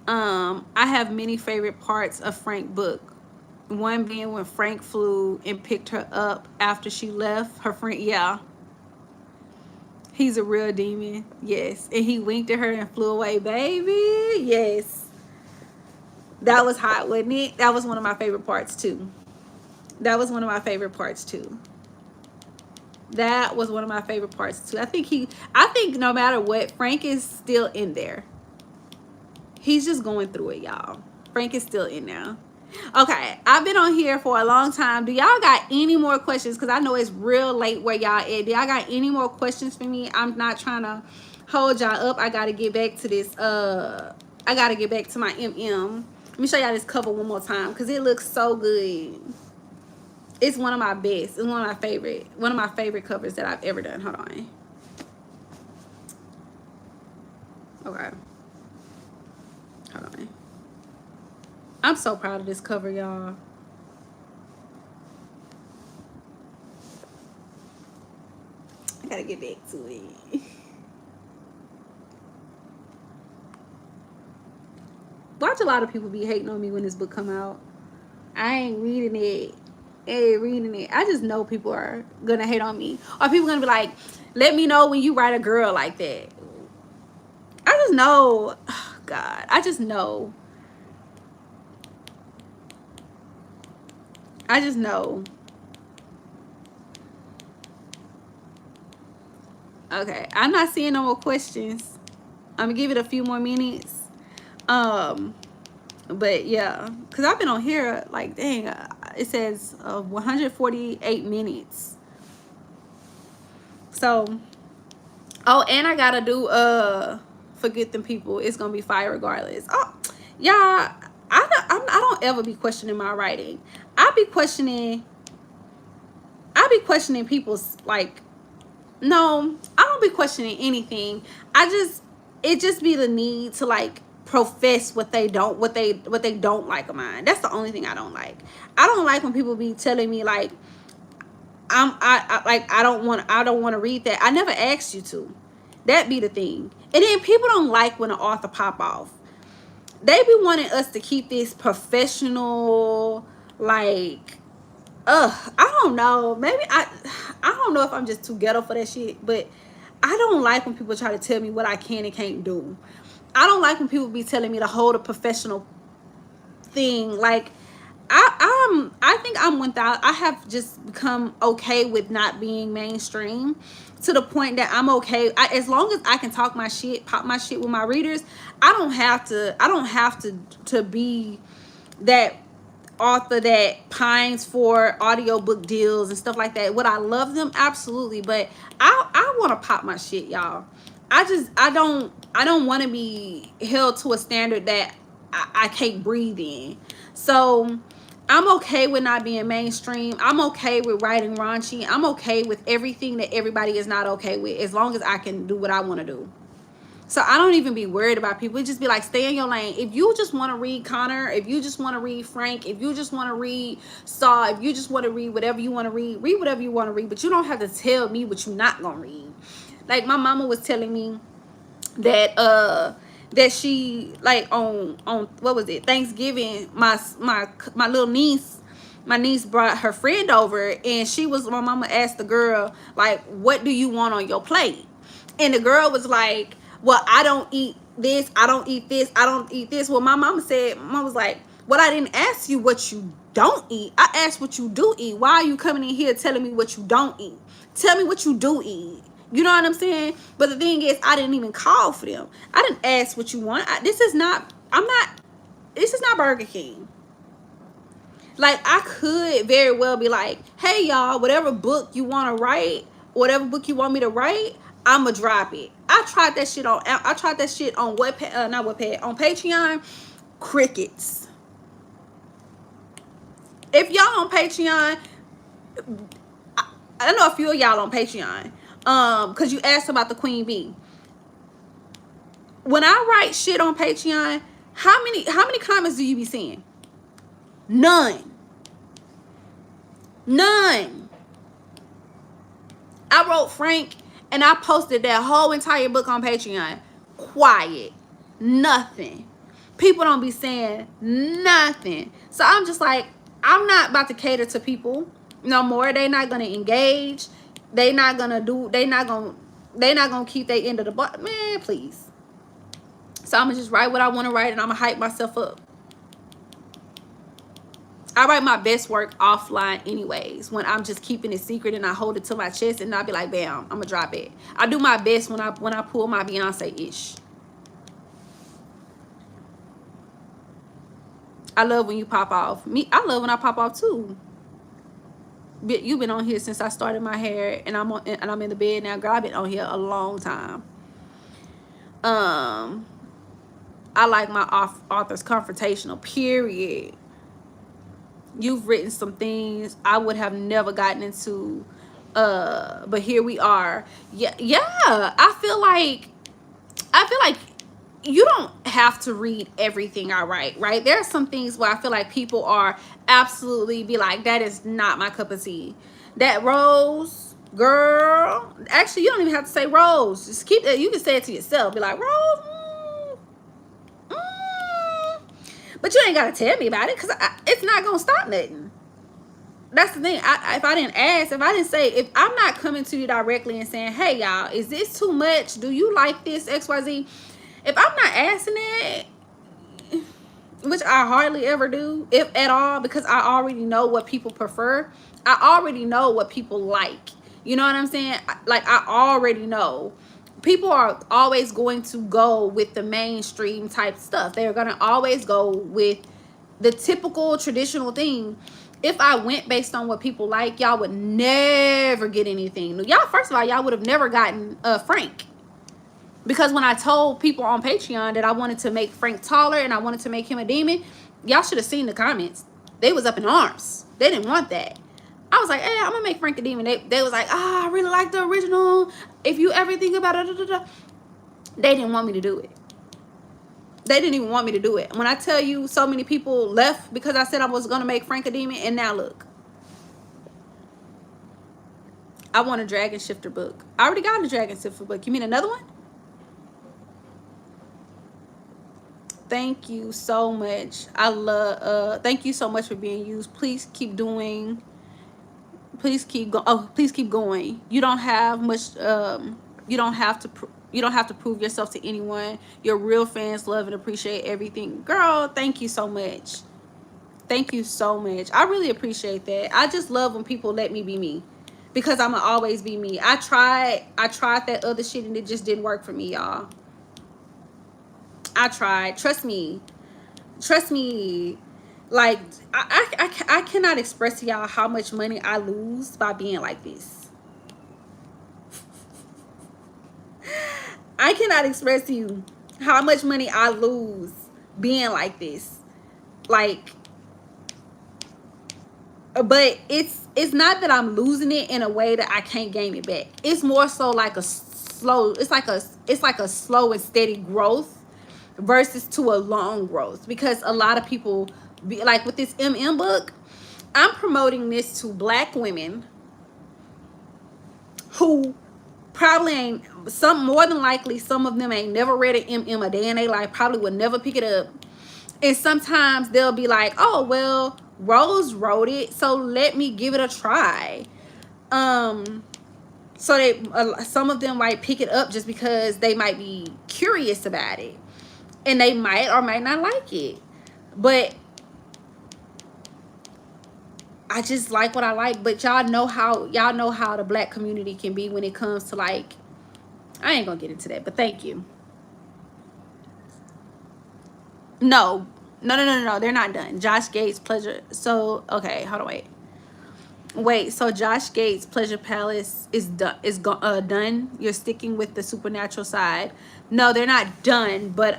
I have many favorite parts of Frank's book. One being when Frank flew and picked her up after she left her friend. Yeah. He's a real demon. Yes. And he winked at her and flew away, baby. Yes. That was hot, wasn't it? That was one of my favorite parts too. That was one of my favorite parts too. That was one of my favorite parts too. I think no matter what, Frank is still in there. He's just going through it, y'all. Frank is still in there. Okay, I've been on here for a long time. Do y'all got any more questions? Because I know it's real late where y'all at. Do y'all got any more questions for me? I'm not trying to hold y'all up. I got to get back to this. I got to get back to my MM. Let me show y'all this cover one more time because it looks so good. It's one of my best. It's one of my favorite covers that I've ever done. Hold on. Okay. Hold on. I'm so proud of this cover, y'all. I gotta get back to it. Watch a lot of people be hating on me when this book come out. I ain't reading it. I just know people are gonna hate on me. Or people gonna be like, let me know when you write a girl like that. I just know. Oh, God. I just know. Okay, I'm not seeing no more questions. I'm gonna give it a few more minutes. But yeah, because I've been on here like, dang, it says 148 minutes. So, oh, and I gotta do Forget Them People. It's gonna be fire regardless. Oh, y'all, I don't ever be questioning my writing. I be questioning people's, like, no, I don't be questioning anything. It just be the need to like profess what they don't like of mine. That's the only thing I don't like. I don't like when people be telling me like I don't want to read that. I never asked you to. That be the thing. And then people don't like when an author pop off. They be wanting us to keep this professional, like, I don't know. Maybe I don't know if I'm just too ghetto for that shit, but I don't like when people try to tell me what I can and can't do. I don't like when people be telling me to hold a professional thing. Like, I think I'm 1,000. I have just become okay with not being mainstream, to the point that I'm okay. As long as I can talk my shit, pop my shit with my readers, I don't have to be that author that pines for audiobook deals and stuff like that. Would I love them? Absolutely. But I want to pop my shit, y'all. I don't want to be held to a standard that I can't breathe in. So I'm okay with not being mainstream. I'm okay with writing raunchy. I'm okay with everything that everybody is not okay with, as long as I can do what I want to do. So I don't even be worried about people. It just be like, stay in your lane. If you just want to read Connor, if you just want to read Frank, if you just want to read Saw, if you just want to read whatever you want to read whatever you want to read. But you don't have to tell me what you're not going to read. Like, my mama was telling me that she, like, on what was it, Thanksgiving, my little niece, my niece brought her friend over, and my mama asked the girl, like, what do you want on your plate? And the girl was like, well, I don't eat this, I don't eat this, I don't eat this. Well, my mama was like, well, I didn't ask you what you don't eat, I asked what you do eat. Why are you coming in here telling me what you don't eat? Tell me what you do eat. You know what I'm saying? But the thing is, I didn't even call for them. I didn't ask what you want. This is not Burger King. Like, I could very well be like, hey, y'all, whatever book you want to write, whatever book you want me to write, I'ma drop it. I tried that shit on Wattpad, not Wattpad, on Patreon. Crickets. If y'all on Patreon, I know a few of y'all on Patreon, because you asked about the Queen Bee. When I write shit on Patreon, how many comments do you be seeing? None. I wrote Frank, and I posted that whole entire book on Patreon. Quiet. Nothing. People don't be saying nothing. So I'm just like, I'm not about to cater to people no more. They not gonna engage. They not gonna keep their end of the bar. Man, please. So I'm gonna just write what I want to write, and I'm gonna hype myself up. I write my best work offline anyways, when I'm just keeping it secret and I hold it to my chest, and I'll be like, bam, I'm gonna drop it. I do my best when I pull my Beyonce-ish. I love when you pop off. I love when I pop off too. You've been on here since I started my hair, and I'm in the bed now. Girl, I've been on here a long time. I like my authors confrontational, period. You've written some things I would have never gotten into, but here we are. Yeah. I feel like you don't have to read everything I write, right? There are some things where I feel like people are absolutely be like, that is not my cup of tea. That Rose, girl, actually, you don't even have to say Rose. Just keep that. You can say it to yourself. Be like, Rose, but you ain't got to tell me about it, because it's not going to stop nothing. That's the thing. If I didn't ask, if I didn't say, if I'm not coming to you directly and saying, hey, y'all, is this too much? Do you like this, XYZ? If I'm not asking it, which I hardly ever do, if at all, because I already know what people prefer. I already know what people like. You know what I'm saying? Like, I already know. People are always going to go with the mainstream type stuff. They're going to always go with the typical traditional thing. If I went based on what people like, y'all would never get anything. Y'all, first of all, y'all would have never gotten Frank. Because when I told people on Patreon that I wanted to make Frank taller and I wanted to make him a demon, y'all should have seen the comments. They was up in arms. They didn't want that. I was like, hey, I'm going to make Frank a demon. They was like, I really like the original. If you ever think about it, they didn't want me to do it. They didn't even want me to do it. When I tell you, so many people left because I said I was going to make Frank a demon, and now look. I want a Dragon Shifter book. I already got a Dragon Shifter book. You mean another one? thank you so much. I love thank you so much for being used. Please keep doing, please keep going. You don't have much you don't have to you don't have to prove yourself to anyone. Your real fans love and appreciate everything. Girl, thank you so much. Thank you so much. I really appreciate that. I just love when people let me be me, because I'ma always be me. I tried that other shit and it just didn't work for me, y'all. I tried. Trust me. Trust me. Like I cannot express to y'all how much money I lose by being like this. I cannot express to you how much money I lose being like this. Like, but it's not that I'm losing it in a way that I can't gain it back. It's more so like a slow, it's like a slow and steady growth versus to a long growth, because a lot of people be like, with this book, I'm promoting this to Black women who probably ain't, some more than likely some of them ain't never read an a day in their life, probably would never pick it up. And sometimes they'll be like, oh well, Rose wrote it, so let me give it a try. So they some of them might pick it up just because they might be curious about it, and they might or might not like it. But I just like what I like. But y'all know how the Black community can be when it comes to, like, I ain't gonna get into that, but thank you. No, no, they're not done. Josh Gates Pleasure. So okay, hold on, wait. So Josh Gates Pleasure Palace is done. Done. You're sticking with the supernatural side. No, they're not done. But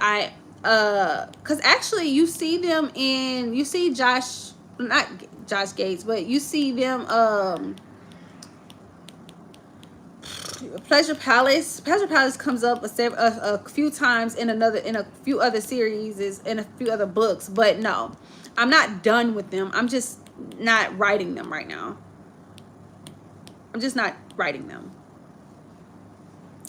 cause actually you see them in, you see Josh, not Josh Gates, but you see them Pleasure Palace comes up a few times in a few other series, is in a few other books. But no, I'm not done with them. I'm just not writing them right now. I'm just not writing them.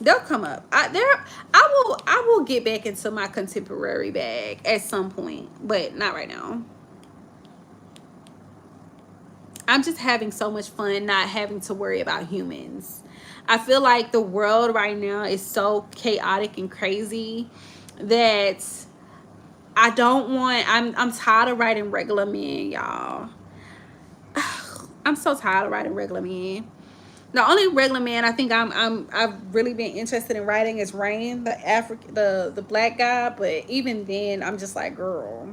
They'll come up. I will get back into my contemporary bag at some point, but not right now. I'm just having so much fun not having to worry about humans. I feel like the world right now is so chaotic and crazy that I'm tired of writing regular men, y'all. I'm so tired of writing regular men. The only regular man I think I've really been interested in writing is Rain, the Black guy, but even then I'm just like, girl.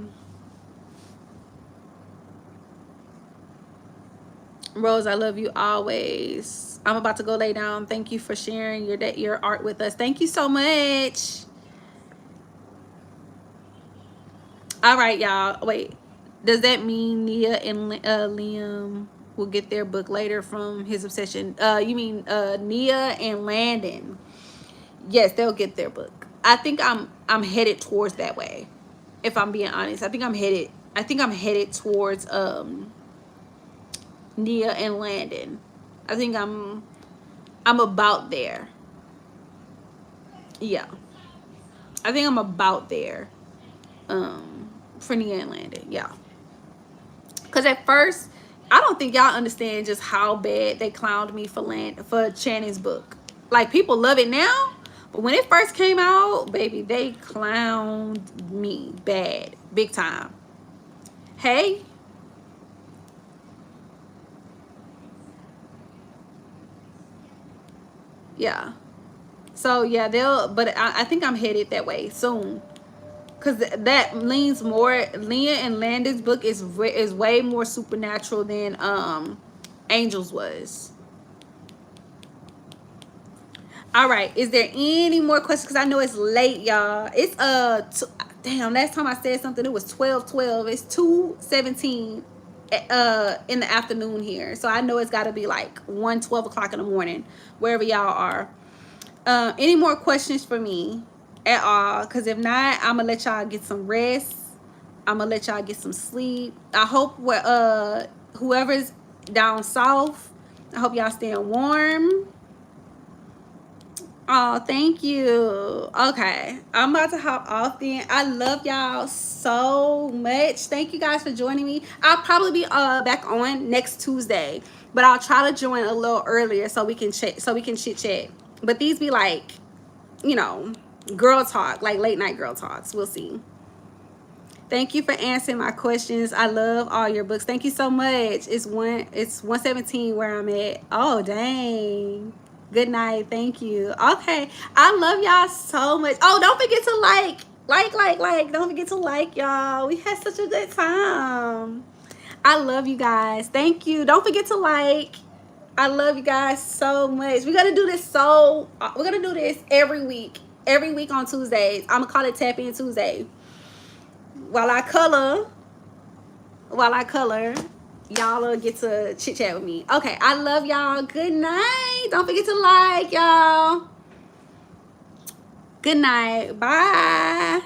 Rose, I love you always. I'm about to go lay down. Thank you for sharing your art with us. Thank you so much. All right, y'all. Wait, does that mean Nia and Liam will get their book later from his obsession? You mean Nia and Landon? Yes, they'll get their book. I think I'm headed towards that way. If I'm being honest, I think I'm headed towards Nia and Landon. I think I'm about there. Yeah. I think I'm about there. For Nia and Landon. Yeah. Cause at first, I don't think y'all understand just how bad they clowned me for Channing's book. Like, people love it now, but when it first came out, baby, they clowned me bad, big time. Hey. Yeah. So yeah, but I think I'm headed that way soon. Cause that leans more. Leah and Landon's book is way more supernatural than Angel's was. All right, is there any more questions? Because I know it's late, y'all. It's damn, last time I said something, it was 12:12. It's 2:17 in the afternoon here. So I know it's got to be like 12 o'clock in the morning, wherever y'all are. Any more questions for me at all? Because if not, I'm going to let y'all get some rest. I'm going to let y'all get some sleep. I hope whoever's down south, I hope y'all staying warm. Oh, thank you. Okay, I'm about to hop off then. I love y'all so much. Thank you guys for joining me. I'll probably be back on next Tuesday, but I'll try to join a little earlier so we can chit chat. But these be like, you know, girl talk, like late night girl talks. We'll see. Thank you for answering my questions. I love all your books. Thank you so much. It's 117 where I'm at. Oh, dang. Good night. Thank you. Okay. I love y'all so much. Oh, don't forget to like. Don't forget to like, y'all. We had such a good time. I love you guys. Thank you. Don't forget to like. I love you guys so much. We're gonna do this every week. Every week on Tuesdays. I'm gonna call it Tap In Tuesday. While I color, y'all will get to chit chat with me. Okay, I love y'all. Good night. Don't forget to like, y'all. Good night. Bye.